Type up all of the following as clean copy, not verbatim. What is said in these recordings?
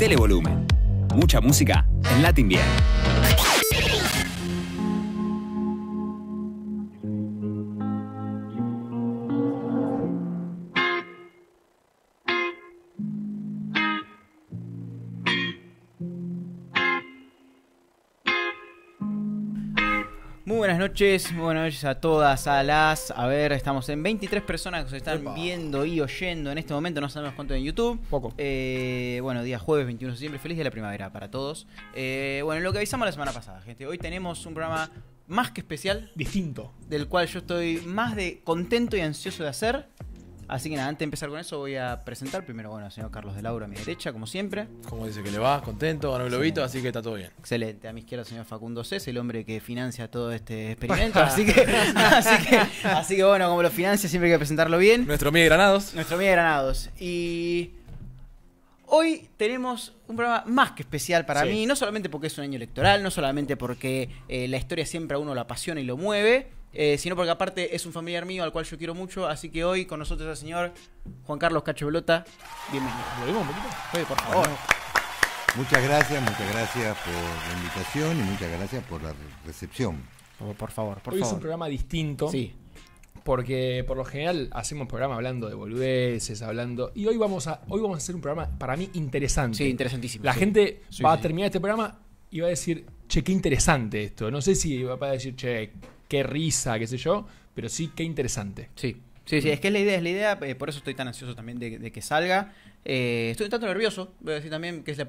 Metele volumen. Mucha música en Latin Bien. Muy buenas noches a todas, a ver, estamos en 23 personas que se están viendo y oyendo en este momento, no sabemos cuánto en YouTube. Poco. Bueno, día jueves 21 de septiembre, feliz día de la primavera para todos. Bueno, lo que avisamos la semana pasada, gente, hoy tenemos un programa más que especial. Distinto. Del cual yo estoy más de contento y ansioso de hacer. Así que nada, antes de empezar con eso voy a presentar primero, bueno, al señor Carlos de Laura a mi derecha, como siempre. Como dice que le va, contento, ganó el globito, así que está todo bien. Excelente, a mi izquierda el señor Facundo Cés, el hombre que financia todo este experimento, así que bueno, como lo financia siempre hay que presentarlo bien. Nuestro Miguel Granados. Nuestro Miguel Granados. Y hoy tenemos un programa más que especial para mí, no solamente porque es un año electoral, no solamente porque la historia siempre a uno lo apasiona y lo mueve, sino porque aparte es un familiar mío al cual yo quiero mucho, así que hoy con nosotros el señor Juan Carlos Cacho Pelota. Bienvenido. ¿Lo vimos un poquito? Oye, por favor. Muchas gracias por la invitación y muchas gracias por la recepción. Por favor. Hoy es un programa distinto. Sí. Porque por lo general hacemos programa hablando de boludeces, y hoy vamos a hacer un programa para mí interesante. Sí, interesantísimo. La gente va a terminar este programa y va a decir, che, qué interesante esto. No sé si va a decir, che, qué risa, qué sé yo, pero sí, qué interesante. Sí, es que es la idea, por eso estoy tan ansioso también de que salga. Estoy un tanto nervioso, voy a decir también que es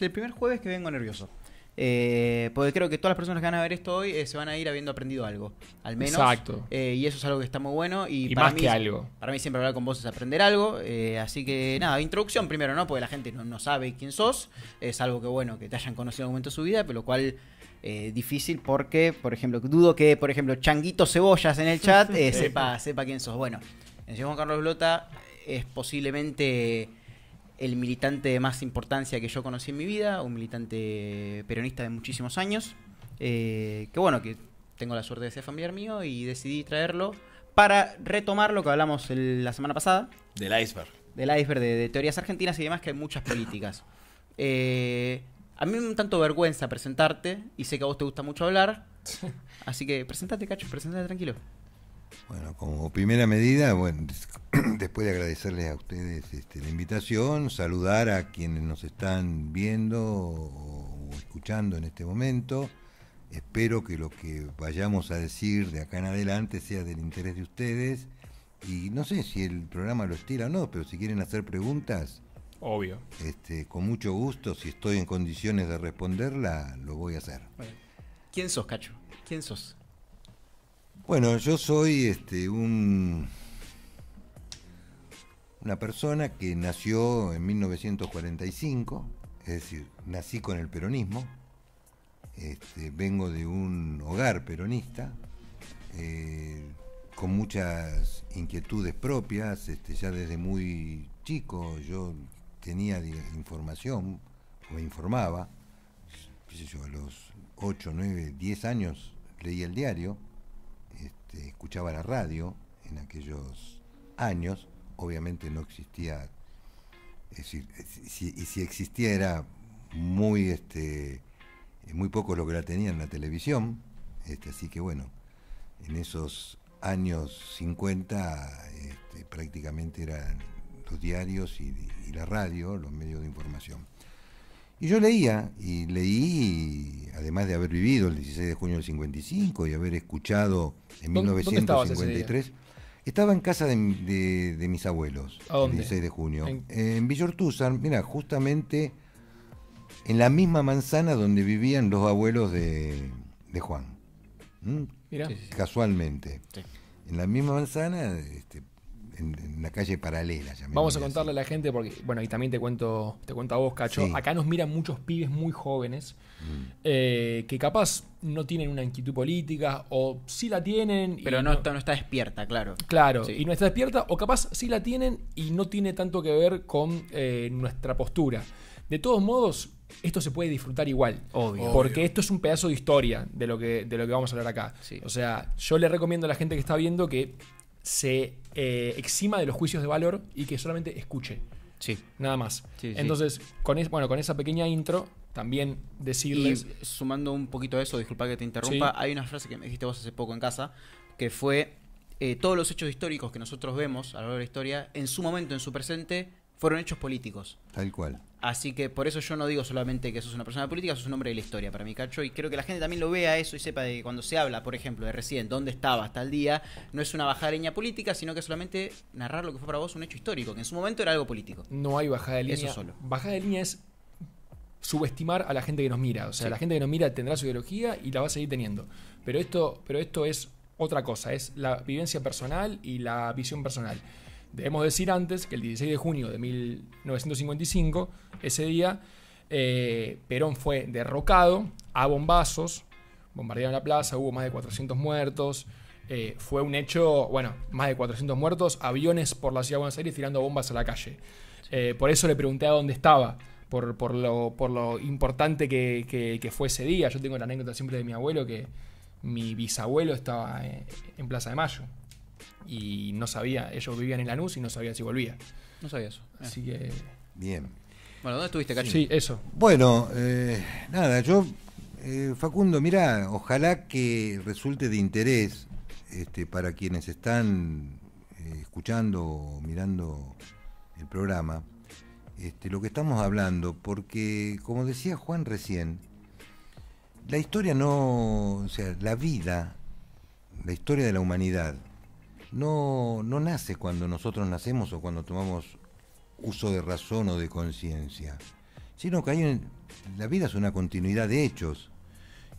el primer jueves que vengo nervioso. Porque creo que todas las personas que van a ver esto hoy se van a ir habiendo aprendido algo, al menos. Exacto. Y eso es algo que está muy bueno. Y para más mí, que algo. Para mí siempre hablar con vos es aprender algo. Así que nada, introducción primero, ¿no? Porque la gente no sabe quién sos. Es algo que bueno, que te hayan conocido en algún momento de su vida, pero lo cual difícil porque, por ejemplo, dudo que, por ejemplo, Changuito Cebollas en el chat sepa quién sos. Bueno, el señor Juan Carlos Blota es posiblemente el militante de más importancia que yo conocí en mi vida, un militante peronista de muchísimos años, que bueno, que tengo la suerte de ser familiar mío y decidí traerlo para retomar lo que hablamos la semana pasada. Del iceberg. Del iceberg de teorías argentinas y demás, que hay muchas políticas. A mí me da un tanto vergüenza presentarte y sé que a vos te gusta mucho hablar, así que presentate, Cacho, presentate tranquilo. Bueno, como primera medida, bueno, después de agradecerles a ustedes la invitación, saludar a quienes nos están viendo o escuchando en este momento. Espero que lo que vayamos a decir de acá en adelante sea del interés de ustedes. Y no sé si el programa lo estira o no, pero si quieren hacer preguntas, obvio, con mucho gusto, si estoy en condiciones de responderla, lo voy a hacer. Bueno, ¿quién sos, Cacho? ¿Quién sos? Bueno, yo soy una persona que nació en 1945, es decir, nací con el peronismo, vengo de un hogar peronista, con muchas inquietudes propias, ya desde muy chico yo tenía información, me informaba, qué sé yo, a los 8, 9, 10 años leía el diario, escuchaba la radio en aquellos años, obviamente no existía, es decir, si existía era muy poco lo que la tenía en la televisión, así que bueno, en esos años 50 prácticamente eran los diarios y la radio los medios de información. Y yo leí, además de haber vivido el 16 de junio del 55 y haber escuchado en 1953, estaba en casa de mis abuelos, el 16 de junio, en Villa Ortúzar, mira, justamente en la misma manzana donde vivían los abuelos de Juan. Mira. Casualmente. Sí. En la misma manzana, en la calle paralela. Vamos a contarle a la gente, porque, bueno, y también te cuento a vos, Cacho. Sí. Acá nos miran muchos pibes muy jóvenes que capaz no tienen una inquietud política, o sí la tienen. Pero no está despierta, claro. Claro, sí. Y no está despierta, o capaz sí la tienen y no tiene tanto que ver con nuestra postura. De todos modos, esto se puede disfrutar igual. Obvio. Porque esto es un pedazo de historia de lo que vamos a hablar acá. Sí. O sea, yo le recomiendo a la gente que está viendo que se exima de los juicios de valor y que solamente escuche. Sí. Nada más. Sí, sí. Entonces, con esa pequeña intro, también decirles... Y sumando un poquito a eso, disculpa que te interrumpa, Sí. hay una frase que me dijiste vos hace poco en casa, que fue, todos los hechos históricos que nosotros vemos a lo largo de la historia, en su momento, en su presente, fueron hechos políticos. Tal cual. Así que por eso yo no digo solamente que sos una persona política, sos un hombre de la historia para mí, Cacho, y creo que la gente también lo vea eso y sepa de que cuando se habla, por ejemplo, de recién, dónde estaba hasta el día, no es una bajada de línea política, sino que solamente narrar lo que fue para vos un hecho histórico, que en su momento era algo político. No hay bajada de línea. Eso solo. Bajada de línea es subestimar a la gente que nos mira. O sea, la gente que nos mira tendrá su ideología y la va a seguir teniendo. Pero esto es otra cosa, es la vivencia personal y la visión personal. Debemos decir antes que el 16 de junio de 1955, ese día, Perón fue derrocado a bombazos, bombardearon la plaza, hubo más de 400 muertos, fue un hecho, más de 400 muertos, aviones por la ciudad de Buenos Aires tirando bombas a la calle. Por eso le pregunté a dónde estaba, por lo importante que fue ese día. Yo tengo la anécdota siempre de mi abuelo, que mi bisabuelo estaba en Plaza de Mayo. Y no sabía, ellos vivían en Lanús y no sabía si volvía. No sabía eso. Así que... Bien. Bueno, ¿dónde estuviste, Cacho? Sí, eso. Bueno, nada, Facundo, mirá, ojalá que resulte de interés para quienes están escuchando o mirando el programa, lo que estamos hablando, porque como decía Juan recién, la historia la vida, la historia de la humanidad, no nace cuando nosotros nacemos o cuando tomamos uso de razón o de conciencia, sino que la vida es una continuidad de hechos,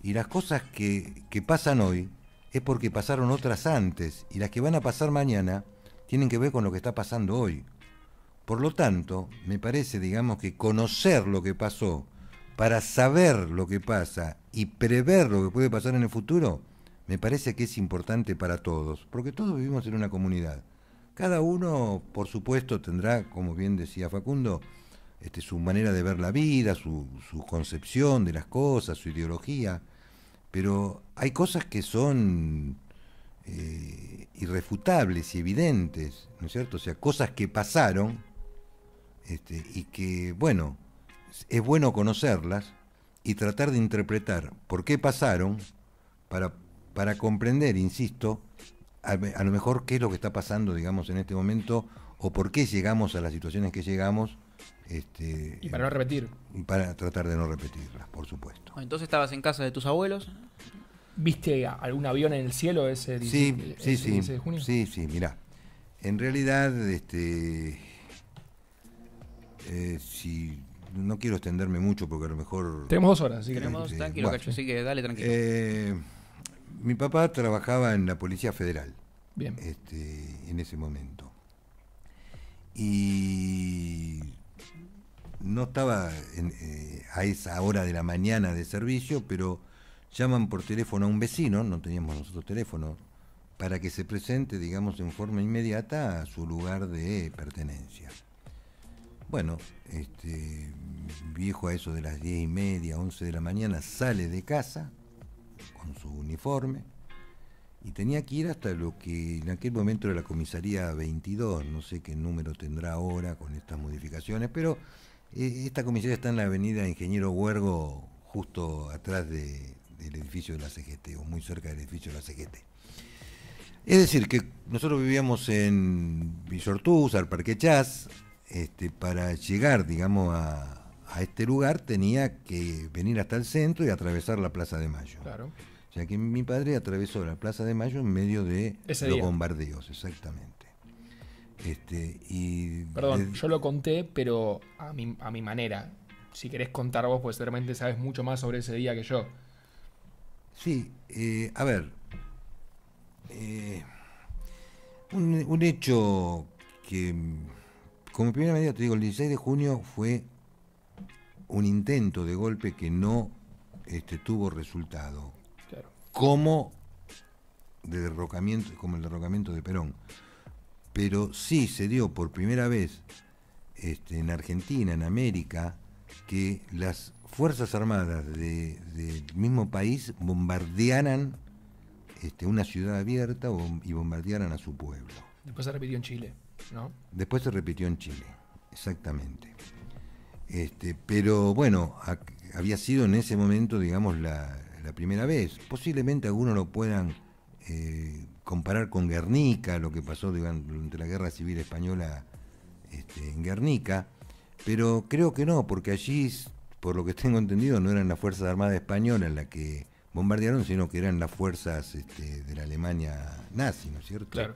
y las cosas que pasan hoy es porque pasaron otras antes, y las que van a pasar mañana tienen que ver con lo que está pasando hoy. Por lo tanto, me parece, digamos, que conocer lo que pasó para saber lo que pasa y prever lo que puede pasar en el futuro, me parece que es importante para todos, porque todos vivimos en una comunidad. Cada uno, por supuesto, tendrá, como bien decía Facundo, su manera de ver la vida, su concepción de las cosas, su ideología, pero hay cosas que son irrefutables y evidentes, ¿no es cierto? O sea, cosas que pasaron y que, bueno, es bueno conocerlas y tratar de interpretar por qué pasaron para comprender, insisto, a lo mejor qué es lo que está pasando, digamos, en este momento, o por qué llegamos a las situaciones que llegamos. Y para no repetir. Y para tratar de no repetirlas, por supuesto. Entonces estabas en casa de tus abuelos. ¿Viste algún avión en el cielo ese 16 de junio? Sí, mirá. En realidad, si no quiero extenderme mucho porque a lo mejor... Tenemos 2 horas, así que... Tenemos, tranquilo, bueno. Cacho, así que dale tranquilo. Mi papá trabajaba en la Policía Federal. Bien. En ese momento. Y no estaba a esa hora de la mañana de servicio, pero llaman por teléfono a un vecino, no teníamos nosotros teléfono, para que se presente, digamos, en forma inmediata a su lugar de pertenencia. Bueno, viejo a eso de las 10:30, 11 de la mañana, sale de casa con su uniforme y tenía que ir hasta lo que en aquel momento era la comisaría 22, no sé qué número tendrá ahora con estas modificaciones, pero esta comisaría está en la avenida Ingeniero Huergo, justo atrás del edificio de la CGT, o muy cerca del edificio de la CGT. Es decir, que nosotros vivíamos en Villortúzar, Parque Chas. Para llegar, digamos, a este lugar tenía que venir hasta el centro y atravesar la Plaza de Mayo. Claro. O sea que mi padre atravesó la Plaza de Mayo en medio de los bombardeos, exactamente. Perdón, yo lo conté, pero a mi manera. Si querés contar vos, pues seguramente sabes mucho más sobre ese día que yo. Sí, a ver. Un hecho que... Como primera medida, te digo, el 16 de junio fue un intento de golpe que no tuvo resultado. Claro. Como el derrocamiento de Perón. Pero sí se dio por primera vez en Argentina, en América, que las Fuerzas Armadas del mismo país bombardearan una ciudad abierta y bombardearan a su pueblo. Después se repitió en Chile, ¿no? Después se repitió en Chile, exactamente. Pero bueno, había sido en ese momento, digamos, la primera vez. Posiblemente algunos lo puedan comparar con Guernica, lo que pasó durante la Guerra Civil Española en Guernica, pero creo que no, porque allí, por lo que tengo entendido, no eran las Fuerzas Armadas Españolas las que bombardearon, sino que eran las fuerzas de la Alemania nazi, ¿no es cierto? Claro.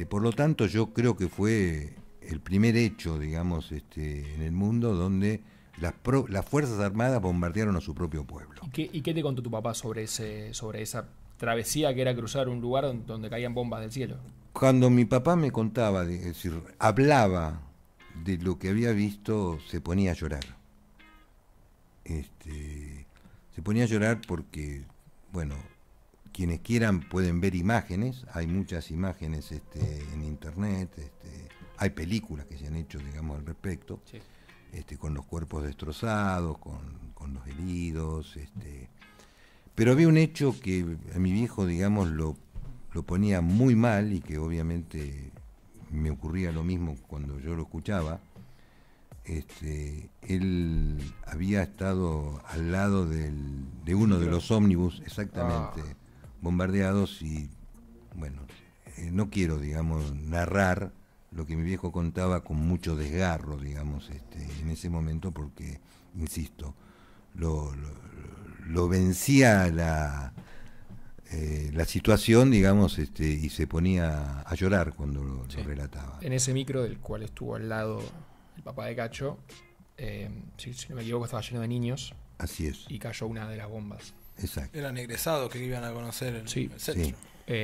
Por lo tanto, yo creo que fue el primer hecho, digamos, en el mundo donde las Fuerzas Armadas bombardearon a su propio pueblo. ¿Y qué te contó tu papá sobre esa travesía que era cruzar un lugar donde caían bombas del cielo? Cuando mi papá me contaba, es decir, hablaba de lo que había visto, se ponía a llorar. Se ponía a llorar porque, bueno, quienes quieran pueden ver imágenes, hay muchas imágenes en internet, hay películas que se han hecho, digamos, al respecto, sí. Con los cuerpos destrozados, con los heridos, pero había un hecho que a mi viejo, digamos, lo ponía muy mal y que obviamente me ocurría lo mismo cuando yo lo escuchaba. Él había estado al lado de uno de los ómnibus, exactamente, bombardeados, y bueno, no quiero, digamos, narrar lo que mi viejo contaba con mucho desgarro, digamos, en ese momento, porque, insisto, lo vencía la situación, digamos, y se ponía a llorar cuando lo relataba. En ese micro del cual estuvo al lado el papá de Cacho, si no me equivoco, estaba lleno de niños. Así es. Y cayó una de las bombas. Exacto. Eran egresados que iban a conocer el centro. Sí.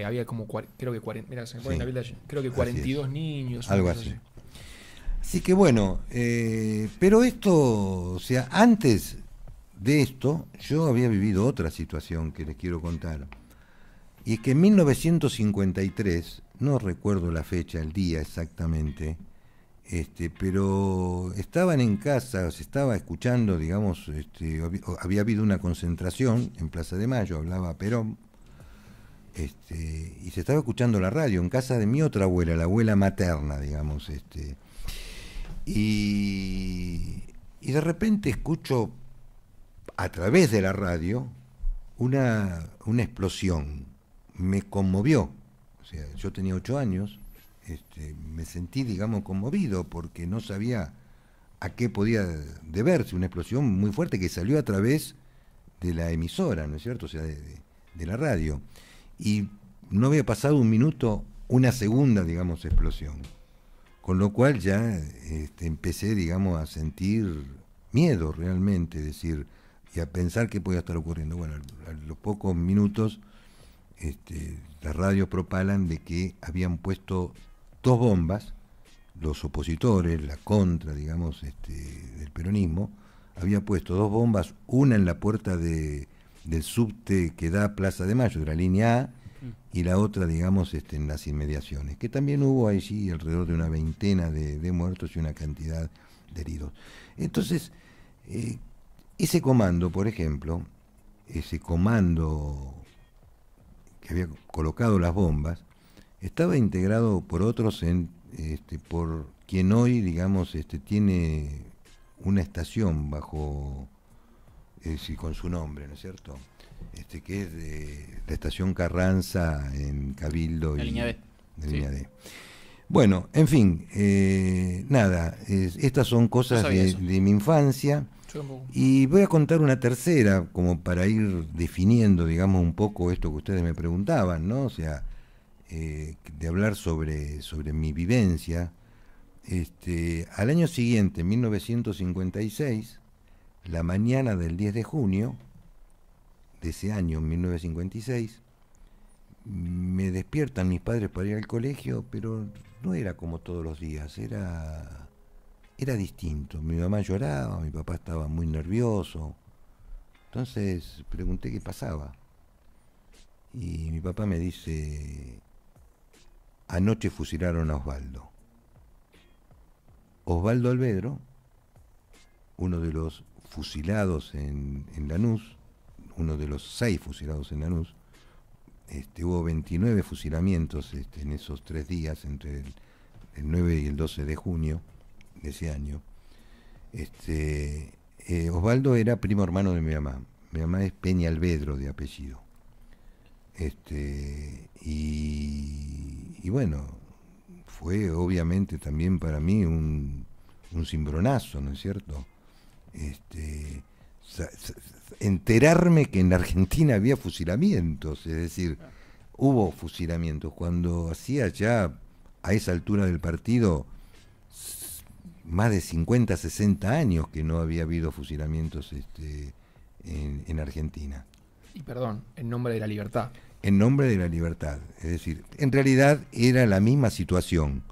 Había como, creo que 40, mira, se me pone la piel de allí. Creo que 42 niños. Algo así. Así que bueno, pero esto, o sea, antes de esto, yo había vivido otra situación que les quiero contar. Y es que en 1953, no recuerdo la fecha, el día exactamente, pero estaban en casa, se estaba escuchando, digamos, había habido una concentración en Plaza de Mayo, hablaba Perón, y se estaba escuchando la radio en casa de mi otra abuela, la abuela materna, digamos, y de repente escucho a través de la radio una explosión. Me conmovió, o sea, yo tenía 8 años, me sentí, digamos, conmovido porque no sabía a qué podía deberse, una explosión muy fuerte que salió a través de la emisora, ¿no es cierto?, o sea, de la radio, y no había pasado un minuto, una segunda, digamos, explosión, con lo cual ya empecé, digamos, a sentir miedo realmente, es decir, y a pensar qué podía estar ocurriendo. Bueno, a los pocos minutos las radios propalan de que habían puesto 2 bombas, los opositores, la contra, digamos, del peronismo, había puesto 2 bombas, una en la puerta del subte que da a Plaza de Mayo, de la línea A, y la otra, digamos, en las inmediaciones, que también hubo allí alrededor de una veintena de muertos y una cantidad de heridos. Entonces, ese comando, por ejemplo, ese comando que había colocado las bombas, estaba integrado por otros, por quien hoy, digamos, tiene una estación bajo, con su nombre, ¿no es cierto?, que es la estación Carranza en Cabildo la y línea D. La línea D. Bueno, en fin, nada, estas son cosas de mi infancia. Y voy a contar una tercera, como para ir definiendo, digamos, un poco esto que ustedes me preguntaban, ¿no? O sea, de hablar sobre mi vivencia. Al año siguiente, en 1956, la mañana del 10 de junio de ese año, 1956, me despiertan mis padres para ir al colegio, pero no era como todos los días, era distinto. Mi mamá lloraba, mi papá estaba muy nervioso. Entonces pregunté qué pasaba. Y mi papá me dice: anoche fusilaron a Osvaldo. Osvaldo Alvedro, uno de los fusilados en Lanús, uno de los 6 fusilados en Lanús. Hubo 29 fusilamientos en esos 3 días, entre el 9 y el 12 de junio de ese año, Osvaldo era primo hermano de mi mamá. Mi mamá es Peña Alvedro de apellido. Y bueno, fue obviamente también para mí un cimbronazo, ¿no es cierto? Enterarme que en la Argentina había fusilamientos, es decir, hubo fusilamientos. Cuando hacía ya a esa altura del partido más de 50, 60 años que no había habido fusilamientos en Argentina. Y perdón, en nombre de la libertad. En nombre de la libertad. Es decir, en realidad era la misma situación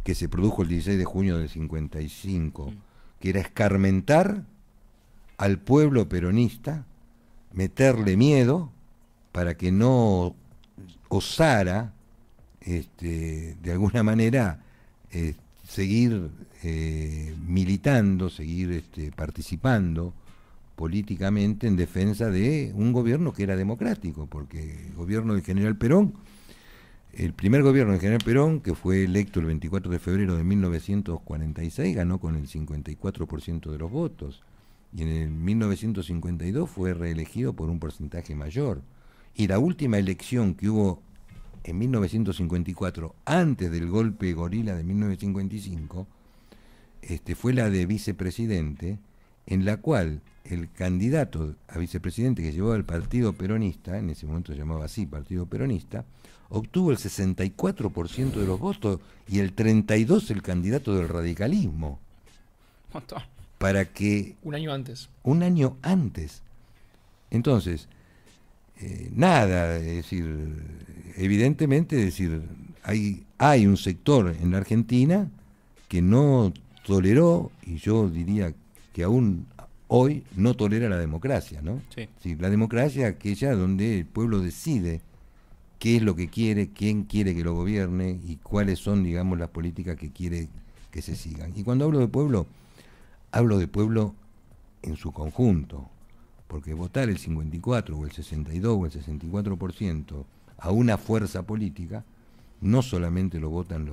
que se produjo el 16 de junio del 55, que era escarmentar al pueblo peronista, meterle miedo para que no osara, de alguna manera, seguir militando, seguir participando políticamente en defensa de un gobierno que era democrático, porque el gobierno del general Perón, el primer gobierno del general Perón, que fue electo el 24 de febrero de 1946, ganó con el 54% de los votos, y en el 1952 fue reelegido por un porcentaje mayor. Y la última elección que hubo en 1954, antes del golpe gorila de 1955, fue la de vicepresidente, en la cual el candidato a vicepresidente que llevaba el Partido Peronista, en ese momento se llamaba así, Partido Peronista, obtuvo el 64% de los votos y el 32% el candidato del radicalismo. Para que... Un año antes. Un año antes. Entonces, nada, es decir, evidentemente, es decir, hay un sector en la Argentina que no toleró, y yo diría que aún hoy no tolera la democracia, ¿no? Sí. Sí, la democracia aquella donde el pueblo decide qué es lo que quiere, quién quiere que lo gobierne y cuáles son, digamos, las políticas que quiere que se sigan. Y cuando hablo de pueblo en su conjunto, porque votar el 54 o el 62 o el 64% a una fuerza política no solamente lo votan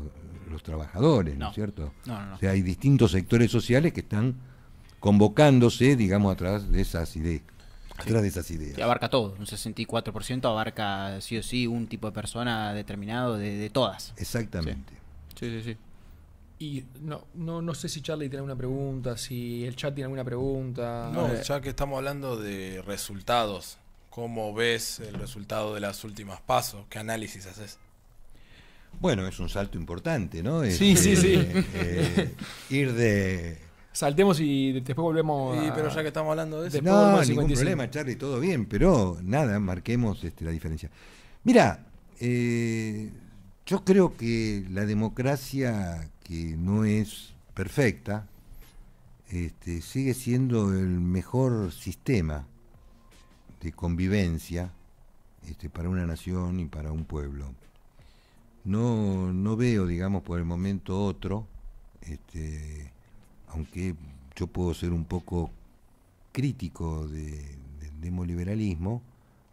los trabajadores, ¿no es cierto? No. O sea, hay distintos sectores sociales que están convocándose, digamos, a través de esas ideas. Atrás de esas ideas. Que abarca todo, un 64% abarca sí o sí un tipo de persona determinado de todas. Exactamente. Sí. Y no sé si Charlie tiene alguna pregunta, si el chat tiene alguna pregunta. No, ya que estamos hablando de resultados, ¿cómo ves el resultado de las últimas pasos? ¿Qué análisis haces? Bueno, es un salto importante, ¿no? Sí. Ir de... Saltemos y después volvemos a... pero ya que estamos hablando de eso... No, ningún problema, Charlie, todo bien, pero nada, marquemos la diferencia. Mira, yo creo que la democracia, que no es perfecta, sigue siendo el mejor sistema de convivencia para una nación y para un pueblo. No veo, digamos, por el momento otro, aunque yo puedo ser un poco crítico del neoliberalismo,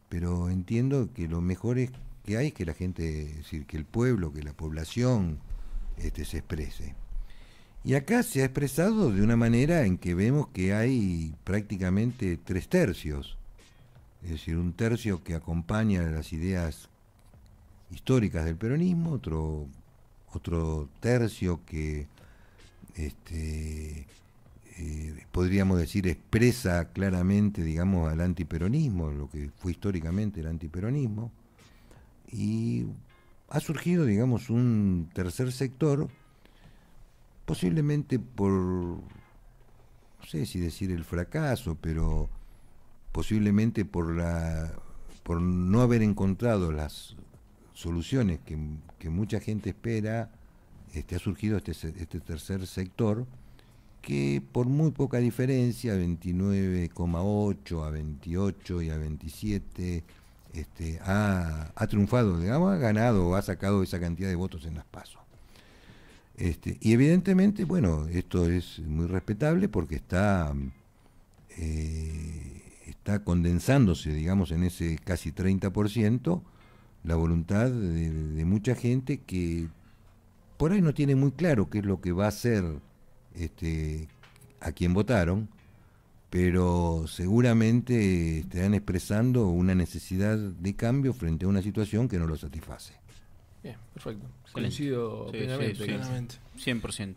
pero entiendo que lo mejor que hay es que la gente, es decir, que el pueblo, que la población se exprese. Y acá se ha expresado de una manera en que vemos que hay prácticamente 3/3, es decir, 1/3 que acompaña las ideas históricas del peronismo, otro tercio que podríamos decir expresa claramente, digamos, al antiperonismo, lo que fue históricamente el antiperonismo, y ha surgido, digamos, un tercer sector, posiblemente por, no sé si decir el fracaso, pero posiblemente por no haber encontrado las soluciones que mucha gente espera. Ha surgido este tercer sector que por muy poca diferencia, 29,8 a 28 y a 27, ha triunfado, digamos, ha ganado, ha sacado esa cantidad de votos en las PASO. Y evidentemente, bueno, esto es muy respetable porque está condensándose, digamos, en ese casi 30%, la voluntad de mucha gente que por ahí no tiene muy claro qué es lo que va a hacer a quien votaron, pero seguramente estarán expresando una necesidad de cambio frente a una situación que no lo satisface. Bien, perfecto. Excelente. Coincido Sí, plenamente. sí, sí. Claramente. 100%.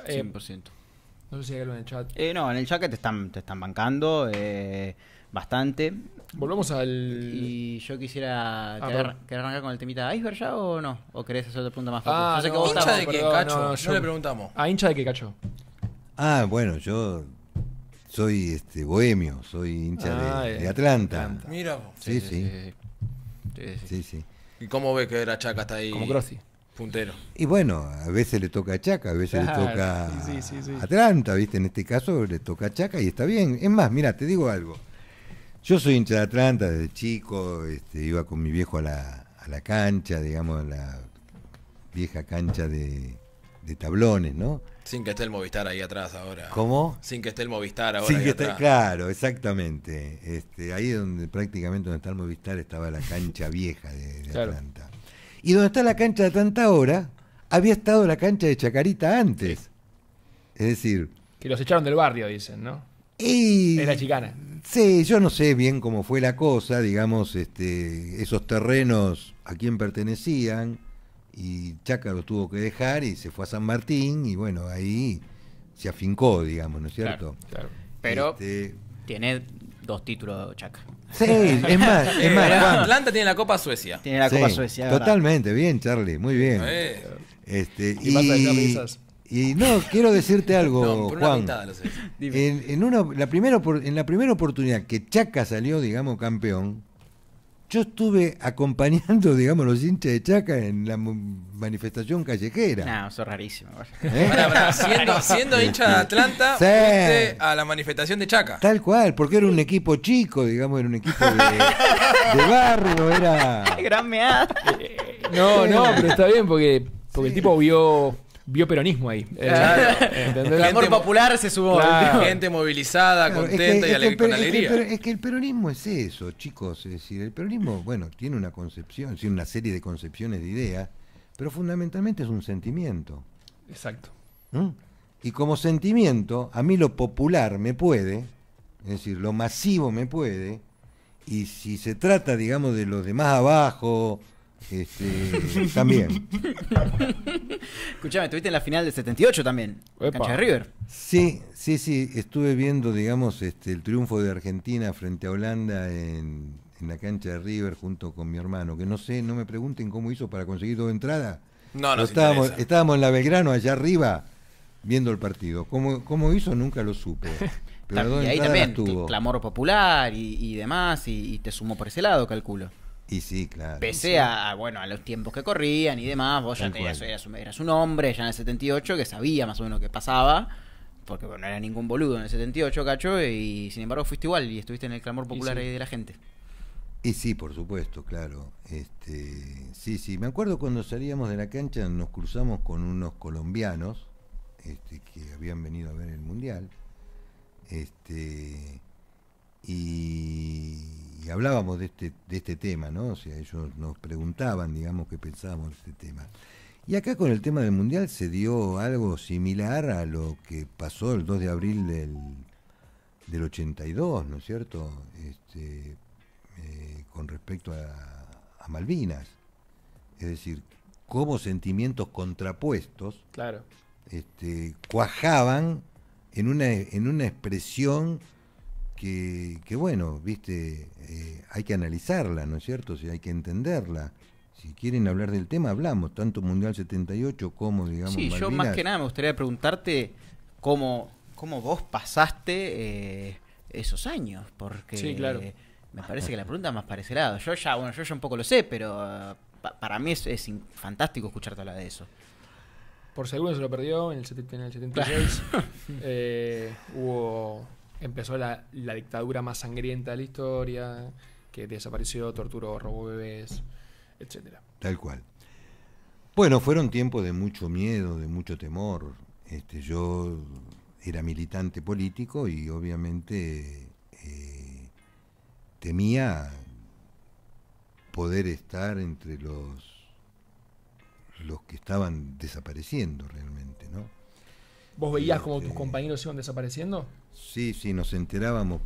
100%. No sé si hay algo en el chat. No, en el chat que te están bancando bastante. Volvamos al... Y yo quisiera... perdón. ¿Querés arrancar con el temita Iceberg ya o no? ¿O querés hacer otra pregunta más Ah, focus? Yo sé que no, vos ¿Hincha estás... de quién, perdón, Cacho? no, No, yo- le preguntamos. ¿A hincha de qué, Cacho? Bueno, yo soy bohemio, soy hincha de Atlanta. Atlanta. Mira vos. Sí. ¿Y cómo ve que era Chaca hasta ahí Como Crossi. puntero? Y bueno, a veces le toca a Chaca, a veces Claro, le toca sí. a Atlanta, ¿viste? En este caso le toca a Chaca y está bien. Es más, mira, te digo algo. Yo soy hincha de Atlanta desde chico, iba con mi viejo a la cancha, digamos, a la vieja cancha de tablones, ¿no? Sin que esté el Movistar ahí atrás ahora. ¿Cómo? Sin que esté el Movistar ahora Sí, ahí que atrás. claro, exactamente. Ahí donde prácticamente donde está el Movistar estaba la cancha vieja de Claro. Atlanta. Y donde está la cancha de Atlanta ahora, había estado la cancha de Chacarita antes. Es decir, Que los echaron del barrio, dicen, ¿no? y Era chicana. sí, yo no sé bien cómo fue la cosa, digamos, esos terrenos a quién pertenecían, y Chaca los tuvo que dejar y se fue a San Martín, y bueno, ahí se afincó, digamos, ¿no es cierto? Claro. Pero Este, tiene 2 títulos Chaca. sí, es más, Juan. Atlanta tiene la Copa Suecia. Tiene la Copa Sí, Suecia. ¿verdad? totalmente, bien, Charlie, muy bien. ¿Qué pasa de Charlie esas? Y no, quiero decirte algo, No, por una Juan. pintada lo sé. En la primera oportunidad que Chaca salió, digamos, campeón, yo estuve acompañando, digamos, los hinchas de Chaca en la manifestación callejera. No, eso es rarísimo. ¿Eh? Pará, siendo hincha de Atlanta, Sí. fuiste a la manifestación de Chaca. Tal cual, porque era un equipo chico, digamos, era un equipo de barrio, era... ¡Qué gran meada! No, pero está bien porque el tipo vio peronismo ahí. ¿Entendés? El amor popular se sumó. Claro. Gente movilizada, Claro, contenta y con alegría. Es que el peronismo es eso, chicos. Es decir, el peronismo, bueno, tiene una concepción, sí, una serie de concepciones de ideas, pero fundamentalmente es un sentimiento. Exacto. ¿Mm? Y como sentimiento, a mí lo popular me puede, es decir, lo masivo me puede, y si se trata, digamos, de los de más abajo, también. Escuchame, estuviste en la final del 78 también. En Epa. cancha de River. Sí, estuve viendo, digamos, el triunfo de Argentina frente a Holanda en la cancha de River junto con mi hermano, que no sé, no me pregunten cómo hizo para conseguir 2 entradas. No, Pero nos interesa. estábamos en la Belgrano, allá arriba, viendo el partido. ¿Cómo hizo? Nunca lo supe. Pero 2 Y ahí entradas también, las tuvo. clamor popular y demás, y te sumó por ese lado, calculo. Y sí, claro. Pese a los tiempos que corrían y demás, vos ya Tal cual. eras un hombre ya en el 78 que sabía más o menos qué pasaba, porque bueno, no era ningún boludo en el 78, Cacho, y sin embargo fuiste igual y estuviste en el clamor popular sí. ahí de la gente. Y sí, por supuesto, claro. Sí, me acuerdo cuando salíamos de la cancha nos cruzamos con unos colombianos que habían venido a ver el Mundial. Y hablábamos de este tema, ¿no? O sea, ellos nos preguntaban, digamos, qué pensábamos de este tema. Y acá con el tema del Mundial se dio algo similar a lo que pasó el 2 de abril del 82, ¿no es cierto? Con respecto a Malvinas. Es decir, cómo sentimientos contrapuestos Claro. cuajaban en una expresión que bueno, viste, hay que analizarla, ¿no es cierto? O sea, hay que entenderla. Si quieren hablar del tema, hablamos, tanto Mundial 78 como, digamos, Sí, yo Malvinas. más que nada me gustaría preguntarte cómo vos pasaste esos años, porque Sí, claro. me parece que la pregunta más para ese lado. Yo ya un poco lo sé, pero para mí es fantástico escucharte hablar de eso. Por si alguno se lo perdió, en el 76 empezó la dictadura más sangrienta de la historia, que desapareció, torturó, robó bebés, etcétera. Tal cual. Bueno, fueron tiempos de mucho miedo, de mucho temor. Yo era militante político y obviamente temía poder estar entre los que estaban desapareciendo realmente, ¿no? ¿Vos veías como tus compañeros iban desapareciendo? Sí, sí, nos enterábamos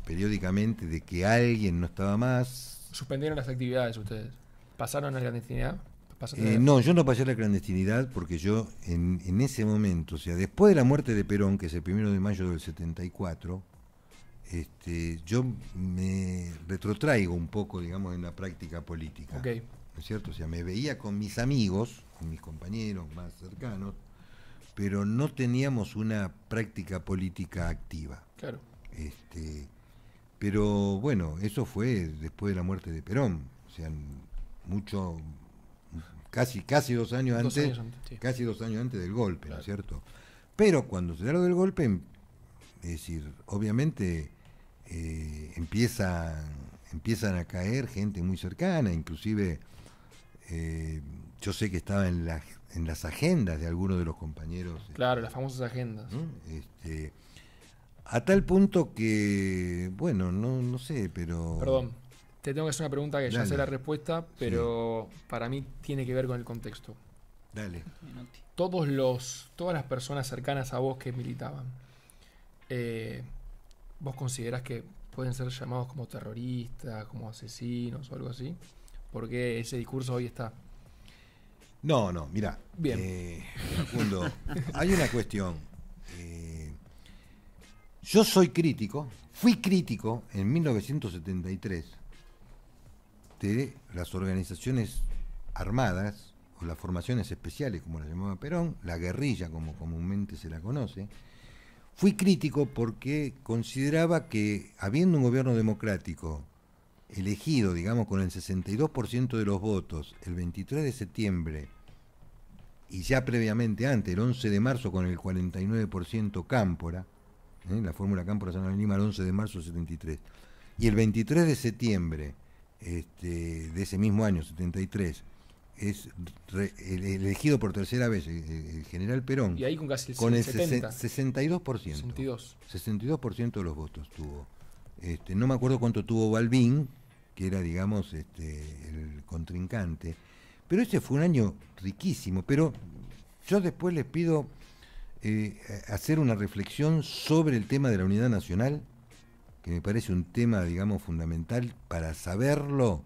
periódicamente de que alguien no estaba más. ¿Suspendieron las actividades ustedes? ¿Pasaron a la clandestinidad? No, yo no pasé a la clandestinidad porque yo en ese momento, o sea, después de la muerte de Perón, que es el 1 de mayo del 74, yo me retrotraigo un poco, digamos, en la práctica política. Ok. ¿No es cierto? O sea, me veía con mis amigos, con mis compañeros más cercanos, pero no teníamos una práctica política activa. Claro. Pero bueno, eso fue después de la muerte de Perón, o sea, mucho, casi 2 años antes, Sí. casi 2 años antes del golpe, Claro. ¿no es cierto? Pero cuando se da lo del golpe, es decir, obviamente empiezan a caer gente muy cercana, inclusive yo sé que estaba en las agendas de algunos de los compañeros. Claro, las famosas agendas. ¿no? A tal punto que, bueno, no sé, pero... Perdón, te tengo que hacer una pregunta que ya Dale. sé la respuesta, pero para mí tiene que ver con el contexto. Dale. Todas las personas cercanas a vos que militaban, ¿vos considerás que pueden ser llamados como terroristas, como asesinos o algo así? Porque ese discurso hoy está. No, mira. Bien. Facundo, hay una cuestión. Yo fui crítico en 1973 de las organizaciones armadas o las formaciones especiales, como las llamaba Perón, la guerrilla, como comúnmente se la conoce. Fui crítico porque consideraba que, habiendo un gobierno democrático elegido, digamos, con el 62% de los votos, el 23 de septiembre, y ya previamente antes, el 11 de marzo, con el 49% Cámpora, la fórmula Cámpora San Lima el 11 de marzo del 73, y el 23 de septiembre de ese mismo año, 73, es elegido por tercera vez el general Perón, Y ahí con casi el con el 70. 62%. 62. 62% de los votos tuvo. No me acuerdo cuánto tuvo Balbín, que era, digamos, el contrincante. Pero ese fue un año riquísimo. Pero yo después les pido hacer una reflexión sobre el tema de la unidad nacional, que me parece un tema, digamos, fundamental para saberlo,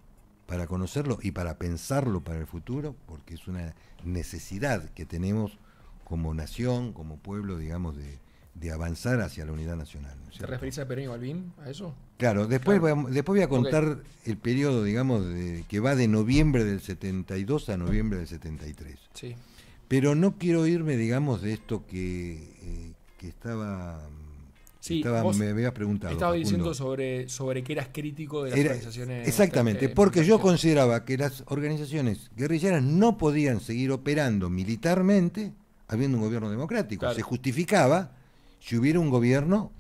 para conocerlo y para pensarlo para el futuro, porque es una necesidad que tenemos como nación, como pueblo, digamos, de avanzar hacia la unidad nacional. ¿no es ¿Te cierto? referís a Perón y Balbín? ¿A eso? Claro, después voy a contar Ok. el periodo, digamos, que va de noviembre del 72 a noviembre del 73. Sí. Pero no quiero irme, digamos, de esto que estaba... Sí, vos me habías preguntado. Estaba Facundo. diciendo sobre que eras crítico de las organizaciones. Exactamente, porque yo consideraba que las organizaciones guerrilleras no podían seguir operando militarmente habiendo un gobierno democrático. Claro. Se justificaba si hubiera un gobierno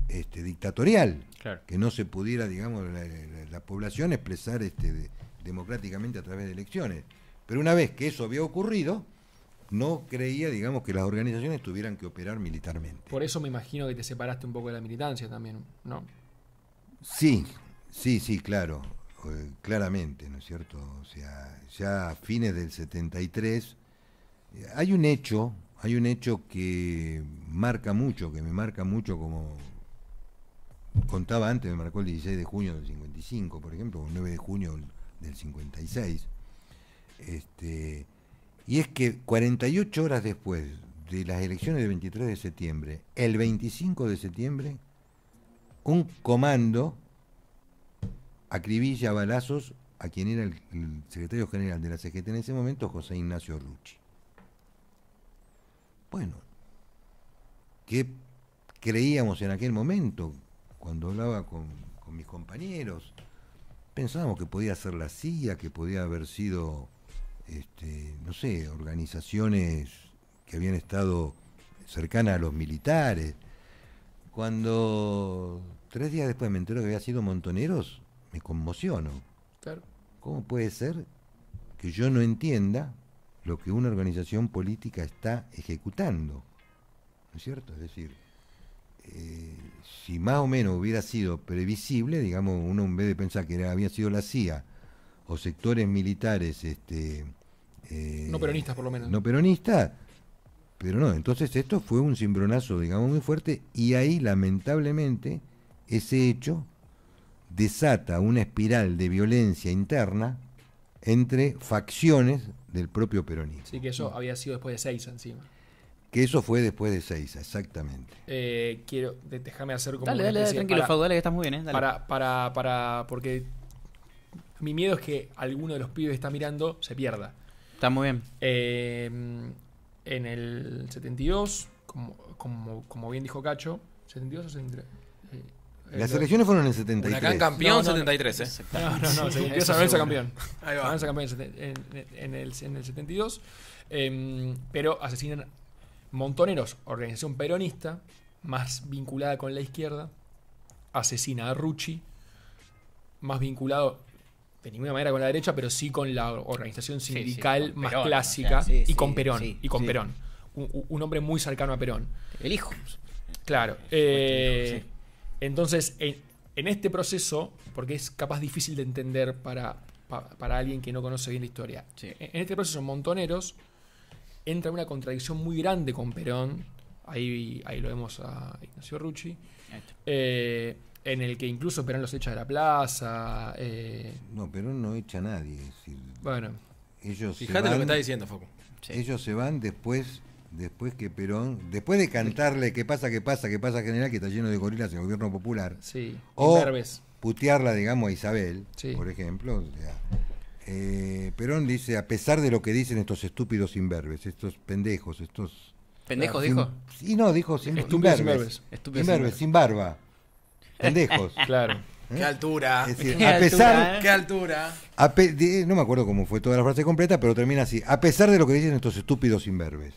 dictatorial, Claro. que no se pudiera, digamos, la población expresar democráticamente a través de elecciones. Pero una vez que eso había ocurrido, no creía, digamos, que las organizaciones tuvieran que operar militarmente. Por eso me imagino que te separaste un poco de la militancia también, ¿no? Sí, claro, claramente, ¿no es cierto? O sea, ya a fines del 73 hay un hecho que marca mucho, que me marca mucho, como contaba antes, me marcó el 16 de junio del 55, por ejemplo, o el 9 de junio del 56. Y es que 48 horas después de las elecciones del 23 de septiembre, el 25 de septiembre, un comando acribilla a balazos a quien era el secretario general de la CGT en ese momento, José Ignacio Rucci. Bueno, ¿qué creíamos en aquel momento? Cuando hablaba con mis compañeros, pensábamos que podía ser la CIA, que podía haber sido, no sé, organizaciones que habían estado cercanas a los militares. Cuando 3 días después me entero que había sido Montoneros, me conmociono. Claro. ¿Cómo puede ser que yo no entienda lo que una organización política está ejecutando? ¿No es cierto? Es decir, si más o menos hubiera sido previsible, digamos, uno en vez de pensar que había sido la CIA o sectores militares No peronistas, por lo menos. no peronistas, pero no, entonces esto fue un cimbronazo, digamos, muy fuerte, y ahí lamentablemente ese hecho desata una espiral de violencia interna entre facciones del propio peronismo. Sí, que eso había sido después de Seiza encima. Que eso fue después de Seiza, exactamente. Déjame hacer como Dale, una dale, especie tranquilo, para- Fau, dale, que estás muy bien, dale. porque mi miedo es que alguno de los pibes que está mirando se pierda. Está muy bien. En el 72, como bien dijo Cacho, 72 o 73. Las elecciones fueron en el Huracán 73. campeón, No, no, 73, No, 72 Eso San Lorenzo seguro. campeón. Ahí va. San Lorenzo campeón en el 72. Pero asesinan Montoneros, organización peronista, más vinculada con la izquierda. Asesina a Rucci, más vinculado de ninguna manera con la derecha, pero sí con la organización Sí, sindical con más Perón, clásica, o sea, sí, y con sí, Perón. sí, y con sí. Perón. Un hombre muy cercano a Perón. El hijo. Claro. Sí. Entonces, en este proceso, porque es capaz difícil de entender para alguien que no conoce bien la historia, Sí. en este proceso Montoneros entra en una contradicción muy grande con Perón. Ahí lo vemos a Ignacio Rucci. Ahí está. En el que incluso Perón los echa de la plaza. No, pero no echa a nadie. Es decir, Bueno, ellos se Fíjate lo que van- está diciendo, Facu. Sí. Ellos se van después que Perón, después de cantarle qué pasa general, que está lleno de gorilas en el gobierno popular, sí. O- Imberbes. putearla, digamos, a Isabel, Sí. por ejemplo. O sea, Perón dice, a pesar de lo que dicen estos estúpidos imberbes, estos pendejos, estos... ¿Pendejos sin- dijo? Sí, no, dijo Estúpidos imberbes. Estúpidos imberbes, sin barba. Pendejos. Claro. Qué altura. Es decir, Qué a pesar... altura, Qué altura. No me acuerdo cómo fue toda la frase completa, pero termina así. A pesar de lo que dicen estos estúpidos imberbes,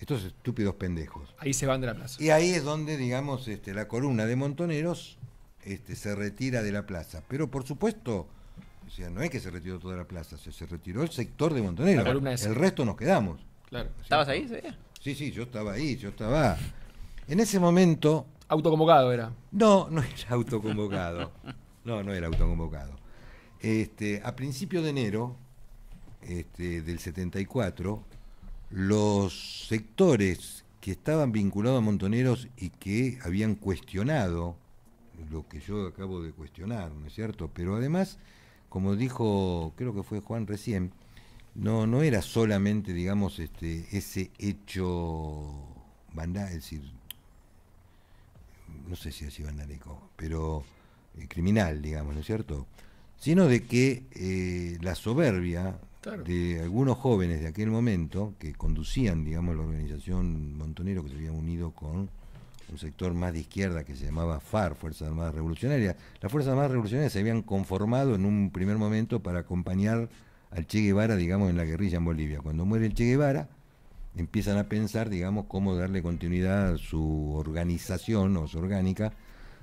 estos estúpidos pendejos. Ahí se van de la plaza. Y ahí es donde, digamos, la columna de Montoneros se retira de la plaza. Pero por supuesto, o sea, no es que se retiró toda la plaza, se retiró el sector de Montoneros. La columna esa. El resto nos quedamos. Claro. ¿Estabas ahí? ¿Sí? Sí, yo estaba ahí, yo estaba. En ese momento, Autoconvocado era. no era autoconvocado. No era autoconvocado. A principios de enero del 74, los sectores que estaban vinculados a Montoneros y que habían cuestionado lo que yo acabo de cuestionar, ¿no es cierto? Pero además, como dijo, creo que fue Juan recién, no era solamente, digamos, ese hecho es decir, no sé si así vandálico, pero criminal, digamos, ¿no es cierto? Sino de que la soberbia Claro. de algunos jóvenes de aquel momento que conducían, digamos, la organización Montonero, que se había unido con un sector más de izquierda que se llamaba FAR, Fuerzas Armadas Revolucionarias. Las Fuerzas Armadas Revolucionarias se habían conformado en un primer momento para acompañar al Che Guevara, digamos, en la guerrilla en Bolivia. Cuando muere el Che Guevara, empiezan a pensar, digamos, cómo darle continuidad a su organización o su orgánica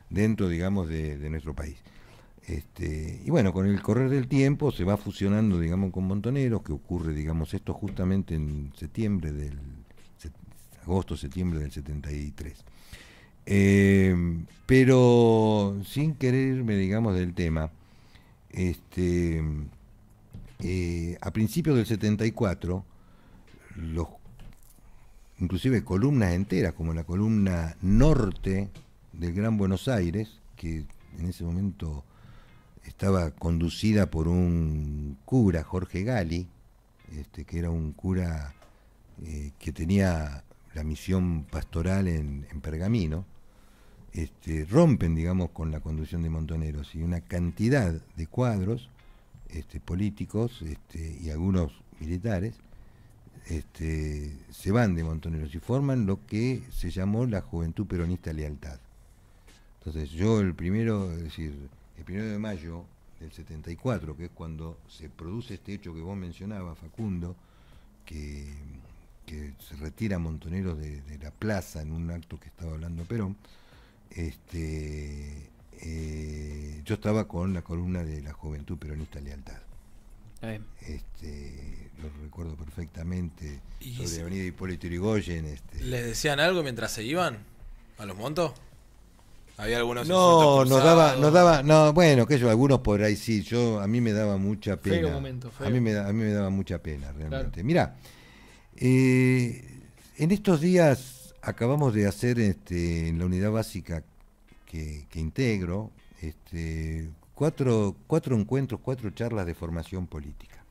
dentro, digamos, de nuestro país. Y bueno, con el correr del tiempo se va fusionando, digamos, con Montoneros, que ocurre, digamos, esto justamente en agosto-septiembre del 73. Pero sin quererme, digamos, del tema, a principios del 74, inclusive columnas enteras, como la columna norte del Gran Buenos Aires, que en ese momento estaba conducida por un cura, Jorge Gali, que era un cura que tenía la misión pastoral en Pergamino, rompen, digamos, con la conducción de Montoneros, y una cantidad de cuadros políticos y algunos militares se van de Montoneros y forman lo que se llamó la Juventud Peronista Lealtad. Entonces yo el 1 de mayo del 74, que es cuando se produce este hecho que vos mencionabas, Facundo, que se retira Montoneros de la plaza en un acto que estaba hablando Perón, yo estaba con la columna de la Juventud Peronista Lealtad. Está bien. Lo recuerdo perfectamente, Y sobre si- Avenida Hipólito Yrigoyen. ¿Les decían algo mientras se iban a los montos? ¿Había algunos No, insultos nos cruzados? daba, no, bueno, que yo, algunos por ahí sí, a mí me daba mucha pena. Feo momento, feo. A mí me daba mucha pena, realmente. Claro. Mirá, En estos días acabamos de hacer en la unidad básica que integro, 4 encuentros, 4 charlas de formación política.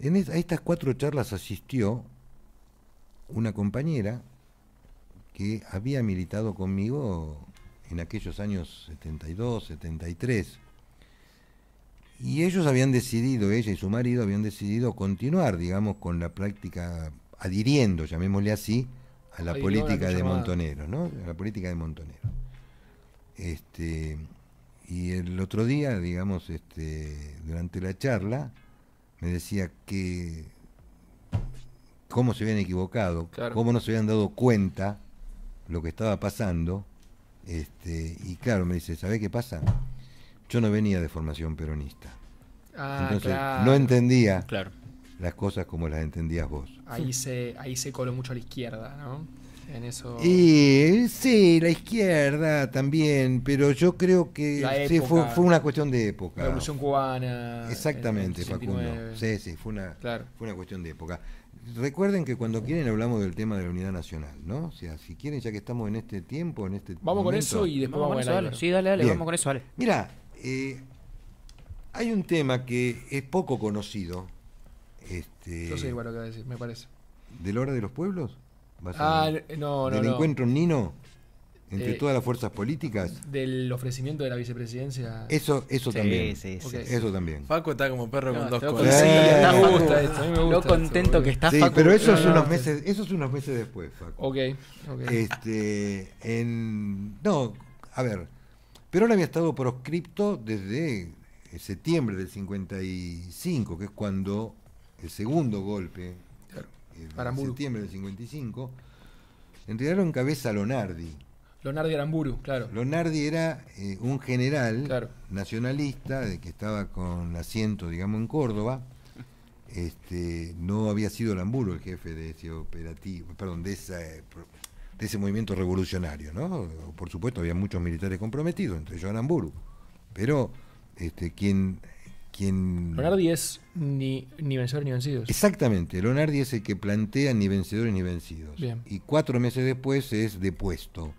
A estas 4 charlas asistió una compañera que había militado conmigo en aquellos años 72, 73. Y ellos habían decidido, ella y su marido habían decidido continuar, digamos, con la práctica, adhiriendo, llamémosle así, a la política de Montonero, ¿no? A la política de Montonero. Y el otro día, digamos, durante la charla, me decía que cómo se habían equivocado, claro, cómo no se habían dado cuenta lo que estaba pasando. Y claro, me dice, ¿sabés qué pasa? Yo no venía de formación peronista. Entonces, claro, no entendía Claro. las cosas como las entendías vos. ahí se coló mucho a la izquierda, ¿no? En eso. Y sí, la izquierda también, pero yo creo que La sí, época, fue una cuestión de época. La Revolución Cubana. Exactamente, en el Facundo. 69. Sí, fue Claro. una cuestión de época. Recuerden que cuando quieren hablamos del tema de la unidad nacional, ¿no? O sea, si quieren, ya que estamos en este tiempo, en este Vamos con momento, eso y después Vamos con vamos eso, al dale. Álvaro. Sí, dale, Bien. vamos con eso, dale. Mira, hay un tema que es poco conocido. Yo sé igual lo que va a decir, me parece. ¿De la hora de los pueblos? ¿Vas a ver? No. ¿Del encuentro en Nino? Entre todas las fuerzas políticas. Del ofrecimiento de la vicepresidencia. Eso también. Sí, Ok. Eso también. Paco está como perro No, con 2 estoy colas. Sí, A mí me Facu. gusta esto, a mí me gusta. Lo contento esto, que está Sí, Facu. pero eso es no, unos no. meses, después, Facu. Ok. No, a ver, Perón había estado proscripto desde septiembre del 55, que es cuando el segundo golpe, Claro. en Aramburu. septiembre del 55, en realidad lo encabeza Lonardi. Leonardo Aramburu, claro. Lonardi era un general Claro. nacionalista que estaba con asiento, digamos, en Córdoba. No había sido Aramburu el jefe de ese operativo, perdón, de ese movimiento revolucionario, ¿no? Por supuesto había muchos militares comprometidos, entre ellos Aramburu, pero quien Leonardi es ni vencedor ni vencidos. exactamente, Lonardi es el que plantea ni vencedores ni vencidos. Bien. Y 4 meses después es depuesto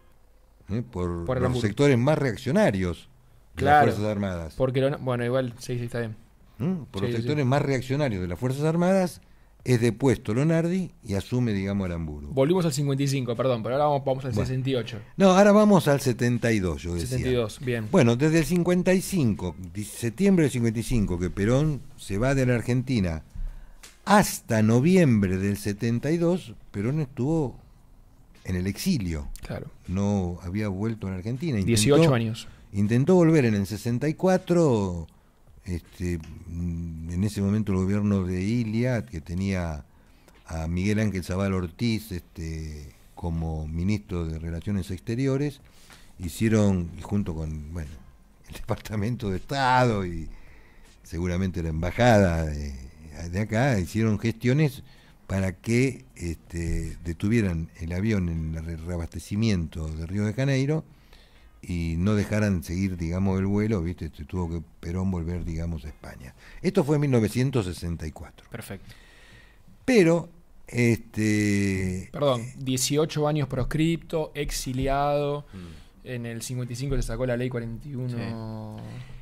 por los Aramburu. sectores más reaccionarios de Claro. las Fuerzas Armadas. Bueno, igual, sí, está bien. Por Sí, los sí, sectores más reaccionarios de las Fuerzas Armadas es depuesto Lonardi y asume, digamos, Aramburu. Volvimos al 55, perdón, pero ahora vamos al Bueno. 68. No, ahora vamos al 72, yo decía. 72, bien. Bueno, desde el 55, septiembre del 55, que Perón se va de la Argentina, hasta noviembre del 72, Perón estuvo en el exilio. Claro. No había vuelto a la Argentina. 18 años. Intentó volver en el 64, en ese momento el gobierno de Ilia, que tenía a Miguel Ángel Zabal Ortiz como ministro de Relaciones Exteriores, hicieron, y junto con el Departamento de Estado y seguramente la embajada de acá, hicieron gestiones para que detuvieran el avión en el reabastecimiento de Río de Janeiro y no dejaran seguir, digamos, el vuelo, ¿viste? Tuvo que Perón volver, digamos, a España. Esto fue en 1964. Perfecto. Pero, Perdón, 18 años proscripto, exiliado. En el 55 se sacó la ley 41.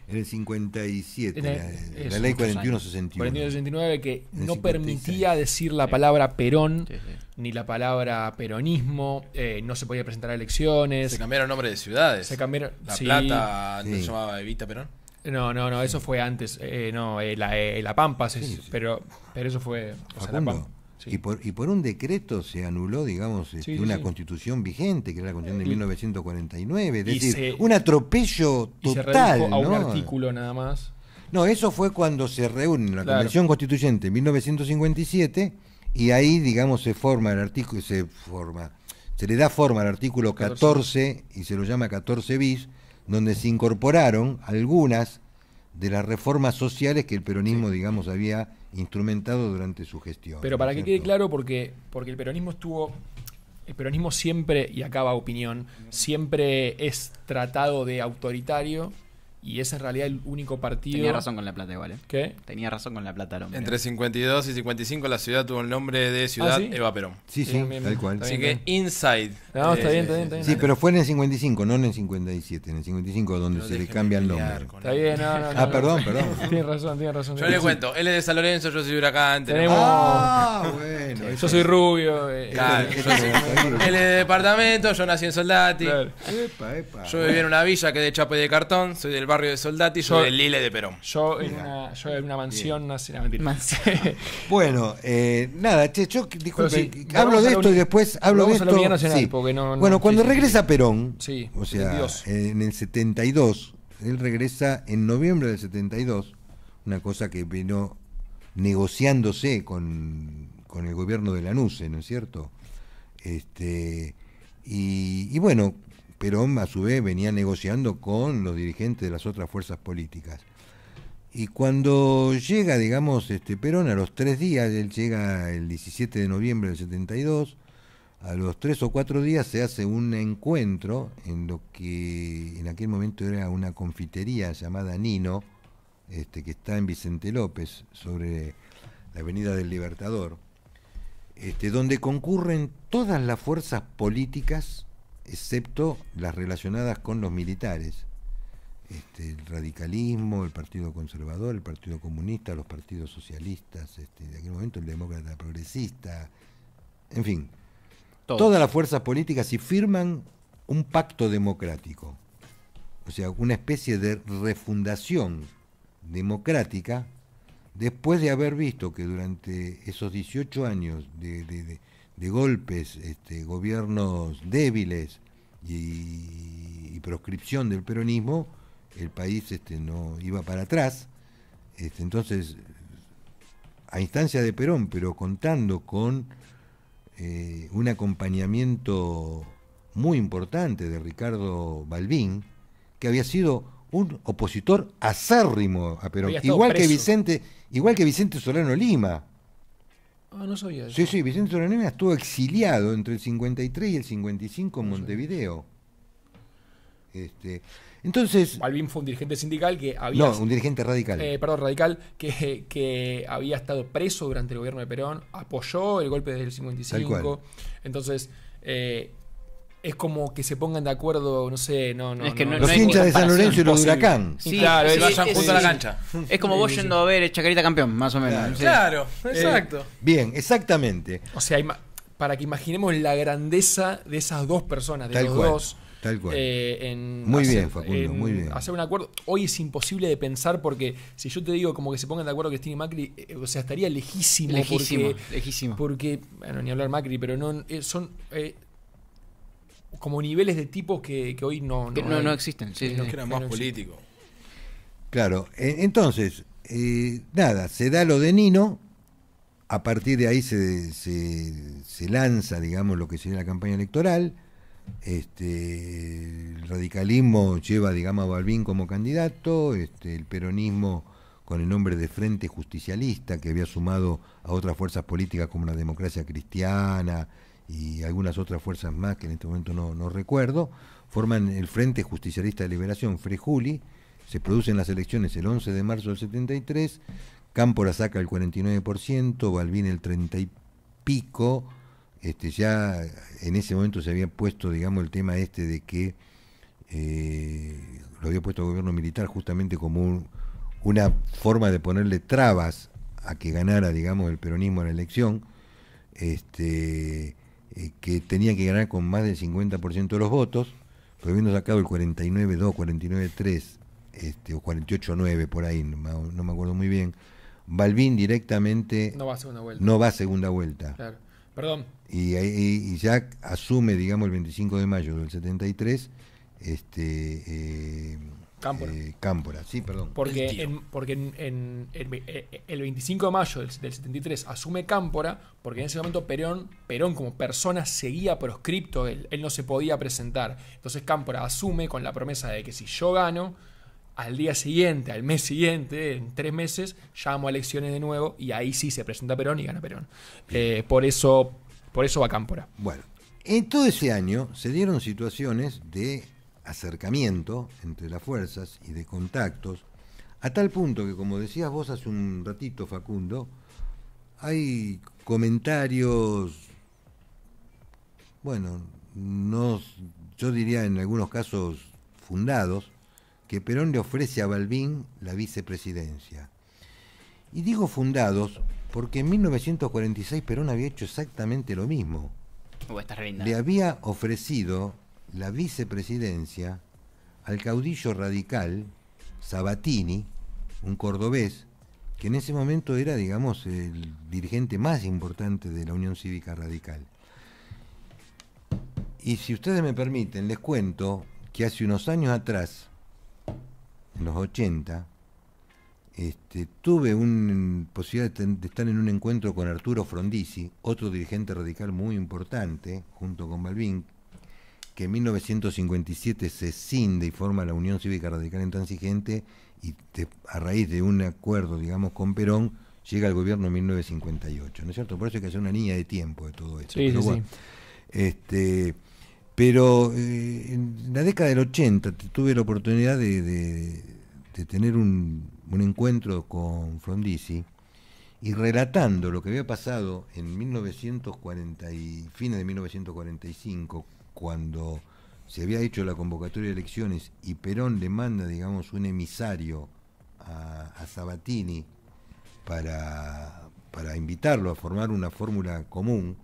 en el 57, En el- la eso, ley muchos 4161. 41-69 que En el no 56. permitía decir la palabra Perón Sí, sí. ni la palabra peronismo, no se podía presentar a elecciones, Se cambiaron nombres de ciudades. se cambiaron. La sí. Plata antes Sí. se llamaba Evita Perón. No, eso fue antes. La Pampa, Sí. pero eso fue. O sea, la Facundo, Pampa. Sí. y por un decreto se anuló, digamos, Sí, una sí. constitución vigente, que era la constitución de Y- 1949, es y decir, se- un atropello Y se total. redujo a un ¿no? artículo nada más. No, eso fue cuando se reúne en la Claro. Convención Constituyente en 1957 y ahí, digamos, se le da forma al artículo 14 y se lo llama 14 bis, donde se incorporaron algunas de las reformas sociales que el peronismo, digamos, había instrumentado durante su gestión. Pero para ¿no que es quede cierto? claro, porque el peronismo siempre, y acá va opinión, siempre es tratado de autoritario y es en realidad el único partido... Tenía razón con La Plata igual, ¿eh? ¿Qué? Tenía razón con La Plata el hombre. Entre 52 y 55 la ciudad tuvo el nombre de Ciudad ¿sí? Eva Perón. Sí, sí, Bien, bien, tal bien. cual. Está Así bien, que inside. No, está bien, está bien, está bien. Sí, pero fue en el 55, no en el 57. En el 55 donde No se le déjenme cambia el pelear nombre. con Está él. bien, no. Perdón. Tienes razón. Yo le cuento, él es de San Lorenzo, yo soy de Huracán. Tenemos- Bueno. Yo soy rubio. Claro, él es de departamento, yo nací en Soldati. Claro. Epa. Yo viví en una villa que es de Chape de Cartón, soy del barrio de Soldati, yo Yo- del Lile de Perón. Yo en una mansión, no sé, no, mentira. Bueno, nada, che, yo disculpe, Pero sí, hablo vamos de a la esto y uni- después hablo de vamos a la esto. unidad nacional, porque no- bueno, cuando sí. regresa Perón, Sí, o sea, 72. en el 72, él regresa en noviembre del 72, una cosa que vino negociándose con el gobierno de Lanuse, ¿no es cierto? Y bueno, Perón a su vez venía negociando con los dirigentes de las otras fuerzas políticas. Y cuando llega, digamos, Perón, a los 3 días, él llega el 17 de noviembre del 72, a los 3 o 4 días se hace un encuentro en lo que en aquel momento era una confitería llamada Nino, que está en Vicente López, sobre la Avenida del Libertador, donde concurren todas las fuerzas políticas, excepto las relacionadas con los militares. El radicalismo, el Partido Conservador, el Partido Comunista, los partidos socialistas, de aquel momento el Demócrata Progresista, en fin, todas las fuerzas políticas, y firman un pacto democrático, o sea, una especie de refundación democrática, después de haber visto que durante esos 18 años de golpes, gobiernos débiles y proscripción del peronismo, el país no iba para atrás. Entonces, a instancia de Perón, pero contando con un acompañamiento muy importante de Ricardo Balbín, que había sido un opositor acérrimo a Perón, Había estado igual que preso. Vicente Solano Lima. Ah, no sabía eso. Sí, Vicente Solano Lima estuvo exiliado entre el 53 y el 55 en Montevideo. Entonces, Balbín fue un dirigente sindical que había... no, un dirigente radical. radical, que había estado preso durante el gobierno de Perón, apoyó el golpe del Tal 55. cual. Entonces, es como que se pongan de acuerdo, no sé, Es que no Los hay hinchas de San comparación Lorenzo y los de posible. Huracán. Sí, claro, Se sí, vayan es- junto a la sí. cancha. Es como vos yendo a ver Chacarita campeón, más o menos. Claro. Sí. Claro, exacto. Bien, exactamente. O sea, para que imaginemos la grandeza de esas dos personas, de Tal los cual, dos. tal cual. En Muy hacer- bien, Facundo, en muy bien. hacer un acuerdo. Hoy es imposible de pensar porque si yo te digo como que se pongan de acuerdo Cristina y Macri, o sea, estaría lejísimo. Lejísimo. Porque, bueno, ni hablar Macri, pero no son como niveles de tipos que hoy no Que hay. no existen. Sí, No, sí. Que era no más existe. político. Claro, entonces, nada, se da lo de Nino, a partir de ahí se lanza, digamos, lo que sería la campaña electoral, el radicalismo lleva, digamos, a Balbín como candidato, el peronismo con el nombre de Frente Justicialista, que había sumado a otras fuerzas políticas como la Democracia Cristiana y algunas otras fuerzas más que en este momento no recuerdo, forman el Frente Justicialista de Liberación, FREJULI. Se producen las elecciones el 11 de marzo del 73, Cámpora saca el 49%, Balbín el 30 y pico. Ya en ese momento se había puesto, digamos, el tema de que lo había puesto el gobierno militar justamente como una forma de ponerle trabas a que ganara, digamos, el peronismo en la elección, que tenía que ganar con más del 50% de los votos, pero habiendo sacado el 49.2, 49.3, o 48.9 por ahí, no me acuerdo muy bien, Balbín directamente No va a segunda vuelta. no va a segunda vuelta. Claro. Perdón. Y ya asume, digamos, el 25 de mayo del 73, Cámpora. Cámpora, sí, perdón. Porque, El tío. el 25 de mayo del 73 asume Cámpora, porque en ese momento Perón como persona seguía proscripto, él no se podía presentar. Entonces Cámpora asume con la promesa de que si yo gano, al día siguiente, al mes siguiente, en 3 meses, llamo a elecciones de nuevo y ahí sí se presenta Perón y gana Perón. Por eso va Cámpora. Bueno, en todo ese año se dieron situaciones de acercamiento entre las fuerzas y de contactos, a tal punto que, como decías vos hace un ratito, Facundo, hay comentarios, bueno, no, yo diría en algunos casos fundados, que Perón le ofrece a Balbín la vicepresidencia. Y digo fundados porque en 1946 Perón había hecho exactamente lo mismo. Le había ofrecido la vicepresidencia al caudillo radical Sabatini, un cordobés, que en ese momento era, digamos, el dirigente más importante de la Unión Cívica Radical. Y si ustedes me permiten, les cuento que hace unos años atrás, en los 80, tuve una posibilidad de estar en un encuentro con Arturo Frondizi, otro dirigente radical muy importante, junto con Balbín, que en 1957 se escinde y forma la Unión Cívica Radical Intransigente, y a raíz de un acuerdo, digamos, con Perón, llega al gobierno en 1958, ¿no es cierto? Por eso hay que hacer una línea de tiempo de todo esto. Sí, pero sí, bueno, sí. Pero en la década del 80 tuve la oportunidad de tener un encuentro con Frondizi, y relatando lo que había pasado en 1940 y fines de 1945, cuando se había hecho la convocatoria de elecciones y Perón le manda, digamos, un emisario a Sabatini para invitarlo a formar una fórmula común,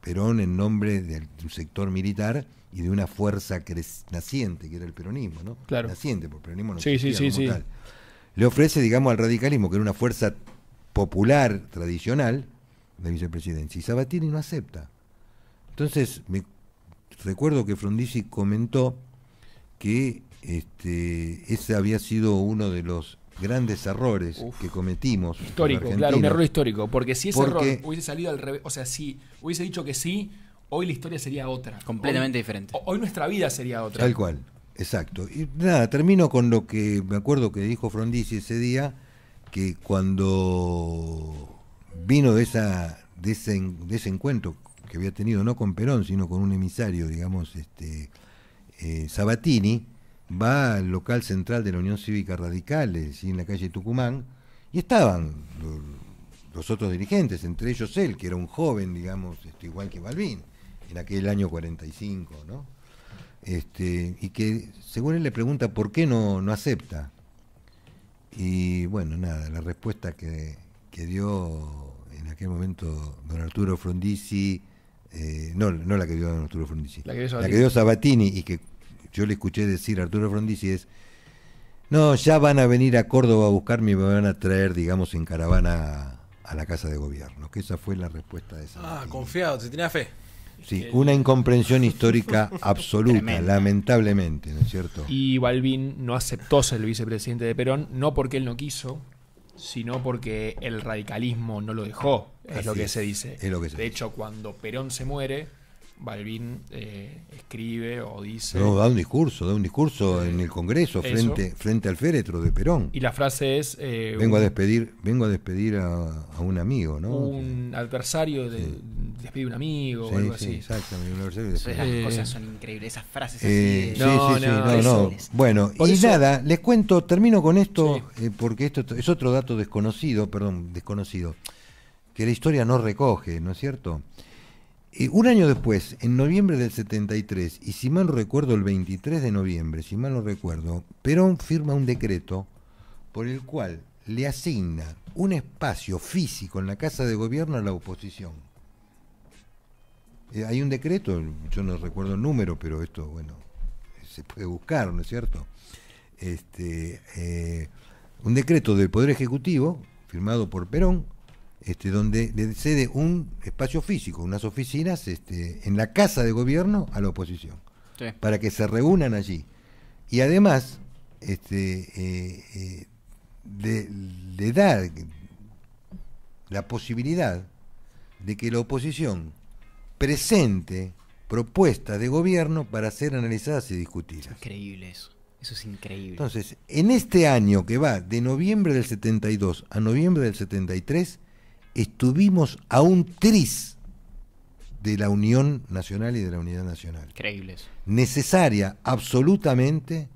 Perón en nombre de un sector militar y de una fuerza naciente, que era el peronismo, ¿no? Claro. Naciente, porque el peronismo no Sí, existía sí, como sí. tal. Le ofrece, digamos, al radicalismo, que era una fuerza popular, tradicional, la vicepresidencia, y Sabatini no acepta. Entonces, recuerdo que Frondizi comentó que ese había sido uno de los grandes errores que cometimos. Histórico, claro, un error histórico. Porque si ese error hubiese salido al revés, o sea, si hubiese dicho que sí, hoy la historia sería otra. Completamente diferente. Hoy nuestra vida sería otra. Tal cual, exacto. Y nada, termino con lo que me acuerdo que dijo Frondizi ese día, que cuando vino de ese encuentro que había tenido no con Perón, sino con un emisario, digamos, Sabatini, va al local central de la Unión Cívica Radical, en la calle Tucumán, y estaban los otros dirigentes, entre ellos él, que era un joven, digamos, igual que Balbín, en aquel año 45, ¿no? Y que, según él, le pregunta por qué no acepta. Y bueno, nada, la respuesta que dio en aquel momento don Arturo Frondizi, no la que dio don Arturo Frondizi, la que dio Sabatini, y que yo le escuché decir a Arturo Frondizi es: no, ya van a venir a Córdoba a buscarme y me van a traer, digamos, en caravana a la Casa de Gobierno. Que esa fue la respuesta de Sabatini. Ah, confiado, se tenía fe. Sí, una incomprensión histórica absoluta, Tremenda. Lamentablemente, ¿no es cierto? Y Balbín no aceptó ser el vicepresidente de Perón, no porque él no quiso, sino porque el radicalismo no lo dejó, es lo que se dice. Es lo que se de dice. hecho, cuando Perón se muere, Balbín escribe o dice... No, da un discurso en el Congreso frente al féretro de Perón. Y la frase es... Vengo a despedir a un amigo, ¿no? Un adversario despide un amigo o algo así. Exactamente, un adversario Esas cosas son increíbles, esas frases así. Sí, de- no. Bueno, Por y eso- nada, les cuento, termino con esto, porque esto es otro dato desconocido, que la historia no recoge, ¿no es cierto? Un año después, en noviembre del 73, y si mal no recuerdo, el 23 de noviembre, si mal no recuerdo, Perón firma un decreto por el cual le asigna un espacio físico en la Casa de Gobierno a la oposición. Hay un decreto, yo no recuerdo el número, pero esto, bueno, se puede buscar, ¿no es cierto? Un decreto del Poder Ejecutivo, firmado por Perón, donde le cede un espacio físico, unas oficinas, en la Casa de Gobierno a la oposición, Sí. para que se reúnan allí. Y además, le da la posibilidad de que la oposición presente propuestas de gobierno para ser analizadas y discutidas. Increíble eso. Eso es increíble. Entonces, en este año que va de noviembre del 72 a noviembre del 73, estuvimos a un tris de la unión nacional y de la unidad nacional. Increíble eso. Necesaria, absolutamente,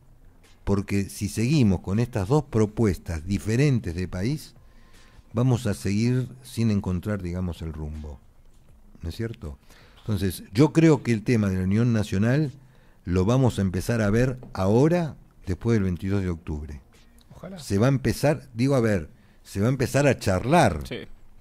porque si seguimos con estas dos propuestas diferentes de país, vamos a seguir sin encontrar, digamos, el rumbo. ¿No es cierto? Entonces, yo creo que el tema de la unión nacional lo vamos a empezar a ver ahora, después del 22 de octubre. Ojalá. Se va a empezar, se va a empezar a charlar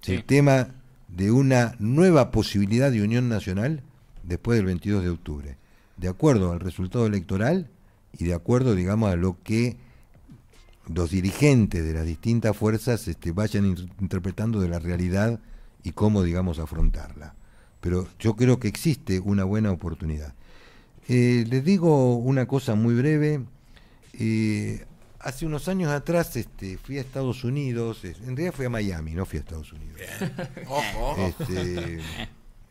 el tema de una nueva posibilidad de unión nacional después del 22 de octubre, de acuerdo al resultado electoral y de acuerdo, digamos, a lo que los dirigentes de las distintas fuerzas vayan interpretando de la realidad y cómo, digamos, afrontarla. Pero yo creo que existe una buena oportunidad. Les digo una cosa muy breve. Hace unos años atrás fui a Estados Unidos, en realidad fui a Miami, no fui a Estados Unidos. Ojo.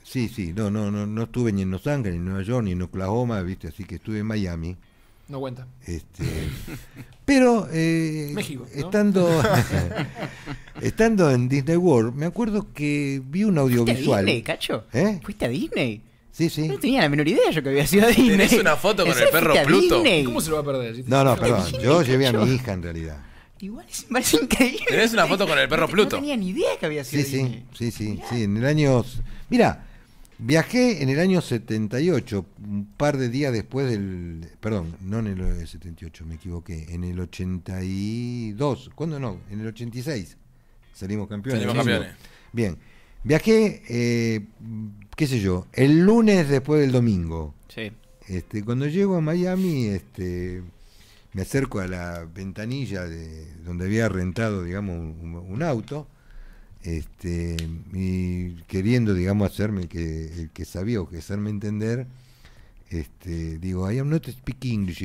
Sí, no estuve ni en Los Ángeles, ni en Nueva York, ni en Oklahoma, ¿viste? Así que estuve en Miami. No cuenta. Pero México, ¿no? estando en Disney World, me acuerdo que vi un audiovisual. ¿Fuiste a Disney, Cacho? ¿Fuiste a Disney? Sí. No tenía la menor idea yo que había sido a Disney. ¿Tenés una foto con ¿En el serio perro fuiste a Pluto? Disney? ¿Cómo se lo va a perder? No, perdón, Disney, yo llevé a Cacho. mi hija en realidad. Igual me parece increíble. ¿Tenés una foto con el perro Pluto? No tenía ni idea que había sido Disney. Sí, en el año... Mira, viajé en el año 78, un par de días después del... Perdón, no en el 78, me equivoqué, en el 82, ¿cuándo no? En el 86 salimos campeones. Bien, viajé, qué sé yo, el lunes después del domingo. Sí. Cuando llego a Miami, me acerco a la ventanilla de donde había rentado, digamos, un auto, y queriendo, digamos, hacerme el que sabía o que hacerme entender, digo, I am not speak English,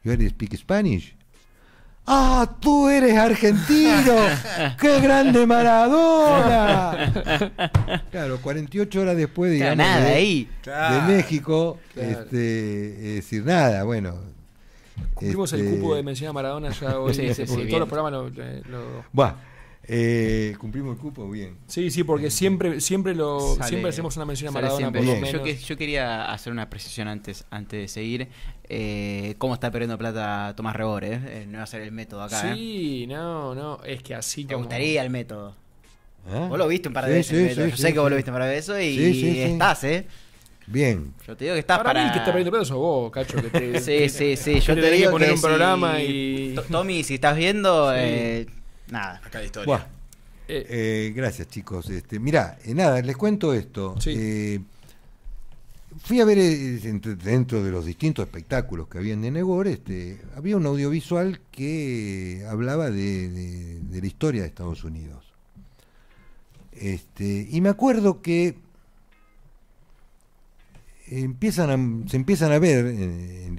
you are speak Spanish. ¡Ah, tú eres argentino! ¡Qué grande Maradona! Claro, 48 horas después, digamos, Nada, de ahí. México, Claro. es decir, nada, bueno. Cumplimos el cupo de mención a Maradona ya hoy. Sí, porque bien. todos los programas lo... Buah, cumplimos el cupo, bien. Sí, porque siempre Sale- hacemos una mención a sale Maradona, siempre. por lo Bien. menos. Yo quería hacer una precisión antes de seguir. ¿Cómo está perdiendo plata Tomás Rebor? No va a ser el método acá. Sí, no, es que así Te como... gustaría el método. ¿Ah? Vos lo viste un par de Sí, veces. sí, el método. sí, Yo sí, sé que vos sí. lo viste un par de veces y Sí. estás, Bien. Yo te digo que estás Para mí para... el que está perdiendo plata sos vos, Cacho. Que te, Sí. Yo te te tenés digo que poner que un programa si- y... Tommy, si estás viendo, Sí. nada. Acá la historia. Buah. Gracias, chicos. Mirá, nada, les cuento esto. Sí. Fui a ver dentro de los distintos espectáculos que había en Denegor, había un audiovisual que hablaba de la historia de Estados Unidos. Y me acuerdo que se empiezan a ver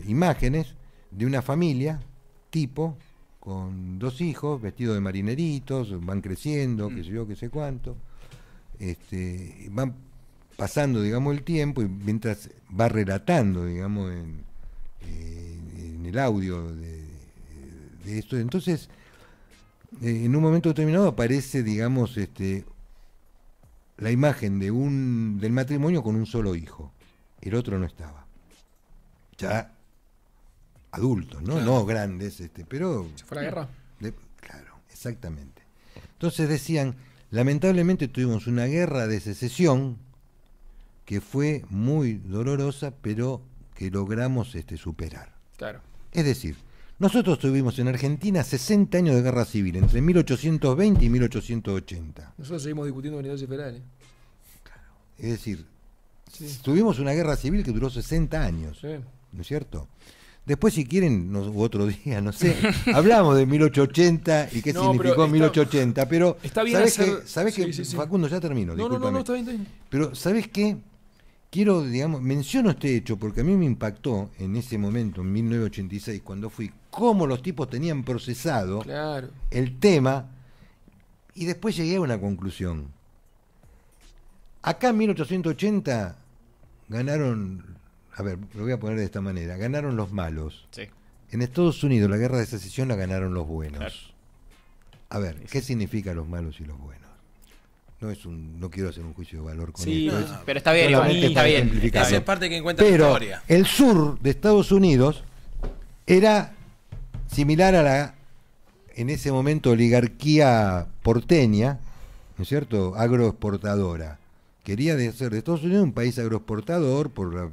imágenes de una familia tipo con 2 hijos vestidos de marineritos, van creciendo, qué sé yo, qué sé cuánto, van pasando, digamos, el tiempo y mientras va relatando, digamos, en el audio de esto. Entonces, en un momento determinado aparece, digamos, la imagen del matrimonio con un solo hijo. El otro no estaba. Ya adultos, ¿no? Claro. No grandes, pero... ¿Se fue a la guerra? Claro, exactamente. Entonces decían, lamentablemente tuvimos una guerra de secesión que fue muy dolorosa, pero que logramos superar. Claro. Es decir, nosotros tuvimos en Argentina 60 años de guerra civil, entre 1820 y 1880. Nosotros seguimos discutiendo unidades federales. Es decir, Sí. tuvimos una guerra civil que duró 60 años, Sí. ¿no es cierto? Después, si quieren, otro día, no sé, hablamos de 1880 y qué No, significó pero está- 1880, pero está bien ¿sabés hacer- qué? ¿Sabés sí, qué? sí, sí. Facundo, ya termino, No, discúlpame. está bien. Pero, ¿sabés qué? Quiero, digamos, menciono este hecho porque a mí me impactó en ese momento, en 1986, cuando fui, cómo los tipos tenían procesado Claro. el tema y después llegué a una conclusión. Acá en 1880 ganaron, a ver, lo voy a poner de esta manera, ganaron los malos. Sí. En Estados Unidos la guerra de secesión la ganaron los buenos. Claro. A ver, ¿qué significa los malos y los buenos? no quiero hacer un juicio de valor con Sí, esto. Pero está bien, igual, solamente está para bien. ejemplificarlo. Esa es parte que encuentra la Pero historia. el sur de Estados Unidos era similar a la, en ese momento, oligarquía porteña, ¿no es cierto?, agroexportadora. Quería hacer de Estados Unidos un país agroexportador por los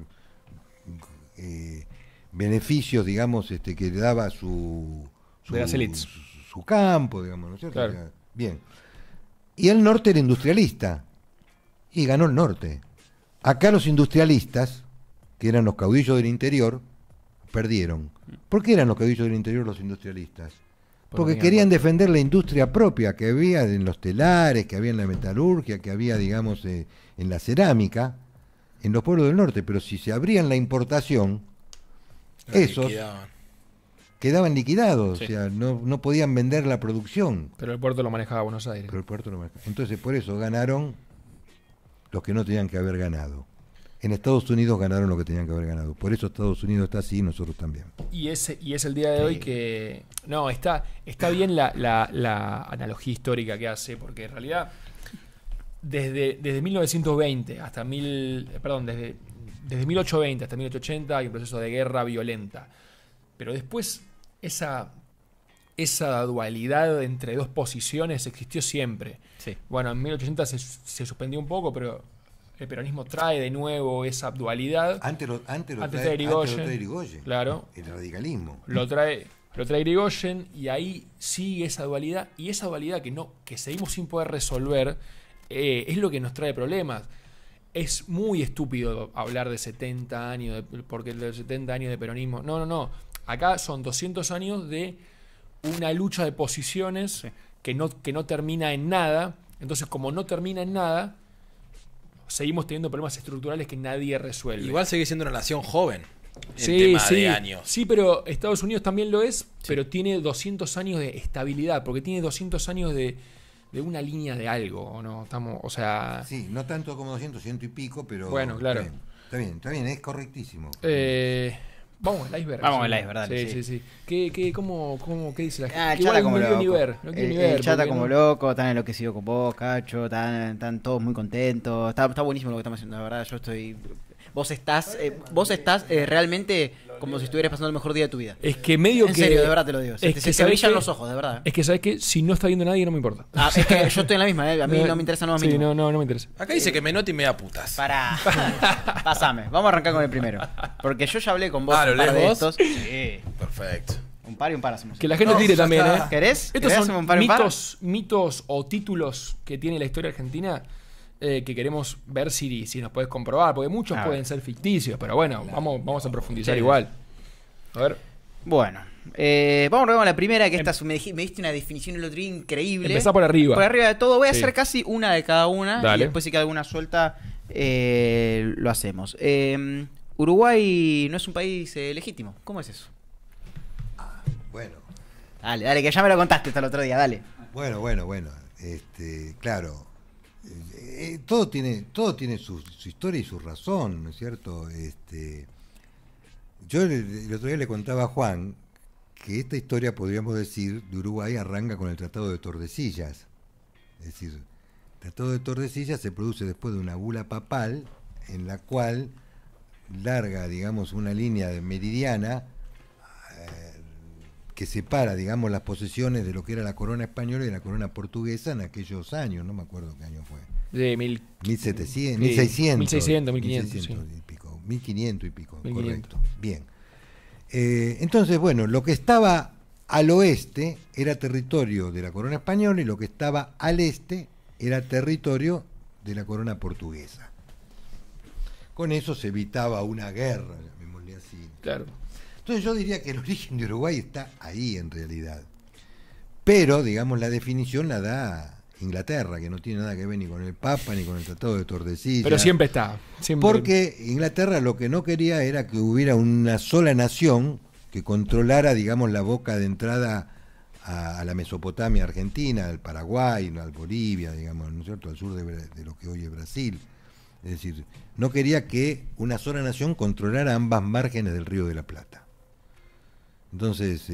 beneficios, digamos, que le daba De las élites. su campo, digamos, ¿no es cierto? Claro. O sea, bien. Y el norte era industrialista. Y ganó el norte. Acá los industrialistas, que eran los caudillos del interior, perdieron. ¿Por qué eran los caudillos del interior los industrialistas? Porque querían defender la industria propia que había en los telares, que había en la metalurgia, que había, digamos, en la cerámica, en los pueblos del norte. Pero si se abrían la importación, esos Liquidaban. quedaban liquidados, Sí. o sea, no podían vender la producción. Pero el puerto lo manejaba Buenos Aires. Pero el puerto no marca. Entonces, por eso ganaron los que no tenían que haber ganado. En Estados Unidos ganaron lo que tenían que haber ganado. Por eso Estados Unidos está así y nosotros también. Y es el día de hoy que... No, está bien la analogía histórica que hace, porque en realidad desde 1920 hasta desde 1820 hasta 1880 hay un proceso de guerra violenta. Pero después esa dualidad entre dos posiciones existió siempre. Sí. Bueno, en 1880 se suspendió un poco, pero el peronismo trae de nuevo esa dualidad. Antes lo de trae Irigoyen. Irigoyen. Claro. El radicalismo. Lo trae Irigoyen y ahí sigue esa dualidad. Y esa dualidad que seguimos sin poder resolver es lo que nos trae problemas. Es muy estúpido hablar de 70 años, porque los 70 años de peronismo... No. Acá son 200 años de una lucha de posiciones que no termina en nada. Entonces, como no termina en nada, seguimos teniendo problemas estructurales que nadie resuelve. Igual sigue siendo una nación joven en Sí, tema sí, de años. sí, pero Estados Unidos también lo es, pero tiene 200 años de estabilidad, porque tiene 200 años de una línea de algo, ¿o no? O sea... Sí, no tanto como 200, 100 y pico, pero... Bueno, claro. Está bien, es correctísimo. Vamos al iceberg. Vamos al iceberg, dale, Sí. ¿Qué dice la gente? Ah, el Igual chata no como quiero loco. ni ver. No quiero ni ver. El chata porque como no- loco, están enloquecidos con vos, Cacho, están todos muy contentos. Está buenísimo lo que estamos haciendo, la verdad. Yo estoy... Vos estás realmente como si estuvieras pasando el mejor día de tu vida. Es que medio En que... serio, de verdad te lo digo. Se es te que se ¿sabés brillan qué? los ojos, de verdad. Es que sabes que si no está viendo nadie no me importa. Ah, es que yo estoy en la misma, a mí no me interesa, no Sí, no me interesa. Acá dice que Menotti me da putas. Pará. Pásame. Vamos a arrancar con el primero. Porque yo ya hablé con vos ¿lo un par lees de vos? estos. Sí. Perfecto. Un par y un par hacemos. Que la gente No, tire ya también, está. ¿eh? ¿Querés? Estos ¿Querés son hacer un par y un par? mitos o títulos que tiene la historia argentina que queremos ver si nos puedes comprobar, porque muchos A pueden ver. ser ficticios, pero bueno, vamos a profundizar Sí. igual. A ver, Bueno, vamos a con la primera, que esta me diste una definición el otro día increíble. empezá por arriba. Por arriba de todo. Voy a Sí. hacer casi una de cada una. Dale. Y después si queda alguna suelta, lo hacemos. Uruguay no es un país legítimo. ¿Cómo es eso? Bueno, Dale, que ya me lo contaste hasta el otro día, dale. bueno. Claro. Todo tiene su historia y su razón, ¿no es cierto? Yo el otro día le contaba a Juan que esta historia, podríamos decir, de Uruguay arranca con el Tratado de Tordesillas. Es decir, el Tratado de Tordesillas se produce después de una bula papal en la cual larga, digamos, una línea meridiana que separa, digamos, las posesiones de lo que era la corona española y la corona portuguesa en aquellos años, no me acuerdo qué año fue. De 1700, Sí, 1600. 1600, 1500, 1600 y pico, 1500 y pico, 1500. correcto. Bien. Entonces, bueno, lo que estaba al oeste era territorio de la corona española y lo que estaba al este era territorio de la corona portuguesa. Con eso se evitaba una guerra, llamémosle así. Claro. Entonces yo diría que el origen de Uruguay está ahí en realidad. Pero, digamos, la definición la da Inglaterra, que no tiene nada que ver ni con el Papa ni con el Tratado de Tordesillas. Pero siempre está. Siempre. Porque Inglaterra lo que no quería era que hubiera una sola nación que controlara, digamos, la boca de entrada a la Mesopotamia argentina, al Paraguay, al Bolivia, digamos, ¿no es cierto?, al sur de lo que hoy es Brasil. Es decir, no quería que una sola nación controlara ambas márgenes del Río de la Plata. Entonces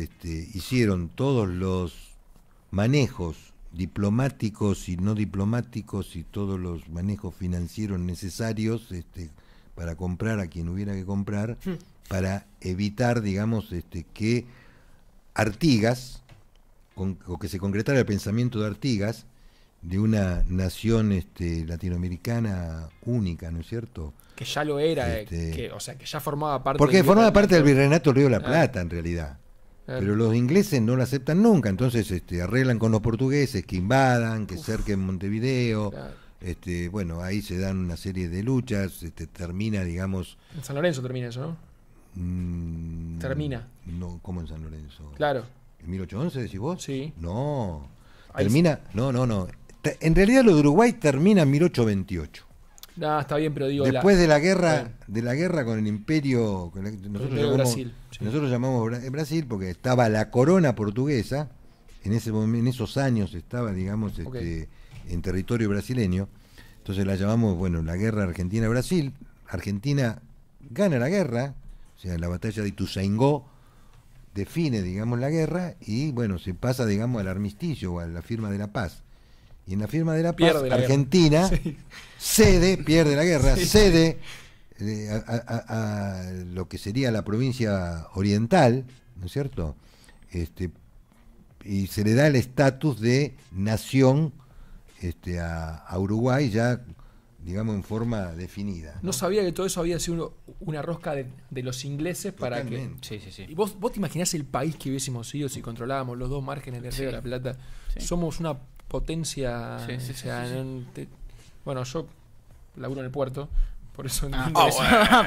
hicieron todos los manejos diplomáticos y no diplomáticos y todos los manejos financieros necesarios para comprar a quien hubiera que comprar, para evitar, digamos, que Artigas, o que se concretara el pensamiento de Artigas, de una nación latinoamericana única, ¿no es cierto? Que ya lo era, o sea, que ya formaba parte Porque formaba parte del virreinato. virreinato del Río de la Plata, en realidad. Claro. Pero los ingleses no lo aceptan nunca, entonces arreglan con los portugueses que invadan, que cerquen Montevideo. Claro. Bueno, ahí se dan una serie de luchas, termina, digamos... En San Lorenzo termina eso, ¿no? Termina. No, ¿cómo en San Lorenzo? Claro. ¿En 1811 decís vos? Sí. No. Ahí Termina... No. En realidad lo de Uruguay termina en 1828. No, está bien, pero digo... Después de la Bueno. guerra con el imperio... Brasil. Sí. Nosotros llamamos Brasil porque estaba la corona portuguesa, en esos años estaba, digamos, en territorio brasileño, entonces la llamamos, la guerra Argentina-Brasil. Argentina gana la guerra, o sea, la batalla de Ituzaingó define, digamos, la guerra y, se pasa, digamos, al armisticio o a la firma de la paz. Y en la firma de la paz, Argentina pierde la guerra, cede a lo que sería la provincia oriental, ¿no es cierto? Y se le da el estatus de nación a Uruguay ya, digamos, en forma definida. No sabía que todo eso había sido una rosca de los ingleses para Totalmente. Sí. ¿Y vos te imaginás el país que hubiésemos sido si controlábamos los dos márgenes del Río de la Plata? Sí. Somos una potencia... Sí. Bueno, yo laburo en el puerto, por eso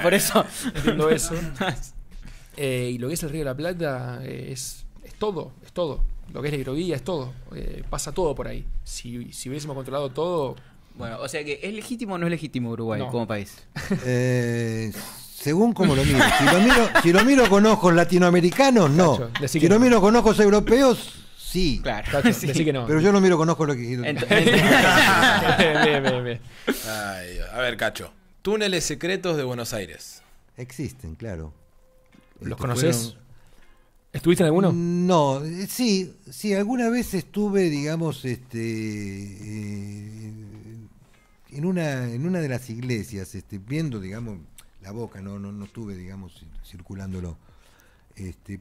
Por eso. entiendo eso. Y lo que es el Río de la Plata es todo. Lo que es la hidrovía es todo. Pasa todo por ahí. Si hubiésemos controlado todo... Bueno, o sea que ¿es legítimo o no es legítimo Uruguay como país? Según como lo miro. Si lo miro con ojos latinoamericanos, no. Cacho, decí Si que lo no. miro con ojos europeos, sí. Claro. Tacho, decí que no. Pero yo lo miro con ojos bien. Ay, a ver, Cacho. Túneles secretos de Buenos Aires. Existen, claro. ¿Los conoces? ¿Estuviste en alguno? No, sí, alguna vez estuve, digamos, en una de las iglesias, viendo, digamos, la boca, no estuve, digamos, circulándolo.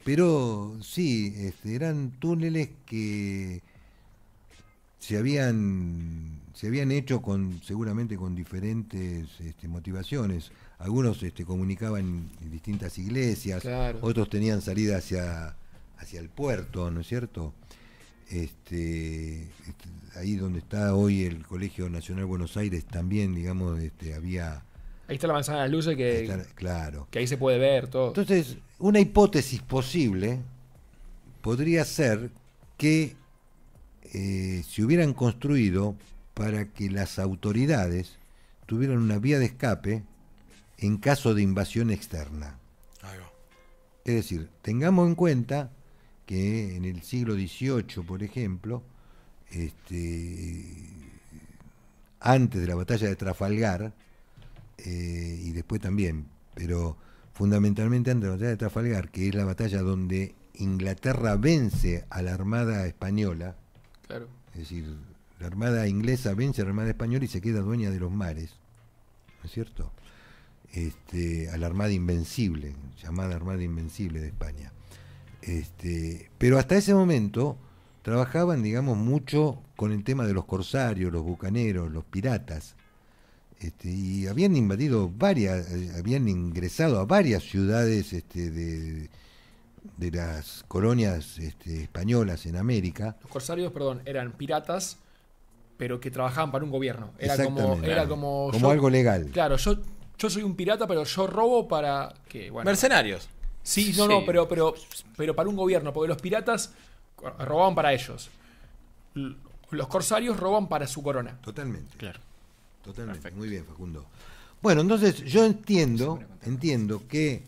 Pero sí, eran túneles que se habían hecho seguramente con diferentes motivaciones. Algunos comunicaban en distintas iglesias, Claro. otros tenían salida hacia el puerto, ¿no es cierto? Ahí donde está hoy el Colegio Nacional Buenos Aires también, digamos, había... Ahí está la manzana de las luces claro. que ahí se puede ver todo. Entonces, una hipótesis posible podría ser que se hubieran construido para que las autoridades tuvieran una vía de escape en caso de invasión externa. Ahí va. Es decir, tengamos en cuenta que en el siglo XVIII, por ejemplo, antes de la batalla de Trafalgar, y después también, pero fundamentalmente antes de la batalla de Trafalgar, que es la batalla donde Inglaterra vence a la Armada Española, Claro. es decir, la Armada inglesa vence a la Armada Española y se queda dueña de los mares, ¿no es cierto? A la Armada Invencible, llamada Armada Invencible de España. Pero hasta ese momento trabajaban, digamos, mucho con el tema de los corsarios, los bucaneros, los piratas, y habían invadido habían ingresado a varias ciudades de las colonias españolas en América. Los corsarios, eran piratas, pero que trabajaban para un gobierno. Era Exactamente. como algo legal. Claro, yo soy un pirata, pero yo robo para que, bueno. Mercenarios. Sí, Sí. no, pero para un gobierno, porque los piratas robaban para ellos. Los corsarios roban para su corona. Totalmente. Claro. Totalmente. Perfecto. Muy bien, Facundo. Bueno, entonces yo entiendo que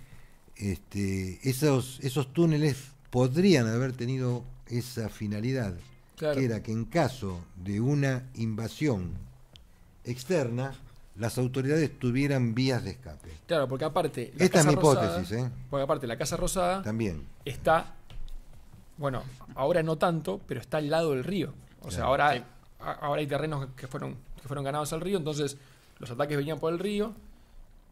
esos túneles podrían haber tenido esa finalidad, Claro. que era que en caso de una invasión externa, las autoridades tuvieran vías de escape. Claro, porque aparte. Esta es mi Rosada- hipótesis, Porque aparte, la Casa Rosada También. está. Bueno, ahora no tanto, pero está al lado del río. O sea, Claro. ahora hay terrenos que fueron ganados al río, entonces los ataques venían por el río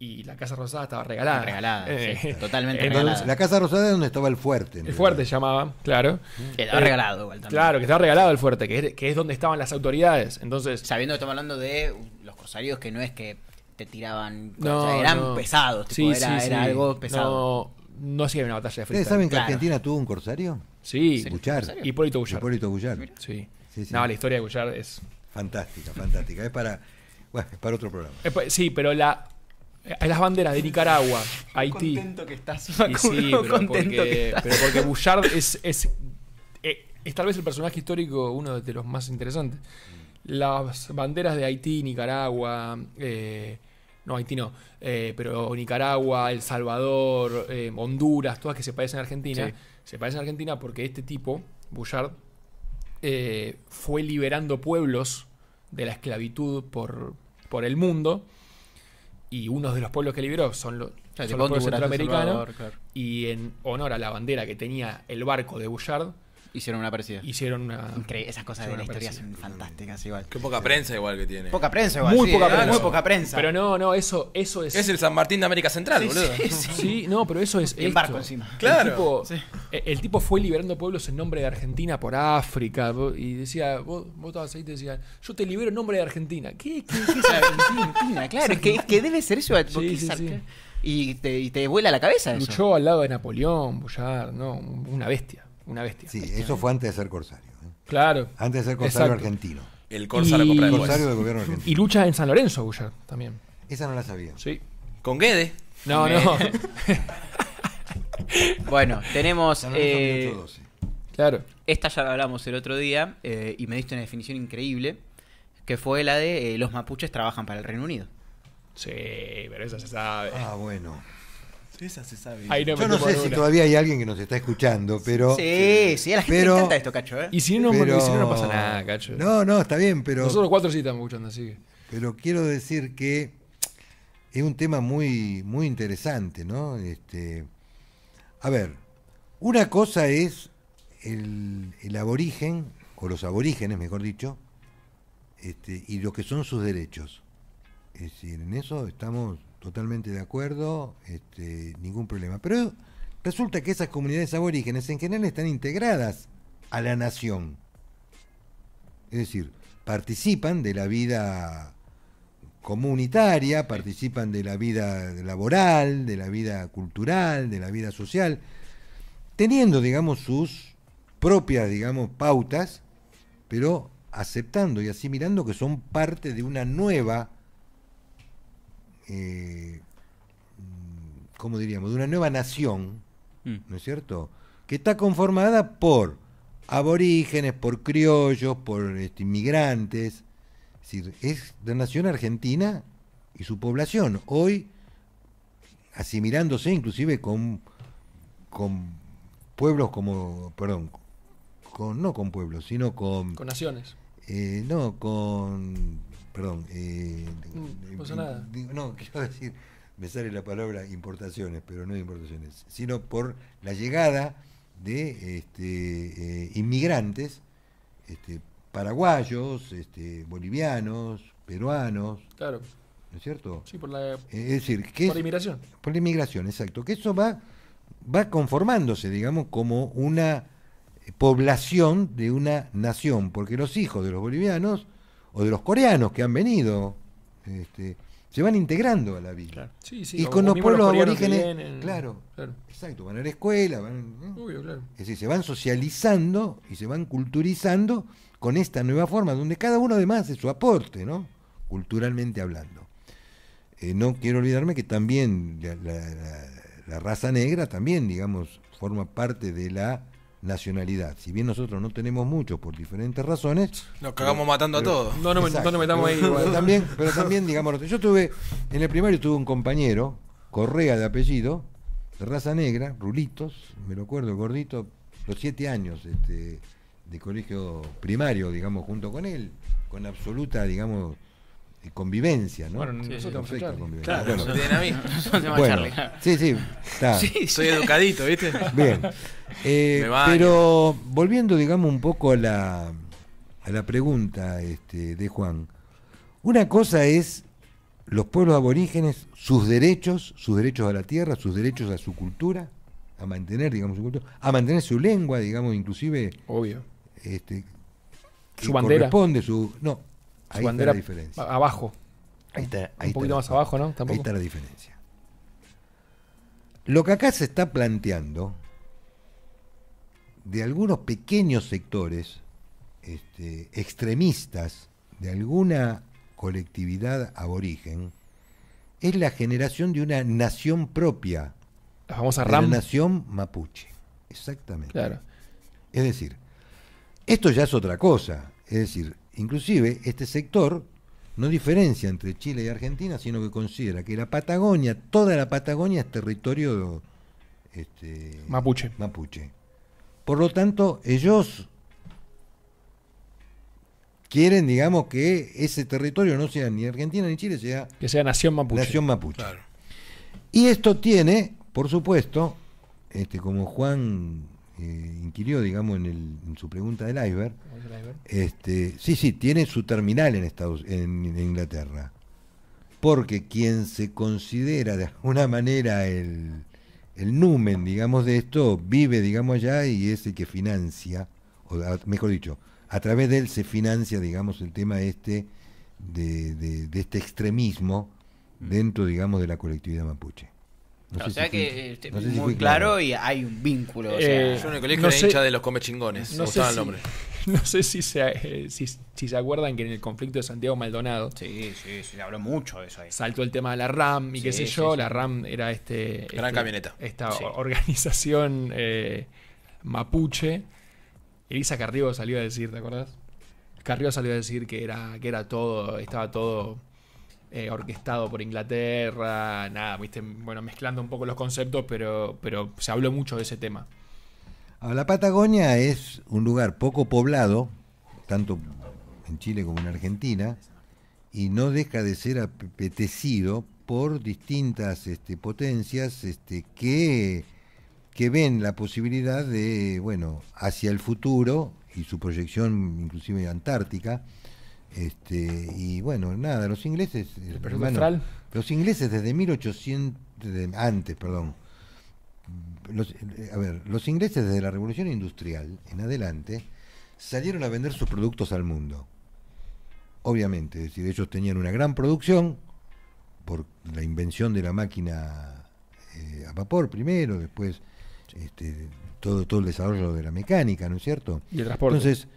y la Casa Rosada estaba regalada. Regalada, sí, totalmente entonces, regalada. La Casa Rosada es donde estaba el fuerte. El fuerte se llamaba, claro. Que estaba regalado igual también. Claro, que estaba regalado el fuerte, que es donde estaban las autoridades. Entonces, Sabiendo que estamos hablando de los corsarios que no es que te tiraban, no, o sea, eran no. pesados, tipo, Sí, era sí. algo pesado. No hacía una batalla de ¿Ustedes freestyle. saben que Claro. Argentina tuvo un corsario? Sí, ¿En Buchar. serio? Hipólito Bullard. Hipólito Bullard. Sí. Sí, sí. No, la historia de Bullard es... Fantástica, fantástica. Es para otro programa. Sí, pero las banderas de Nicaragua, Haití... Contento que estás, Y Facundo, sí, pero contento que porque, estás. pero porque Bullard es tal vez el personaje histórico uno de los más interesantes. Las banderas de Haití, Nicaragua, no, Haití no, pero Nicaragua, El Salvador, Honduras, todas que se parecen a Argentina, Sí. se parecen a Argentina porque este tipo, Bullard, fue liberando pueblos de la esclavitud por el mundo, y uno de los pueblos que liberó son los Claro, pueblos Honduras, El centroamericanos. Salvador, claro. Y en honor a la bandera que tenía el barco de Bullard, Hicieron una parecida. hicieron una... Esas cosas de la historia son fantásticas igual. Qué poca prensa igual que tiene. Poca prensa igual. Muy sí, poca prensa. Muy poca prensa. Pero no, eso es... Es el San Martín de América Central, Sí, boludo. sí, sí. Sí, no, pero eso es... Y en esto. barco encima. Claro. El tipo, Sí. el tipo fue liberando pueblos en nombre de Argentina por África. Y decía, vos estabas ahí y te decía, yo te libero en nombre de Argentina. ¿Qué es Argentina? Argentina, claro, es que debe ser eso. porque Sí, es sí. arca- Y te vuela la cabeza eso. Luchó al lado de Napoleón, Bullard, no, una bestia. Sí, eso fue antes de ser corsario. Claro. Antes de ser corsario Exacto. argentino. El Corsa lo compra Y- después. Corsario del gobierno argentino. Y lucha en San Lorenzo, Bullard, también. Esa no la sabía. Sí. Con Guede. No. Bueno, tenemos. San Lorenzo 1812. Claro. Esta ya la hablamos el otro día y me diste una definición increíble, que fue la de los mapuches trabajan para el Reino Unido. Sí, pero esa se sabe. Ah, bueno. Esa se sabe. Ahí no Yo me no sé tomo si una. todavía hay alguien que nos está escuchando, pero... Sí, a la gente pero- le encanta esto, cacho, ¿eh? Y si no, pero- si no pasa nada, cacho. No, está bien, pero... Nosotros 4 sí estamos escuchando, así que. Pero quiero decir que es un tema muy, muy interesante, ¿no? A ver, una cosa es el aborigen, o los aborígenes, mejor dicho, y lo que son sus derechos. Es decir, en eso estamos totalmente de acuerdo, ningún problema. Pero resulta que esas comunidades aborígenes en general están integradas a la nación. Es decir, participan de la vida comunitaria, participan de la vida laboral, de la vida cultural, de la vida social, teniendo, digamos, sus propias, digamos, pautas, pero aceptando y asimilando que son parte de una nueva, ¿cómo diríamos?, de una nueva nación, ¿no es cierto?, que está conformada por aborígenes, por criollos, por inmigrantes. Es decir, es la nación argentina y su población, hoy asimilándose inclusive con pueblos como, perdón, no con pueblos, sino con Con naciones. perdón, No pasa nada. no, quiero decir, me sale la palabra importaciones, pero no importaciones, sino por la llegada de inmigrantes, paraguayos, bolivianos, peruanos, Claro. ¿no es cierto? Sí, por la Es decir, que inmigración. por la inmigración, exacto, que eso va conformándose, digamos, como una población de una nación, porque los hijos de los bolivianos o de los coreanos que han venido, se van integrando a la vida. Claro. Sí, Y o con los mismo pueblos coreanos que aborígenes, vienen. claro, Claro. exacto, van a la escuela, ¿no? Obvio, claro. Es decir, se van socializando y se van culturizando con esta nueva forma, donde cada uno además hace su aporte, ¿no? Culturalmente hablando. No quiero olvidarme que también la raza negra también, digamos, forma parte de la nacionalidad. Si bien nosotros no tenemos muchos por diferentes razones, Nos cagamos matando a todos. No nos exacto, metamos ahí. pero igual. pero también, digamos, yo tuve, en el primario tuve un compañero, Correa de apellido, de raza negra, Rulitos, me lo acuerdo, el gordito, los 7 años de colegio primario, digamos, junto con él, con absoluta, digamos, convivencia, ¿no? Bueno, nosotros Perfecta Charlie. convivencia. Claro, Bueno, eso tienen a mí. bueno, sí, está. Soy educadito, ¿viste? Bien. Me baño. Pero volviendo, digamos, un poco a la pregunta de Juan, una cosa es los pueblos aborígenes, sus derechos a la tierra, sus derechos a su cultura, a mantener, digamos, su cultura, a mantener su lengua, digamos, inclusive... Obvio. Su bandera. Corresponde su... No, ahí Su bandera está la diferencia. abajo. Ahí está, Un poquito más abajo, ¿no? Tampoco. Ahí está la diferencia. Lo que acá se está planteando de algunos pequeños sectores extremistas de alguna colectividad aborigen es la generación de una nación propia, La famosa de RAM. la nación mapuche. Exactamente. Claro. Es decir, esto ya es otra cosa. Es decir, inclusive este sector no diferencia entre Chile y Argentina, sino que considera que la Patagonia, toda la Patagonia es territorio Mapuche. mapuche. Por lo tanto, ellos quieren, digamos, que ese territorio no sea ni Argentina ni Chile, sea Que sea nación mapuche. nación mapuche. Claro. Y esto tiene, por supuesto, como Juan inquirió, digamos, en su pregunta del iceberg, sí, tiene su terminal en Inglaterra. Porque quien se considera de alguna manera el numen, digamos, de esto, vive, digamos, allá y es el que financia, mejor dicho, a través de él se financia, digamos, el tema de este extremismo dentro, digamos, de la colectividad mapuche. No O sé sea si que no sé si muy fui claro y hay un vínculo. O sea, Yo en el colegio no era sé- hincha de los comechingones. no Me sé gustaba si- el nombre. No sé si se acuerdan que en el conflicto de Santiago Maldonado sí, se habló mucho de eso ahí. saltó el tema de la RAM y qué Sí, sé yo. sí, La sí. RAM era Gran camioneta. esta Sí. organización mapuche. Elisa Carrió salió a decir, ¿te acordás? Carrió salió a decir que era todo, estaba todo orquestado por Inglaterra, nada, viste, bueno, mezclando un poco los conceptos, pero se habló mucho de ese tema. La Patagonia es un lugar poco poblado, tanto en Chile como en Argentina, y no deja de ser apetecido por distintas potencias que ven la posibilidad de, bueno, hacia el futuro y su proyección inclusive antártica. Y bueno, nada, los ingleses, proyecto hermano, austral. los ingleses desde 1800, los ingleses desde la Revolución Industrial en adelante salieron a vender sus productos al mundo. Obviamente, es decir, ellos tenían una gran producción por la invención de la máquina a vapor primero, después todo el desarrollo de la mecánica, ¿no es cierto? Y el transporte. Entonces,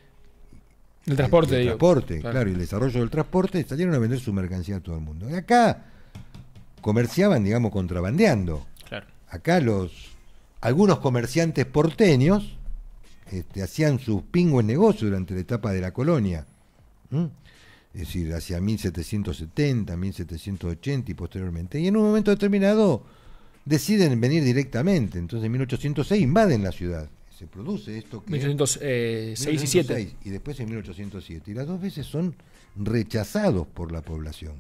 el transporte, el digo. transporte, claro, y el desarrollo del transporte, salieron a vender su mercancía a todo el mundo. Y acá comerciaban, digamos, contrabandeando. Claro. Acá algunos comerciantes porteños hacían sus pingües negocios durante la etapa de la colonia. Es decir, hacia 1770, 1780 y posteriormente. Y en un momento determinado deciden venir directamente. Entonces en 1806 invaden la ciudad. Se produce esto que 1806 y 7. 1806, y después en 1807. Y las dos veces son rechazados por la población.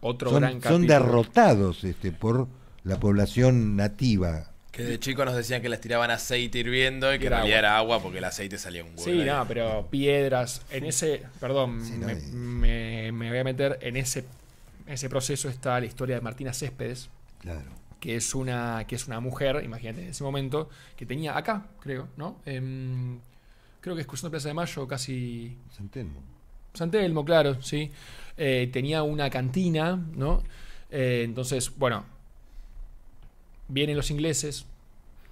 Otro Son, gran son capítulo. derrotados por la población nativa. Que de chicos nos decían que les tiraban aceite hirviendo y que en Era realidad era agua porque el aceite salía un huevo. Sí, no, pero piedras. En ese. Perdón, Sí, no, me voy a meter. En ese proceso está la historia de Martina Céspedes, Claro. que es una mujer, imagínate, en ese momento, que tenía acá, creo, ¿no? Creo que es cruzando Plaza de Mayo, casi. San Telmo. San Telmo, claro, sí. Tenía una cantina, ¿no? Entonces, bueno, vienen los ingleses,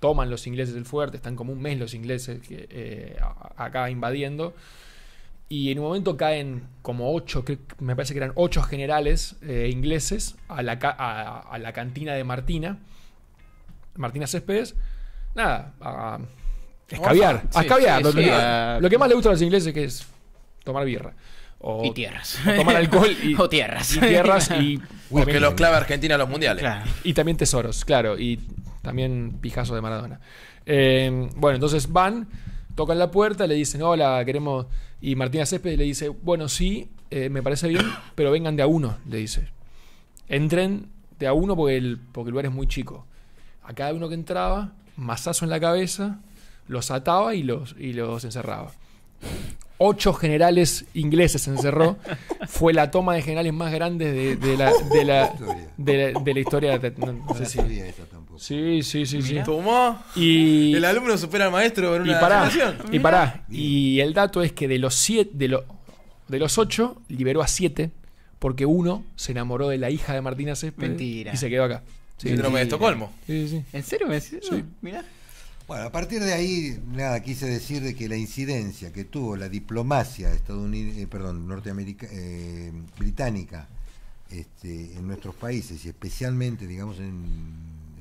toman los ingleses el fuerte, están como un mes los ingleses acá invadiendo, y en un momento caen como 8, me parece que eran 8 generales ingleses a la cantina de Martina Céspedes, nada, a escabiar, Sí, escabiar, sí, sí, lo que más le gusta a los ingleses, que es tomar birra. Y tierras. O tomar alcohol O tierras. y tierras y Porque también- los clave Argentina a los mundiales. Claro. y también tesoros, claro, y también pijazo de Maradona. Bueno, entonces van, tocan la puerta, le dicen, hola, queremos... Y Martina Céspedes le dice, bueno, sí, me parece bien, pero vengan de a uno, le dice. Entren de a uno porque el lugar es muy chico. A cada uno que entraba, mazazo en la cabeza, los ataba y los encerraba. 8 generales ingleses encerró. Fue la toma de generales más grandes de la historia. No sé si. Sí. ¿Tomó? Y el alumno supera al maestro en una generación. Y el dato es que de los 8 liberó a 7 porque uno se enamoró de la hija de Martina Céspedes. Mentira. Y se quedó acá. Síndrome de Estocolmo. Sí. ¿En serio me decís? Sí. Mirá. Bueno, a partir de ahí, nada, quise decir de que la incidencia que tuvo la diplomacia británica en nuestros países y especialmente, digamos, en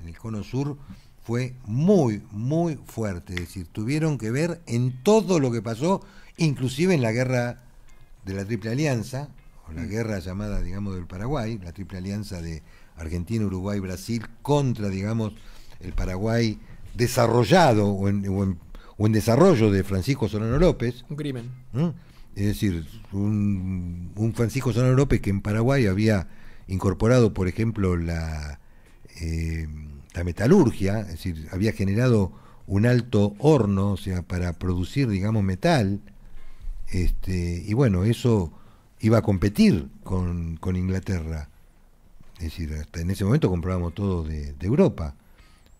el cono sur, fue muy, muy fuerte. Es decir, tuvieron que ver en todo lo que pasó, inclusive en la guerra de la Triple Alianza, o la guerra llamada, digamos, del Paraguay, la Triple Alianza de Argentina, Uruguay, Brasil, contra, digamos, el Paraguay desarrollado o en desarrollo de Francisco Solano López. Un crimen. Es decir, un Francisco Solano López que en Paraguay había incorporado, por ejemplo, la metalurgia, es decir, había generado un alto horno, o sea, para producir, digamos, metal, y bueno, eso iba a competir con Inglaterra. Es decir, hasta en ese momento comprábamos todo de Europa.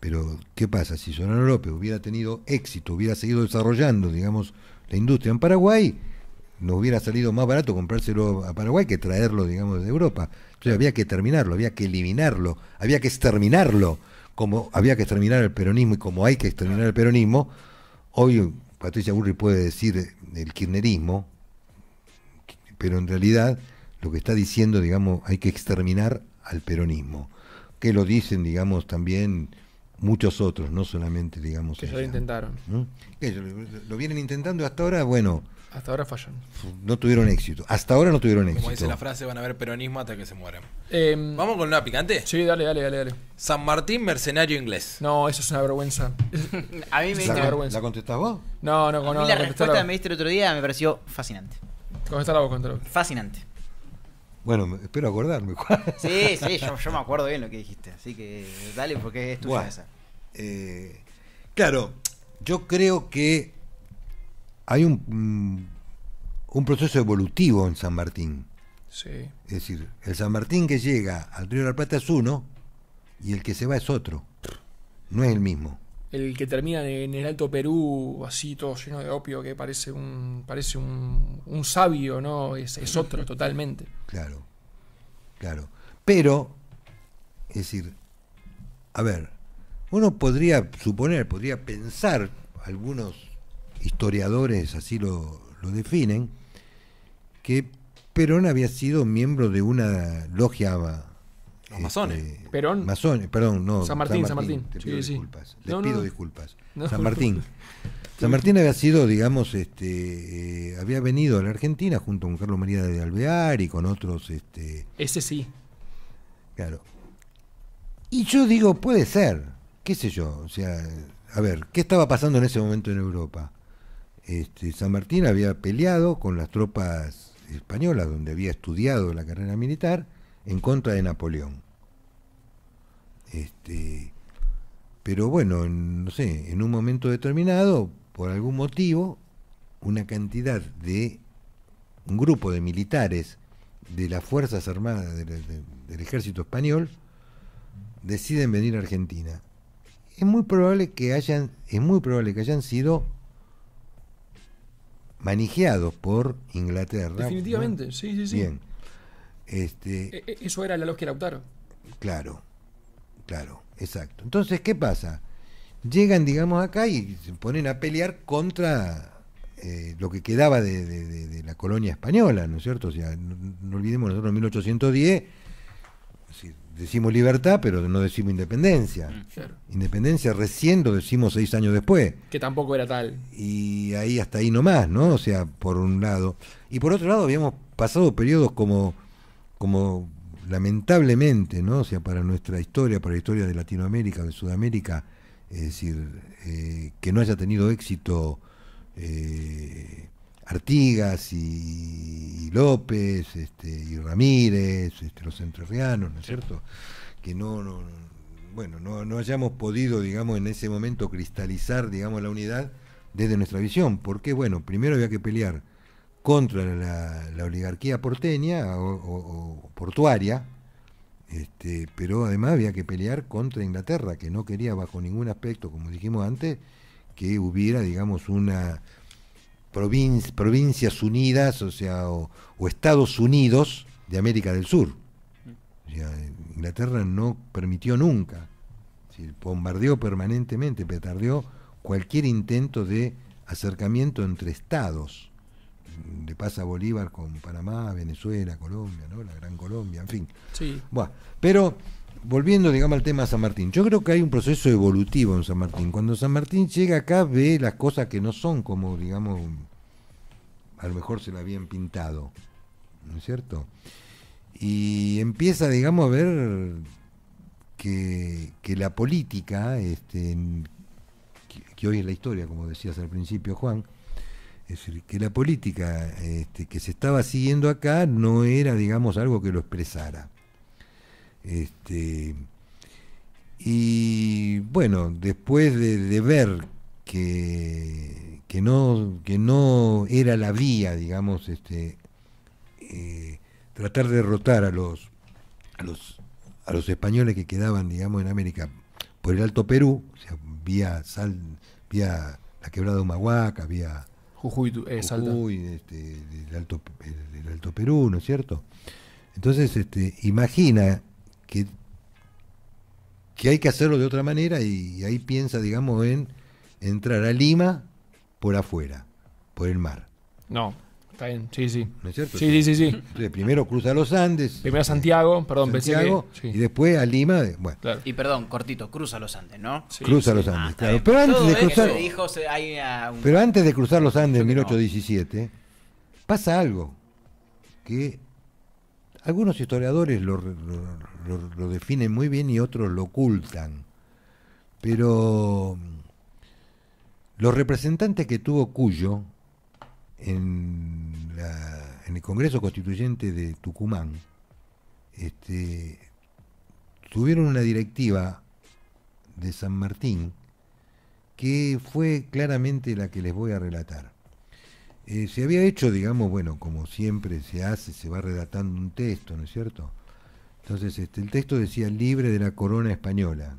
Pero, ¿qué pasa? Si Solano López hubiera tenido éxito, hubiera seguido desarrollando, digamos, la industria en Paraguay, nos hubiera salido más barato comprárselo a Paraguay que traerlo, digamos, de Europa. Entonces había que terminarlo, había que eliminarlo, había que exterminarlo, como había que exterminar el peronismo y como hay que exterminar el peronismo. Hoy Patricia Bullrich puede decir el kirchnerismo, pero en realidad lo que está diciendo, digamos, hay que exterminar al peronismo, que lo dicen, digamos, también muchos otros, no solamente, digamos, que ya lo intentaron. Que lo vienen intentando hasta ahora, bueno, hasta ahora fallan. No tuvieron éxito. Hasta ahora no tuvieron éxito. Como dice la frase, van a ver peronismo hasta que se mueran. ¿Vamos con una picante? Sí, dale. San Martín, mercenario inglés. No, eso es una vergüenza. A mí me es una vergüenza. ¿La contestás vos? No. A mí la respuesta que me diste el otro día me pareció fascinante. Contestala vos. Fascinante. Bueno, espero acordarme. Sí, yo me acuerdo bien lo que dijiste. Así que dale, porque es tuya esa. Claro, yo creo que hay un proceso evolutivo en San Martín. Sí. Es decir, el San Martín que llega al Río de la Plata es uno y el que se va es otro. No es el mismo. El que termina en el Alto Perú, así todo lleno de opio, que parece un sabio, ¿no? Es otro totalmente. Claro. Pero, es decir, a ver, uno podría pensar, algunos historiadores así lo definen, que Perón había sido miembro de una logia masones. Perón. Perdón, no. San Martín. Te pido disculpas. Sí. Les pido disculpas. No. San Martín. San Martín había sido, digamos, había venido a la Argentina junto con Carlos María de Alvear y con otros, Ese sí. Claro. Y yo digo, puede ser, qué sé yo, o sea, a ver, ¿qué estaba pasando en ese momento en Europa? San Martín había peleado con las tropas españolas, donde había estudiado la carrera militar, en contra de Napoleón. Pero bueno, no sé, en un momento determinado, por algún motivo, una cantidad de un grupo de militares de las Fuerzas Armadas del Ejército Español deciden venir a Argentina. Es muy probable que hayan sido manijeados por Inglaterra. Definitivamente, ¿no? Sí. Bien. Eso era la logia Lautaro. Claro, exacto. Entonces, ¿qué pasa? Llegan, digamos, acá y se ponen a pelear contra lo que quedaba de la colonia española, ¿no es cierto? O sea, no olvidemos, nosotros en 1810 decimos libertad, pero no decimos independencia. Claro. Independencia recién lo decimos 6 años después. Que tampoco era tal. Y ahí hasta ahí nomás, ¿no? O sea, por un lado. Y por otro lado, habíamos pasado periodos como lamentablemente, ¿no? O sea, para nuestra historia, para la historia de Latinoamérica, de Sudamérica, es decir, que no haya tenido éxito Artigas y López, y Ramírez, los entrerrianos, ¿no es cierto? Que no hayamos podido, digamos, en ese momento cristalizar, digamos, la unidad desde nuestra visión. Porque, bueno, primero había que pelear contra la oligarquía porteña o portuaria, pero además había que pelear contra Inglaterra, que no quería bajo ningún aspecto, como dijimos antes, que hubiera, digamos, una provincias unidas, o sea, o Estados Unidos de América del Sur. O sea, Inglaterra no permitió nunca, bombardeó permanentemente, petardeó cualquier intento de acercamiento entre estados. Le pasa a Bolívar con Panamá, Venezuela, Colombia, ¿no? La Gran Colombia, en fin. Sí. Bueno, pero volviendo, digamos, al tema de San Martín, yo creo que hay un proceso evolutivo en San Martín. Cuando San Martín llega acá, ve las cosas que no son como, digamos, a lo mejor se la habían pintado, ¿no es cierto? Y empieza, digamos, a ver que la política, que hoy es la historia, como decías al principio, Juan, es decir, que la política que se estaba siguiendo acá no era, digamos, algo que lo expresara. Y bueno, después de ver que no era la vía, digamos, tratar de derrotar a los españoles que quedaban, digamos, en América por el Alto Perú, o sea, vía la quebrada de Humahuaca, vía Jujuy, Salta. del Alto Perú, ¿no es cierto? Entonces, imagina que hay que hacerlo de otra manera, y ahí piensa, digamos, en entrar a Lima por afuera, por el mar. No, está bien, sí. ¿No es cierto? Sí. Entonces, primero cruza los Andes. Primero Santiago, perdón, Santiago, pensé que... y después a Lima. Bueno, Claro. Y perdón, cortito, cruza los Andes, ¿no? Sí, cruza sí. los Andes, Está claro. bien. Pero antes Todo de eso cruzar, se dijo, hay un... pero antes de cruzar los Andes en Yo que no. 1817, pasa algo que algunos historiadores lo definen muy bien y otros lo ocultan. Pero los representantes que tuvo Cuyo en el Congreso Constituyente de Tucumán tuvieron una directiva de San Martín que fue claramente la que les voy a relatar. Se había hecho, digamos, bueno, como siempre se hace, se va redactando un texto, ¿no es cierto? Entonces, el texto decía libre de la corona española.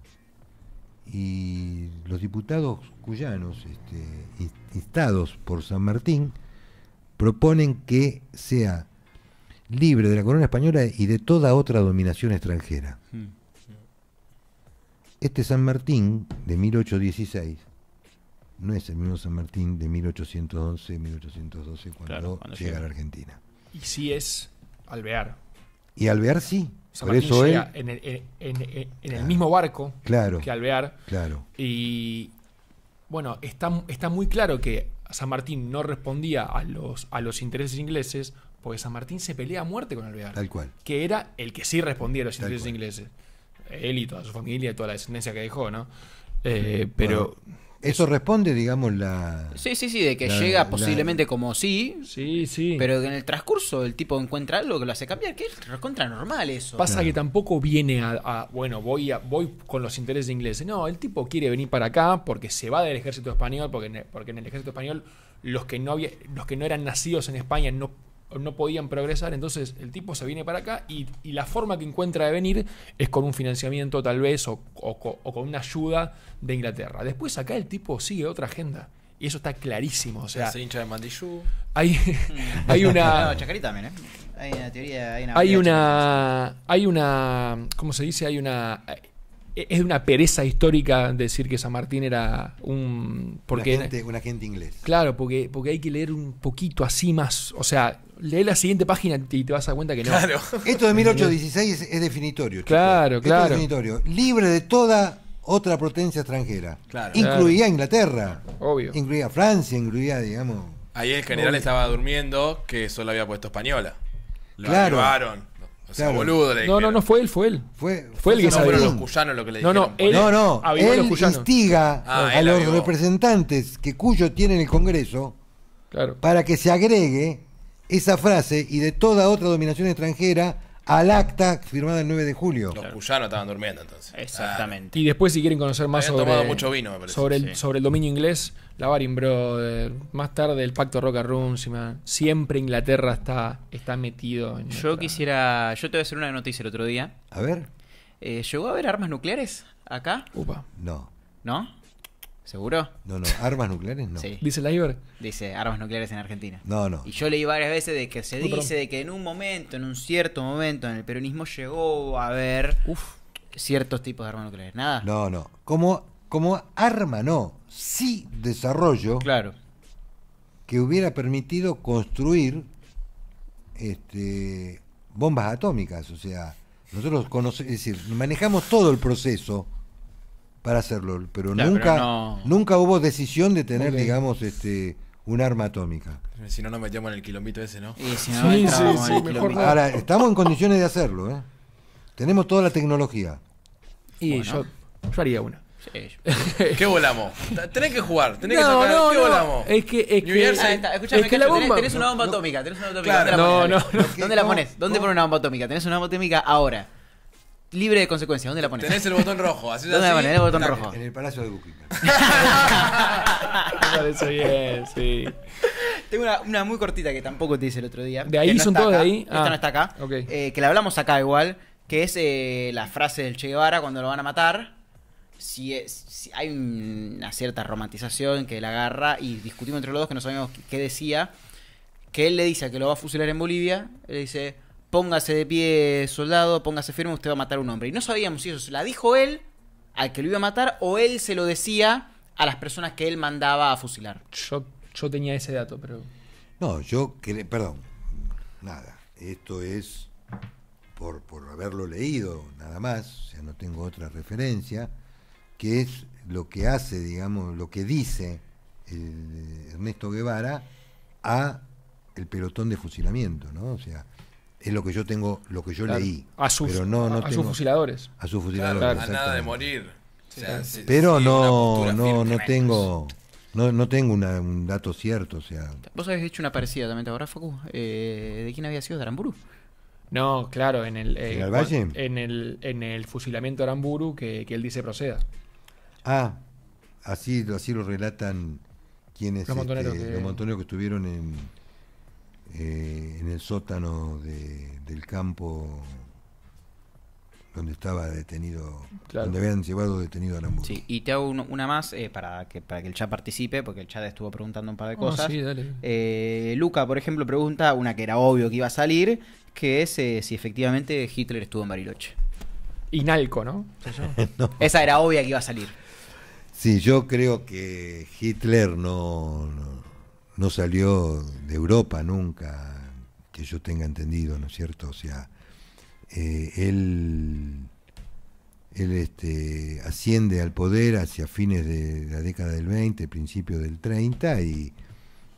Y los diputados cuyanos, instados por San Martín, proponen que sea libre de la corona española y de toda otra dominación extranjera. Este San Martín de 1816 no es el mismo San Martín de 1811, 1812, cuando llega a la Argentina. Y sí es Alvear. Y Alvear sí. San Por Martín eso llega él, en el mismo barco claro, que Alvear. claro. Y bueno, está muy claro que San Martín no respondía a los intereses ingleses, porque San Martín se pelea a muerte con Alvear, Tal cual. que era el que sí respondía a los Tal intereses cual. ingleses. Él y toda su familia, toda la descendencia que dejó, ¿no? Pero... Bueno, eso responde, digamos, la... Sí, de que La- llega la- posiblemente como sí, Sí. pero que en el transcurso el tipo encuentra algo que lo hace cambiar, que es recontra normal eso. Pasa Claro. que tampoco viene bueno, voy con los intereses ingleses. No, el tipo quiere venir para acá porque se va del ejército español, porque en el ejército español los que no eran nacidos en España no podían progresar. Entonces el tipo se viene para acá y la forma que encuentra de venir es con un financiamiento tal vez o con una ayuda de Inglaterra. Después acá el tipo sigue otra agenda. Y eso está clarísimo. O sea, Se hincha de Mandillú. hay No, una... Chacarita también, ¿eh? Hay una teoría, Hay una, ¿cómo se dice? Es una pereza histórica decir que San Martín era un... un agente inglés. Claro, porque hay que leer un poquito así más, o sea, lee la siguiente página y te vas a dar cuenta que no. Claro. Esto de 1816 es definitorio. chicos. Claro, Esto claro. es definitorio. Libre de toda otra potencia extranjera. Claro. Incluía Inglaterra. Obvio. Incluía Francia, incluía, digamos... Ahí el general estaba durmiendo que solo había puesto española. Lo Claro. llevaron. O sea, Claro. boludo le No, dijeron. fue él. Fue el que No, sabía. pero San los cuyanos lo que le No, dijeron. él- No, avivó los él cuyanos. instiga Ah, a él los avivó. representantes que Cuyo tiene en el Congreso Claro. para que se agregue esa frase y de toda otra dominación extranjera al acta firmada el 9 de julio. Los cuyanos estaban durmiendo entonces. Exactamente. Y después, si quieren conocer más Habían tomado mucho vino, me parece. sobre el dominio inglés, la Baring Brothers, más tarde el Pacto Roca-Runciman, siempre Inglaterra está metido en Yo te voy a hacer una noticia el otro día. A ver. ¿Llegó a haber armas nucleares acá? Upa. No. ¿No? ¿Seguro? No, armas nucleares no. Sí. ¿Dice la Iber? Dice armas nucleares en Argentina. No. Y yo leí varias veces de que se Uy, perdón. dice de que en un cierto momento en el peronismo llegó a haber ciertos tipos de armas nucleares. ¿Nada? No. Como arma no. Sí desarrollo Claro. que hubiera permitido construir bombas atómicas. O sea, nosotros es decir, manejamos todo el proceso para hacerlo, pero Claro, nunca pero no. nunca hubo decisión de tener, Ok. digamos, un arma atómica. Si no nos metíamos en el quilombito ese, ¿no? Y si no, Sí, entrábamos sí, en el mejor quilombo. no. Ahora, estamos en condiciones de hacerlo, ¿eh? Tenemos toda la tecnología. Y Bueno. yo haría una. Sí, ¿Qué volamos? Tenés que jugar, tenés que No, sacar. no, ¿Qué no. volamos? Es que New Jersey. Ah, está, escuchame, Es que la Cacho, bomba- tenés una bomba atómica. Tenés una bomba atómica. Claro. ¿Dónde la No, pones? no. ¿Dónde la pones? ¿Dónde ¿Cómo? pones una bomba atómica? Tenés una bomba atómica ahora. Libre de consecuencias. ¿Dónde la pones? Tenés el botón rojo. Así ¿Dónde la pones? El botón tac. rojo. En el Palacio de Buckingham. me parece bien, sí. Tengo una muy cortita que tampoco te hice el otro día. ¿De ahí que no son está todos de acá. ahí? Esta Ah, no está acá. ok. Que la hablamos acá igual. Que es la frase del Che Guevara cuando lo van a matar. Si hay una cierta romantización que él agarra y discutimos entre los dos que no sabíamos qué decía. Que él le dice a que lo va a fusilar en Bolivia. Él le dice: póngase de pie, soldado, póngase firme, usted va a matar a un hombre. Y no sabíamos si eso se la dijo él al que lo iba a matar o él se lo decía a las personas que él mandaba a fusilar. Yo tenía ese dato, pero. No, perdón, nada, esto es por haberlo leído, nada más, o sea, no tengo otra referencia, que es lo que hace, digamos, lo que dice Ernesto Guevara a el pelotón de fusilamiento, ¿no? O sea, es lo que yo tengo, lo que yo Claro, leí, a sus, pero no a tengo, sus fusiladores. a sus Claro, fusiladores, a nada de exactamente. morir. O sea, Pero sí, una postura no firme. tengo un dato cierto, o sea, Vos habéis hecho una parecida también, ¿te acordás, Facu? ¿De quién había sido? ¿De Aramburu? No, claro, en el Valle? en el fusilamiento de Aramburu que él dice proceda. así lo relatan quienes Los montoneros que- los montoneros que estuvieron en el sótano del campo donde estaba detenido, Claro. donde habían llevado detenido a Aramburu. Sí, y te hago una más para que el chat participe, porque el chat estuvo preguntando un par de cosas. Sí, dale. Luca, por ejemplo, pregunta una que era obvio que iba a salir, que es si efectivamente Hitler estuvo en Bariloche. Inalco, ¿no? Esa era obvia que iba a salir. Sí, yo creo que Hitler no salió de Europa nunca, que yo tenga entendido, ¿no es cierto? O sea, él asciende al poder hacia fines de la década del 20, principio del 30, y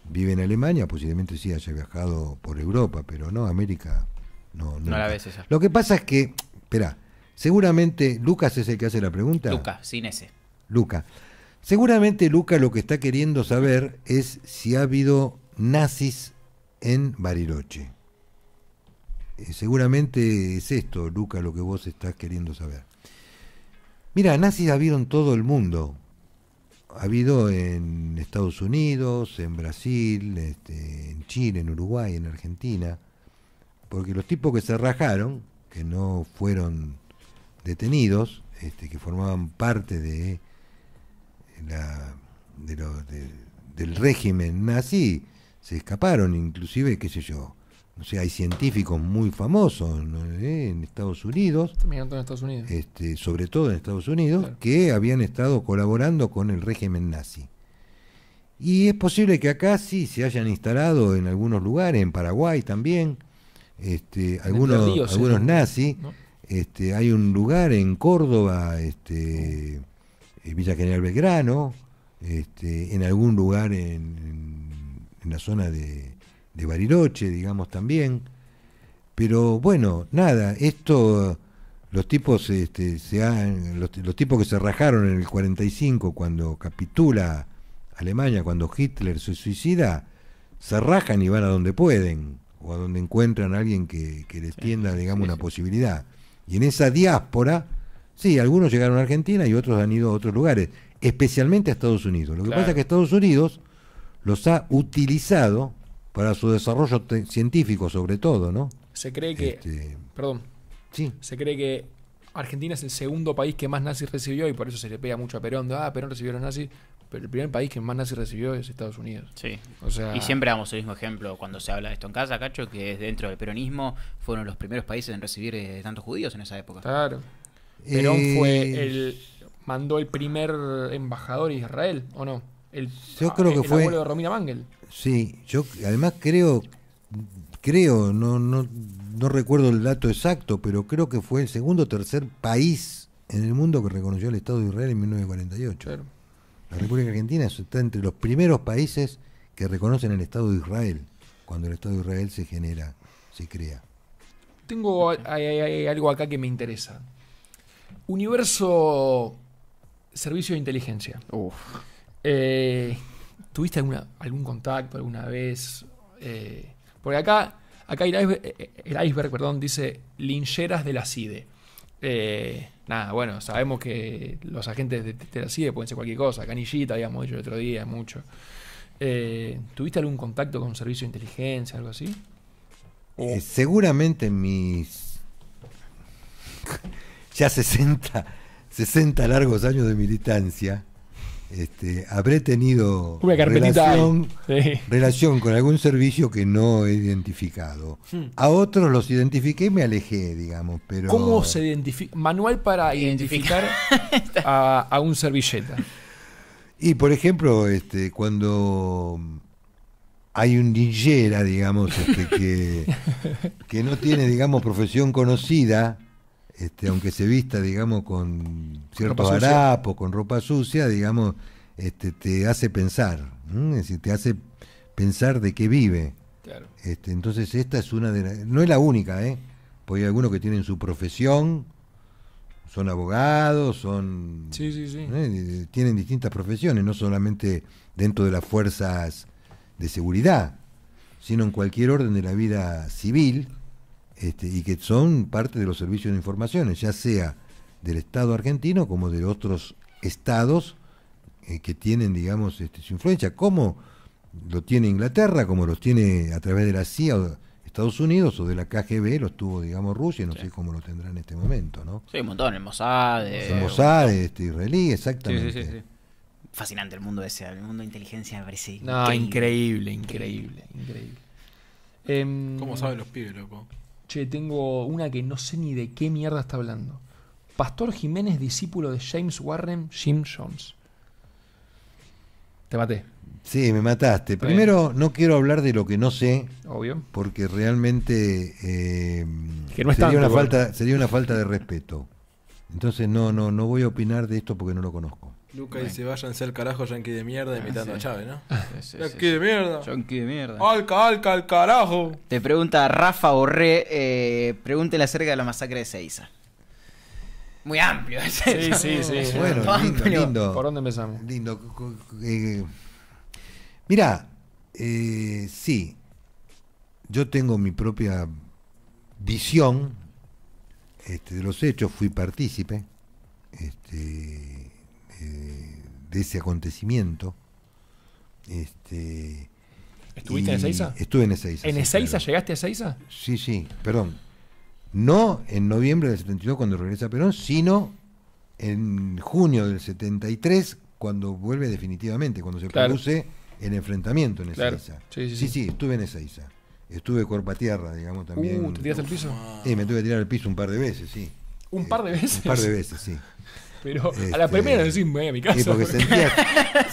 vive en Alemania, posiblemente sí haya viajado por Europa, pero no, América no. No nunca. la ves esa. Lo que pasa es que, espera, seguramente Lucas es el que hace la pregunta. Luca, sin ese. Luca. Seguramente Luca lo que está queriendo saber es si ha habido nazis en Bariloche. Seguramente es esto, Luca, lo que vos estás queriendo saber. Mira, nazis ha habido en todo el mundo. Ha habido en Estados Unidos, en Brasil, en Chile, en Uruguay, en Argentina. Porque los tipos que se rajaron, que no fueron detenidos, que formaban parte de del régimen nazi, se escaparon, inclusive, qué sé yo, no sé, hay científicos muy famosos, ¿no? En Estados Unidos, Terminando en Estados Unidos. sobre todo en Estados Unidos, Claro. que habían estado colaborando con el régimen nazi. Y es posible que acá sí se hayan instalado en algunos lugares, en Paraguay también, algunos Ríos, nazis. ¿no? Hay un lugar en Córdoba, Villa General Belgrano, en algún lugar en la zona de Bariloche, digamos, también. Pero bueno, nada, esto, los tipos los tipos que se rajaron en el 45 cuando capitula Alemania, cuando Hitler se suicida, se rajan y van a donde pueden. o a donde encuentran a alguien que les tienda, digamos, una posibilidad. Y en esa diáspora, sí, algunos llegaron a Argentina y otros han ido a otros lugares, especialmente a Estados Unidos. Lo que pasa es que Estados Unidos los ha utilizado para su desarrollo científico, sobre todo, ¿no? Se cree que... Perdón. Sí. Se cree que Argentina es el segundo país que más nazis recibió y por eso se le pega mucho a Perón. Perón recibió a los nazis, pero el primer país que más nazis recibió es Estados Unidos. Sí. O sea, y siempre damos el mismo ejemplo cuando se habla de esto en casa, Cacho, que dentro del peronismo fueron los primeros países en recibir tantos judíos en esa época. claro. Perón mandó el primer embajador a Israel, ¿o no? Yo creo que el fue... abuelo de Romina Mangel. Sí, yo además creo, no recuerdo el dato exacto, pero creo que fue el segundo o tercer país en el mundo que reconoció el Estado de Israel en 1948. Claro. La República Argentina está entre los primeros países que reconocen el Estado de Israel, cuando el Estado de Israel se crea. Tengo hay algo acá que me interesa. Universo Servicio de Inteligencia. Uf. ¿Tuviste algún contacto alguna vez? Porque acá el iceberg, perdón, dice lincheras de la CIDE. Nada, bueno, sabemos que los agentes de la CIDE pueden ser cualquier cosa. Canillita, habíamos dicho el otro día, mucho. ¿Tuviste algún contacto con servicio de inteligencia, algo así? Seguramente en mis ya 60 largos años de militancia, habré tenido una carpetita relación con algún servicio que no he identificado. A otros los identifiqué y me alejé, digamos, pero... ¿Cómo se identifica? Manual para identificar a un servilleta. Y, por ejemplo, cuando hay un linchera, digamos, que no tiene, digamos, profesión conocida, aunque se vista, digamos, con ciertos harapos, con ropa sucia, digamos, te hace pensar, es decir, te hace pensar de qué vive. Claro. Entonces esta es una de no es la única, porque hay algunos que tienen su profesión, son abogados, son tienen distintas profesiones, no solamente dentro de las fuerzas de seguridad, sino en cualquier orden de la vida civil. Y que son parte de los servicios de informaciones, ya sea del Estado argentino como de otros estados que tienen, digamos, su influencia, como lo tiene Inglaterra, como los tiene a través de la CIA o Estados Unidos, o de la KGB, los tuvo, digamos, Rusia, no sé cómo lo tendrá en este momento, ¿no? Sí, un montón, el Mossad. El Mossad, israelí, exactamente. Sí. Fascinante el mundo ese, el mundo de inteligencia me parece increíble. ¿Cómo saben los pibes, loco? Che, tengo una que no sé ni de qué mierda está hablando. Pastor Jiménez, discípulo de James Warren, Jim Jones. Te maté. Sí, me mataste. Primero, no quiero hablar de lo que no sé. Obvio. Porque realmente que no es sería tanto, una falta de respeto. Entonces no voy a opinar de esto porque no lo conozco. Luca dice, váyanse al carajo, yankee de mierda, imitando a Chávez, ¿no? Yankee de mierda. Yankee de mierda. Alca, al carajo. Te pregunta Rafa Borré, pregúntele acerca de la masacre de Seiza. Muy amplio. Sí. Bueno, lindo. ¿Por dónde empezamos? Lindo. Mirá, sí, yo tengo mi propia visión de los hechos, fui partícipe de ese acontecimiento. ¿Estuviste en Ezeiza? Estuve en Ezeiza. ¿En sí, Ezeiza? claro. ¿Llegaste a Ezeiza? Sí, perdón. No en noviembre del 72 cuando regresa Perón, sino en junio del 73 cuando vuelve definitivamente, cuando se produce el enfrentamiento en Ezeiza. Sí, estuve en Ezeiza. Estuve cuerpo a tierra, digamos, también. ¿Te tiraste al piso? Sí, me tuve que tirar al piso un par de veces, sí. ¿Un par de veces? Un par de veces, sí. Pero a la primera decís, me voy a mi casa. Sí, porque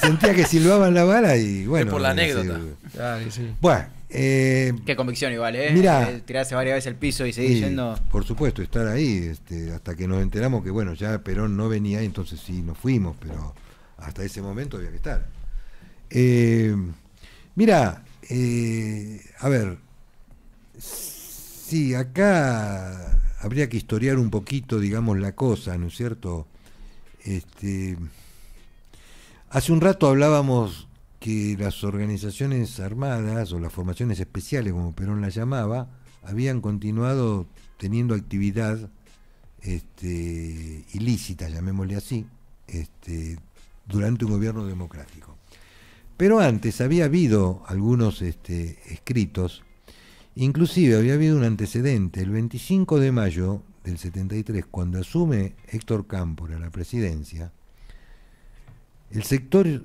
sentía que silbaban la bala y bueno. Es por la anécdota. Claro, sí. Bueno. Qué convicción igual, Mirá, tirarse varias veces al piso y seguir yendo. Por supuesto, estar ahí, hasta que nos enteramos que bueno, ya Perón no venía, y entonces sí nos fuimos, pero hasta ese momento había que estar. Mirá, a ver, sí, acá habría que historiar un poquito, digamos, la cosa, ¿no es cierto? Hace un rato hablábamos que las organizaciones armadas o las formaciones especiales, como Perón las llamaba, habían continuado teniendo actividad ilícita, llamémosle así, durante un gobierno democrático. Pero antes había habido algunos escritos, inclusive había habido un antecedente. El 25 de mayo del 73, cuando asume Héctor Cámpora la presidencia, el sector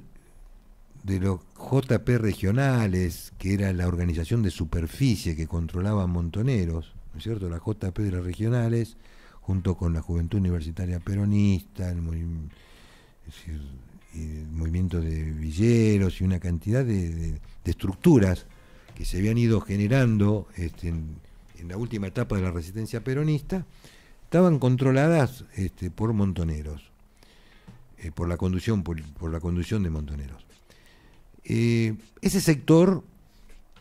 de los JP regionales, que era la organización de superficie que controlaba Montoneros, ¿no es cierto? La JP de las regionales, junto con la Juventud Universitaria Peronista, el movimiento de Villeros y una cantidad de estructuras que se habían ido generando en la última etapa de la resistencia peronista, estaban controladas por Montoneros, por la conducción de Montoneros. Ese sector,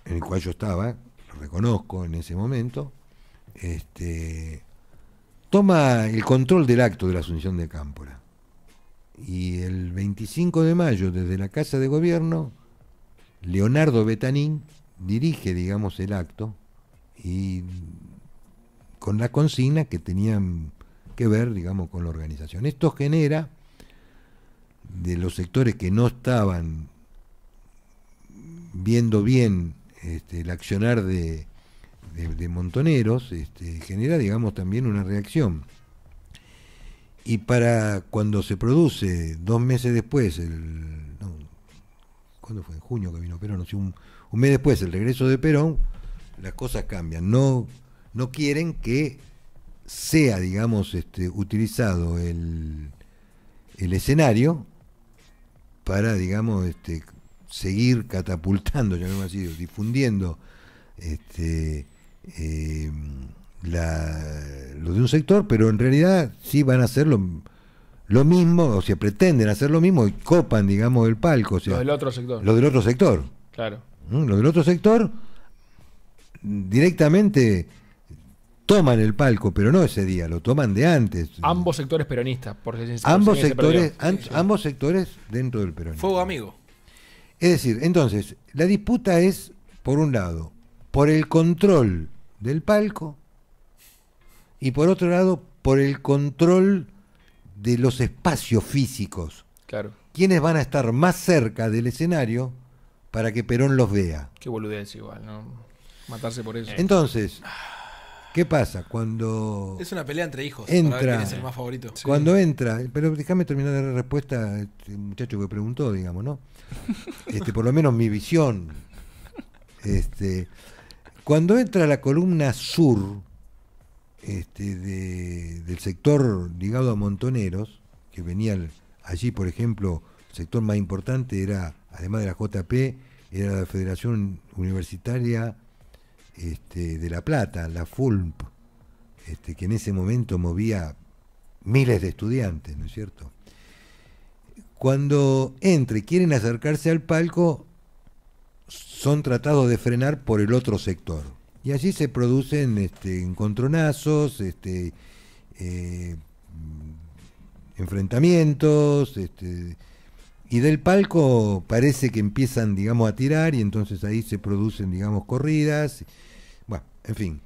en el cual yo estaba, lo reconozco en ese momento, toma el control del acto de la asunción de Cámpora. Y el 25 de mayo, desde la Casa de Gobierno, Leonardo Betanín dirige, digamos, el acto, y con la consigna que tenían que ver, digamos, con la organización. Esto genera, de los sectores que no estaban viendo bien el accionar de Montoneros, genera, digamos, también una reacción. Y para cuando se produce 2 meses después, ¿cuándo fue? En junio que vino Perón, no sé, un mes después, el regreso de Perón, las cosas cambian. No quieren que sea, digamos, utilizado el escenario para, digamos, seguir catapultando, llamémoslo así, difundiendo lo de un sector, pero en realidad sí van a hacer lo mismo, o sea, pretenden hacer lo mismo y copan, digamos, el palco. O sea, Lo del otro sector. Lo del otro sector. Claro. Lo del otro sector directamente toman el palco, pero no ese día, lo toman de antes. Ambos sectores peronistas, porque ambos se sectores, perdió. Sí. ambos sectores dentro del peronismo. Fuego amigo. Es decir, entonces, la disputa es, por un lado, por el control del palco y por otro lado, por el control de los espacios físicos. Claro. ¿Quiénes van a estar más cerca del escenario para que Perón los vea? Qué boludez igual, ¿no? Matarse por eso. Entonces, ¿qué pasa? Cuando Es una pelea entre hijos. Entra. Para ver quién es el más favorito. Sí. Cuando entra, pero déjame terminar de dar respuesta a este muchacho que preguntó, digamos, ¿no? Por lo menos mi visión. Cuando entra la columna sur del sector ligado a Montoneros, que venía allí, por ejemplo, el sector más importante era, además de la JP, era la Federación Universitaria de La Plata, la FULP, que en ese momento movía miles de estudiantes, ¿no es cierto? Cuando quieren acercarse al palco, son tratados de frenar por el otro sector. Y allí se producen encontronazos, enfrentamientos, y del palco parece que empiezan, digamos, a tirar, y entonces ahí se producen, digamos, corridas. Bueno, en fin.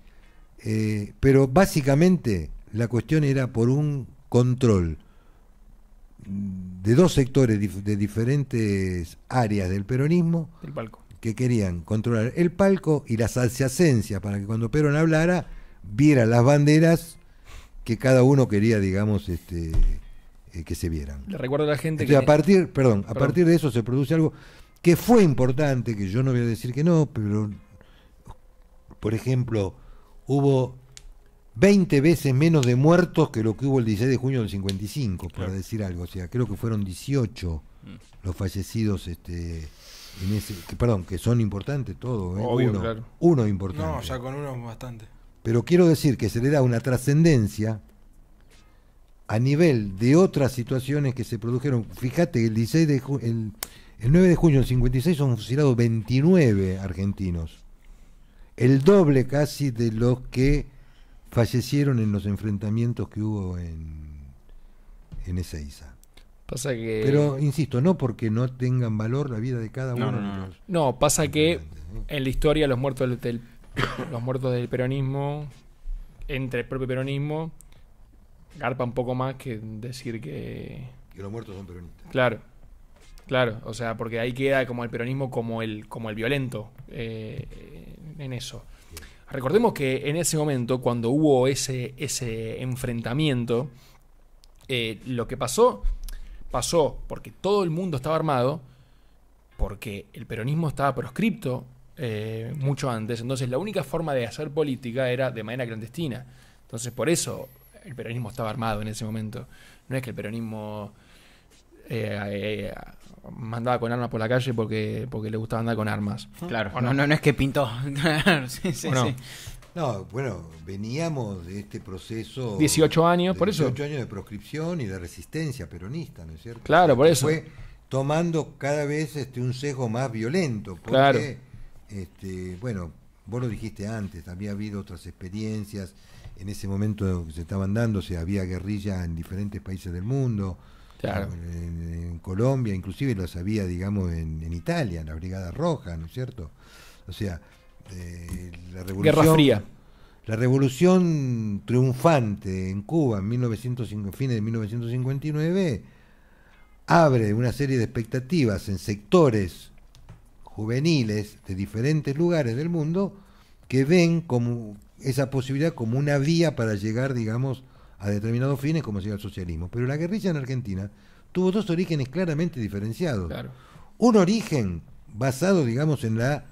Pero básicamente la cuestión era por un control de dos sectores de diferentes áreas del peronismo El palco. que querían controlar el palco y las adyacencias para que cuando Perón hablara viera las banderas que cada uno quería, digamos, que se vieran. Le recuerdo a la gente Entonces, que... a partir de eso se produce algo que fue importante, que yo no voy a decir que no, pero por ejemplo, hubo 20 veces menos de muertos que lo que hubo el 16 de junio del 55, para decir algo. O sea, creo que fueron 18 los fallecidos que son importantes todos. Obvio, claro. Uno importante. No, ya con uno bastante. Pero quiero decir que se le da una trascendencia a nivel de otras situaciones que se produjeron. Fíjate que el 9 de junio del 56 son fusilados 29 argentinos. El doble casi de los que fallecieron en los enfrentamientos que hubo en Ezeiza. Pasa que... Pero, insisto, no porque no tengan valor la vida de cada uno. no. No, pasa que en la historia los muertos los muertos del peronismo, entre el propio peronismo, garpa un poco más que decir que... Que los muertos son peronistas. Claro, o sea, porque ahí queda como el peronismo como el violento en eso. Recordemos que en ese momento, cuando hubo ese enfrentamiento, lo que pasó porque todo el mundo estaba armado, porque el peronismo estaba proscripto mucho antes. Entonces la única forma de hacer política era de manera clandestina. Entonces por eso el peronismo estaba armado en ese momento. No es que el peronismo mandaba con armas por la calle porque le gustaba andar con armas. Claro, ¿O no es que pintó. sí, ¿O no? sí. No, bueno, veníamos de este proceso... 18 años, de por eso. 18 años de proscripción y de resistencia peronista, ¿no es cierto? Claro, O sea, por que eso. Fue tomando cada vez un sesgo más violento. Porque, Claro. bueno, vos lo dijiste antes, había habido otras experiencias en ese momento que se estaban dando, había guerrilla en diferentes países del mundo. Claro. En Colombia, inclusive las había, digamos, en Italia, en la Brigada Roja, ¿no es cierto? O sea, la revolución... Guerra Fría. La revolución triunfante en Cuba en fines de 1959 abre una serie de expectativas en sectores juveniles de diferentes lugares del mundo que ven como esa posibilidad como una vía para llegar, digamos, a determinados fines como sería el socialismo. Pero la guerrilla en Argentina tuvo dos orígenes claramente diferenciados. Claro. Un origen basado, digamos, en la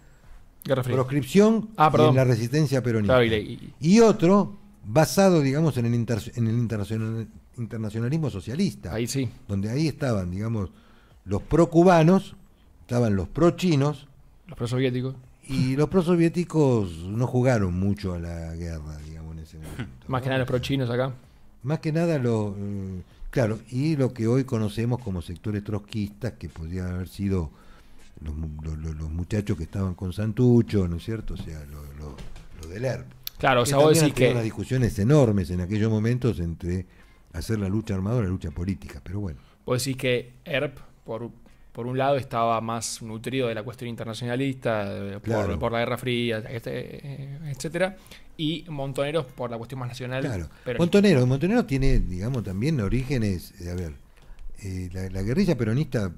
Guerra Fría. proscripción y perdón. en la resistencia peronista. Claro, y- Y otro basado, digamos, en el internacionalismo socialista. Ahí sí. Donde ahí estaban, digamos, los pro-cubanos, estaban los pro-chinos, Los prosoviéticos. y los pro-soviéticos no jugaron mucho a la guerra, digamos, en ese momento. Más que ¿no? nada los prochinos acá. Más que nada, claro, y lo que hoy conocemos como sectores trotskistas, que podrían haber sido los muchachos que estaban con Santucho, ¿no es cierto? O sea, lo del ERP. Claro, o Que sea, vos también decís han tenido que... unas discusiones enormes en aquellos momentos entre hacer la lucha armada o la lucha política, pero bueno. Vos decís que ERP, por un lado, estaba más nutrido de la cuestión internacionalista, Claro. por la Guerra Fría, etcétera, y Montoneros por la cuestión más nacional. Claro. peronista. Montonero tiene, digamos, también orígenes, la guerrilla peronista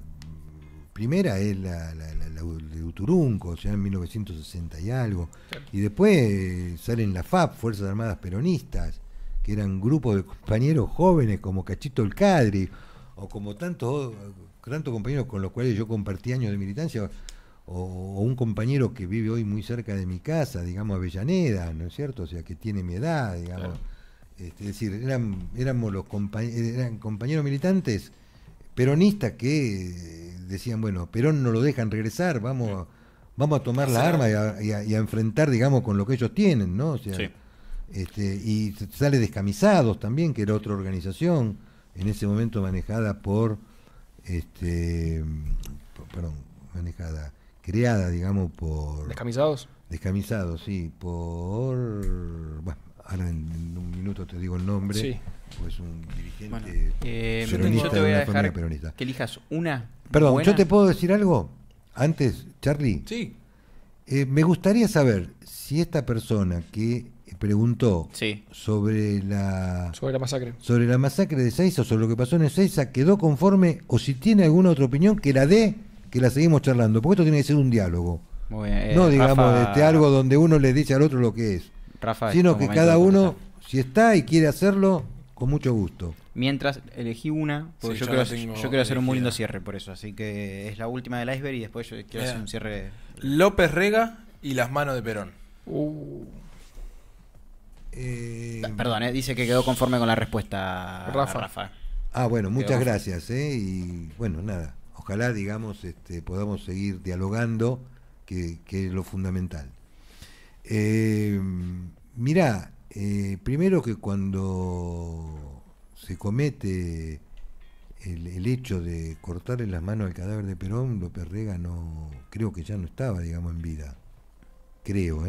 primera es la de Uturunco, o sea, en 1960 y algo, Claro. y después salen la FAP, Fuerzas Armadas Peronistas, que eran grupos de compañeros jóvenes como Cachito el Cadri, o como tantos compañeros con los cuales yo compartí años de militancia, o un compañero que vive hoy muy cerca de mi casa, digamos Avellaneda, ¿no es cierto? O sea, que tiene mi edad, digamos. Claro. Es decir, éramos eran compañeros militantes peronistas que decían, bueno, Perón no lo dejan regresar, vamos a tomar la arma y a enfrentar, digamos, con lo que ellos tienen, ¿no? O sea, Sí. y sale Descamisados también, que era otra organización, en ese momento manejada creada, digamos, por... ¿Descamisados? Descamisados, sí, bueno, ahora en un minuto te digo el nombre, Sí. pues un dirigente Bueno, peronista yo te de voy a una familia dejar peronista. que elijas una. Perdón, buena. ¿yo te puedo decir algo? Antes, Charlie, Sí. me gustaría saber si esta persona que preguntó Sí. sobre la Sobre la masacre. de Ezeiza o sobre lo que pasó en Ezeiza quedó conforme o si tiene alguna otra opinión que la dé, que la seguimos charlando, porque esto tiene que ser un diálogo. Muy bien. No, digamos, Rafa, algo donde uno le dice al otro lo que es, Rafa, sino es que momento cada de uno, contestar. si está y quiere hacerlo, con mucho gusto. Mientras elegí una, porque Sí, yo yo quiero, la tengo yo quiero hacer un muy lindo elegida. cierre por eso. Así que es la última del iceberg y después yo quiero hacer un cierre. López Rega y las manos de Perón. Perdón, dice que quedó conforme con la respuesta, Rafa. Bueno, muchas Quedó. gracias, y bueno, nada, ojalá, digamos, podamos seguir dialogando, que es lo fundamental. Mirá, primero que cuando se comete el hecho de cortarle las manos al cadáver de Perón, López Rega creo que ya no estaba, digamos, en vida. Creo,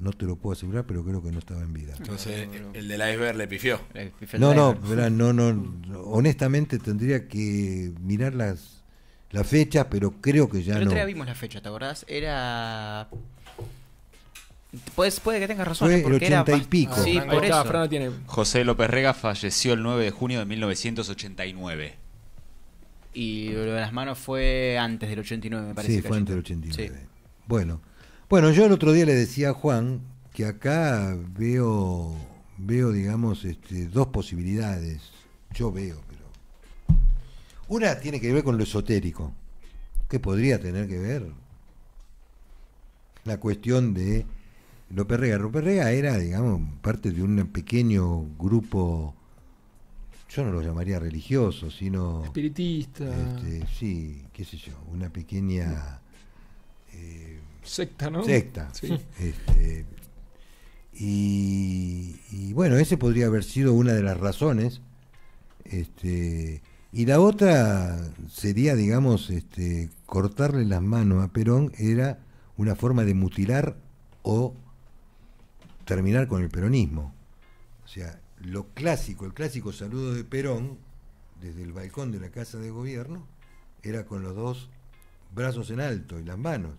no te lo puedo asegurar, pero creo que no estaba en vida. Entonces, el del iceberg le pifió. No, verá, no, honestamente tendría que mirar las fechas, pero creo que ya El no. otro día vimos la fecha, ¿te acordás? Era... Puede que tengas razón, Fue porque el 80 era y pico. Sí, Ahí por está, eso. Fran lo tiene. José López Rega falleció el 9 de junio de 1989. Y lo de las manos fue antes del 89, me parece. Sí, fue antes del Cachito. 89. Bueno, yo el otro día le decía a Juan que acá veo digamos, dos posibilidades. Yo veo, pero... Una tiene que ver con lo esotérico. ¿Qué podría tener que ver? La cuestión de López Rega. López Rega era, digamos, parte de un pequeño grupo, yo no lo llamaría religioso, sino... Espiritista. Sí, qué sé yo, una pequeña... Secta, ¿no? secta. Sí. Y bueno, ese podría haber sido una de las razones. Y la otra sería, digamos, cortarle las manos a Perón era una forma de mutilar o terminar con el peronismo. O sea, el clásico saludo de Perón desde el balcón de la Casa de Gobierno era con los dos brazos en alto y las manos.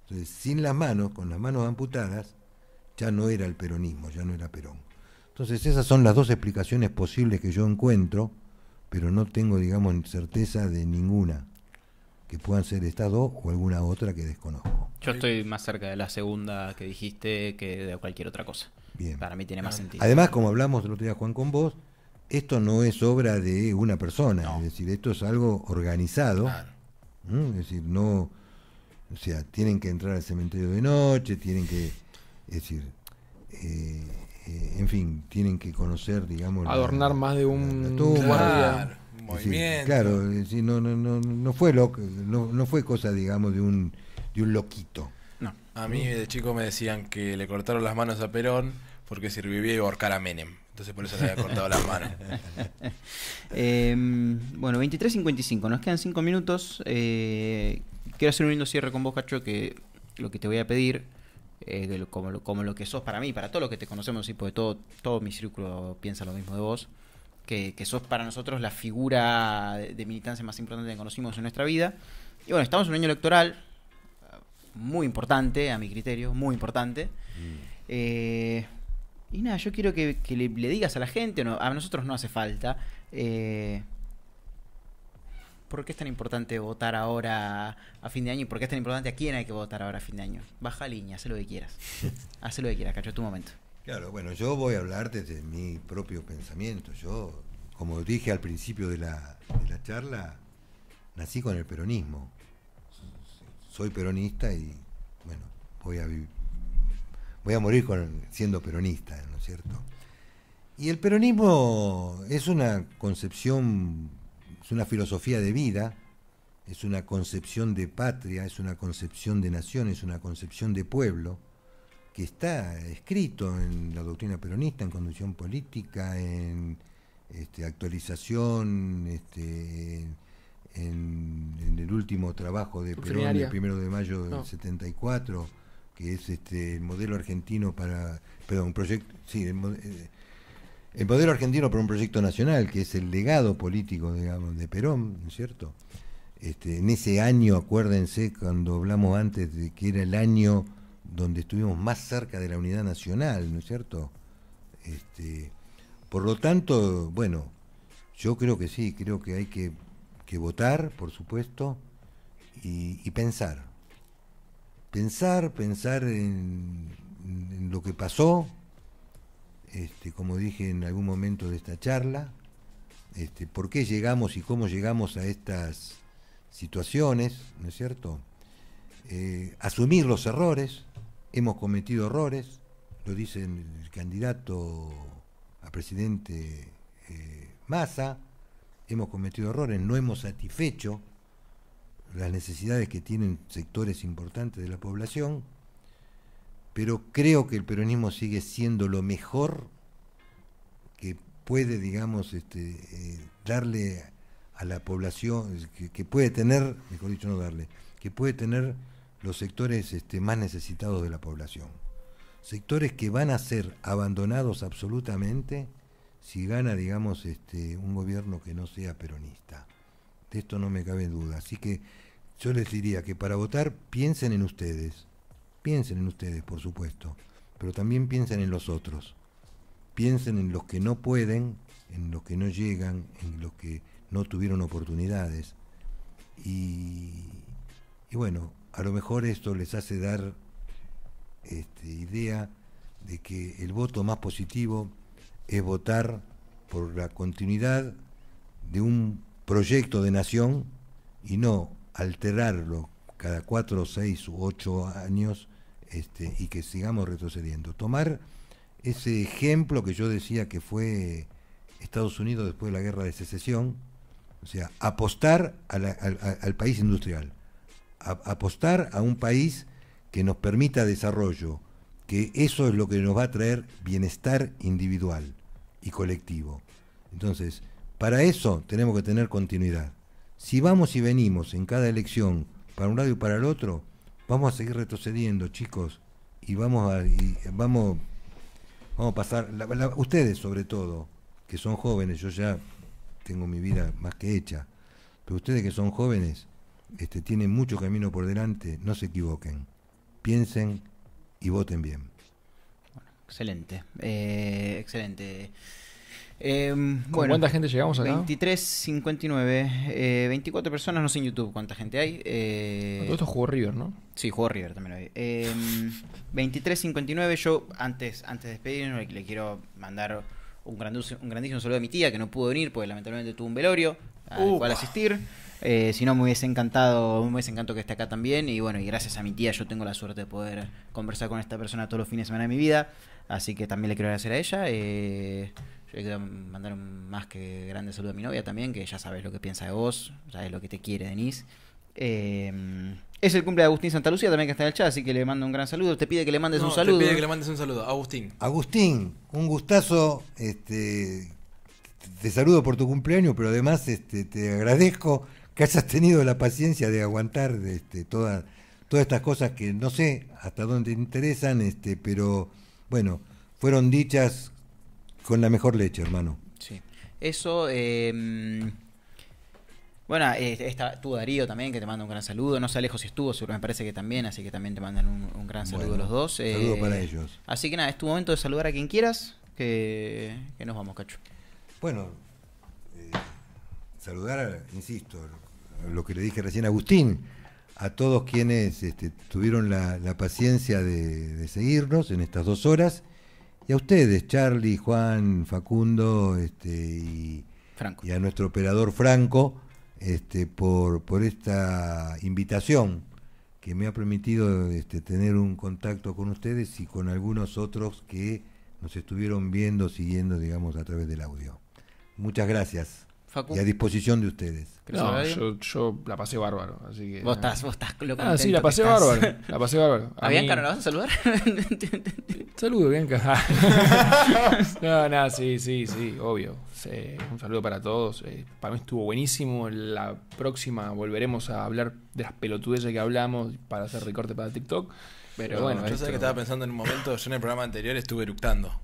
Entonces, sin las manos, con las manos amputadas, ya no era el peronismo, ya no era Perón. Entonces, esas son las dos explicaciones posibles que yo encuentro, pero no tengo, digamos, certeza de ninguna, que puedan ser estas dos o alguna otra que desconozco. Yo estoy más cerca de la segunda que dijiste que de cualquier otra cosa. Bien. Para mí tiene más sentido. Además, como hablamos el otro día, Juan, con vos, esto no es obra de una persona, No. es decir, esto es algo organizado. Claro. Es decir, no, o sea, tienen que entrar al cementerio de noche, tienen que, es decir, en fin, tienen que conocer, digamos, Adornar más de un la tumba. guardia. Un Es decir, movimiento. claro, es decir, no fue no fue cosa, digamos, de un loquito. No. A mí de chico me decían que le cortaron las manos a Perón porque si revivía iba a ahorcar a Menem. Entonces por eso le había cortado las manos. Bueno, 23:55, nos quedan 5 minutos. Quiero hacer un lindo cierre con vos, Cacho, que lo que te voy a pedir, como lo que sos para mí, para todos los que te conocemos, sí, porque todo mi círculo piensa lo mismo de vos, que sos para nosotros la figura de militancia más importante que conocimos en nuestra vida. Y bueno, estamos en un año electoral muy importante, a mi criterio, muy importante. Y nada, yo quiero que le digas a la gente, a nosotros no hace falta, ¿por qué es tan importante votar ahora a fin de año? ¿Y por qué es tan importante a quién hay que votar ahora a fin de año? Baja línea, haz lo que quieras. Haz lo que quieras, Cacho, es tu momento. Claro, bueno, yo voy a hablar desde mi propio pensamiento. Yo, como dije al principio de la charla, nací con el peronismo. Soy peronista y, bueno, voy a morir siendo peronista, ¿no es cierto? Y el peronismo es una concepción, es una filosofía de vida, es una concepción de patria, es una concepción de nación, es una concepción de pueblo, que está escrito en la doctrina peronista, en conducción política, en actualización, en el último trabajo de Perón, el 1 de mayo del 74, que es el modelo argentino el modelo argentino para un proyecto nacional, que es el legado político, digamos, de Perón, ¿no es cierto? En ese año, acuérdense, cuando hablamos antes de que era el año donde estuvimos más cerca de la unidad nacional, ¿no es cierto? Por lo tanto, bueno, yo creo que sí, creo que hay que votar, por supuesto, y pensar en lo que pasó, como dije en algún momento de esta charla, por qué llegamos y cómo llegamos a estas situaciones, ¿no es cierto? Asumir los errores, hemos cometido errores, lo dice el candidato a presidente Massa, hemos cometido errores, no hemos satisfecho las necesidades que tienen sectores importantes de la población, pero creo que el peronismo sigue siendo lo mejor que puede, digamos, darle a la población, que puede tener, mejor dicho, no darle, que puede tener los sectores más necesitados de la población. sectores que van a ser abandonados absolutamente si gana, digamos, un gobierno que no sea peronista. De esto no me cabe duda. Así que yo les diría que para votar piensen en ustedes, por supuesto, pero también piensen en los otros. Piensen en los que no pueden, en los que no llegan, en los que no tuvieron oportunidades. Y bueno, a lo mejor esto les hace dar idea de que el voto más positivo es votar por la continuidad de un proyecto de nación y no alterarlo cada 4, 6 u 8 años y que sigamos retrocediendo. Tomar ese ejemplo que yo decía que fue Estados Unidos después de la Guerra de Secesión, o sea, apostar al país industrial, apostar a un país que nos permita desarrollo, que eso es lo que nos va a traer bienestar individual y colectivo. Entonces, para eso tenemos que tener continuidad. Si vamos y venimos en cada elección para un lado y para el otro, vamos a seguir retrocediendo, chicos, y vamos a pasar, ustedes sobre todo, que son jóvenes, yo ya tengo mi vida más que hecha, pero ustedes que son jóvenes, tienen mucho camino por delante, no se equivoquen, piensen y voten bien. Excelente, excelente. ¿Con Bueno, cuánta gente llegamos acá? 23:59, 24 personas, no sé en YouTube cuánta gente hay. Todo esto jugó River, ¿no? Sí, jugó River también hoy. 23:59, yo antes de despedirnos le quiero mandar un grandísimo saludo a mi tía que no pudo venir porque lamentablemente tuvo un velorio al cual asistir. Si no me hubiese encantado que esté acá también. Y bueno, y gracias a mi tía yo tengo la suerte de poder conversar con esta persona todos los fines de semana de mi vida. Así que también le quiero agradecer a ella. Yo le quiero mandar un más que grande saludo a mi novia también, que ya sabes lo que piensa de vos, sabes lo que te quiere, Denise. Es el cumple de Agustín Santa Lucía también, que está en el chat, así que le mando un gran saludo. Te pide que le mandes un saludo. Te pide que le mandes un saludo, Agustín. Agustín, un gustazo, te saludo por tu cumpleaños, pero además te agradezco que hayas tenido la paciencia de aguantar todas estas cosas que no sé hasta dónde te interesan, pero bueno, fueron dichas con la mejor leche, hermano. Sí. Eso, bueno, estuvo Darío también, que te manda un gran saludo. No sé Alejo si estuvo, seguro me parece que también, así que también te mandan un gran saludo los dos. Saludo para ellos. Así que nada, es tu momento de saludar a quien quieras, que nos vamos, Cacho. Bueno, saludar, insisto, lo que le dije recién a Agustín, a todos quienes tuvieron la paciencia de seguirnos en estas 2 horas, y a ustedes, Charlie, Juan, Facundo, Franco. Y a nuestro operador Franco, por esta invitación que me ha permitido tener un contacto con ustedes y con algunos otros que nos estuvieron viendo, siguiendo, digamos, a través del audio. Muchas gracias. Facu. Y a disposición de ustedes. No, yo la pasé bárbaro, así que... Vos estás loco. Sí, la pasé bárbaro. La pasé bárbaro. ¿A Bianca no la vas a saludar? Saludo, Bianca. No, sí, obvio. Un saludo para todos. Para mí estuvo buenísimo. La próxima volveremos a hablar de las pelotudeces que hablamos para hacer recorte para TikTok. Pero bueno, yo sé que estaba pensando en un momento, yo en el programa anterior estuve eructando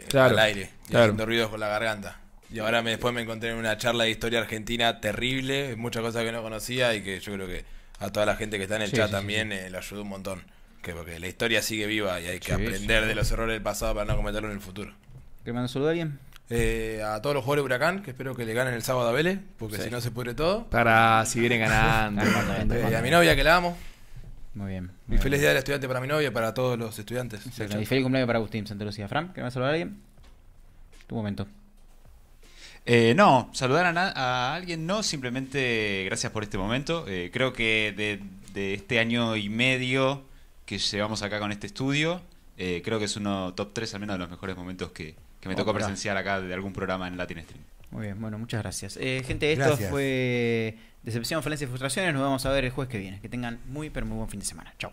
claro, al aire, y claro, haciendo ruidos con la garganta. Y ahora después me encontré en una charla de historia argentina terrible, muchas cosas que no conocía y que yo creo que a toda la gente que está en el chat también le ayudó un montón. Porque la historia sigue viva y hay que aprender de los errores del pasado para no cometerlo en el futuro. ¿Te mando un saludo a alguien? A todos los jugadores de Huracán, que espero que le ganen el sábado a Vélez, porque si no se pudre todo. Para si vienen ganando. Y a mi novia que la amo. Muy bien. Y feliz día del estudiante para mi novia y para todos los estudiantes. Y feliz cumpleaños para Agustín Santa Lucía. Fran, ¿querés saludar a alguien? Tu momento. No, saludar a alguien no, simplemente gracias por este momento. Creo que de este año y medio que llevamos acá con este estudio, creo que es uno top 3 al menos de los mejores momentos que me tocó presenciar acá de algún programa en Latin Stream. Muy bien, bueno, muchas gracias. Gente, esto fue Decepción, Falencia y Frustraciones. Nos vamos a ver el jueves que viene. Que tengan muy, pero muy buen fin de semana. Chao.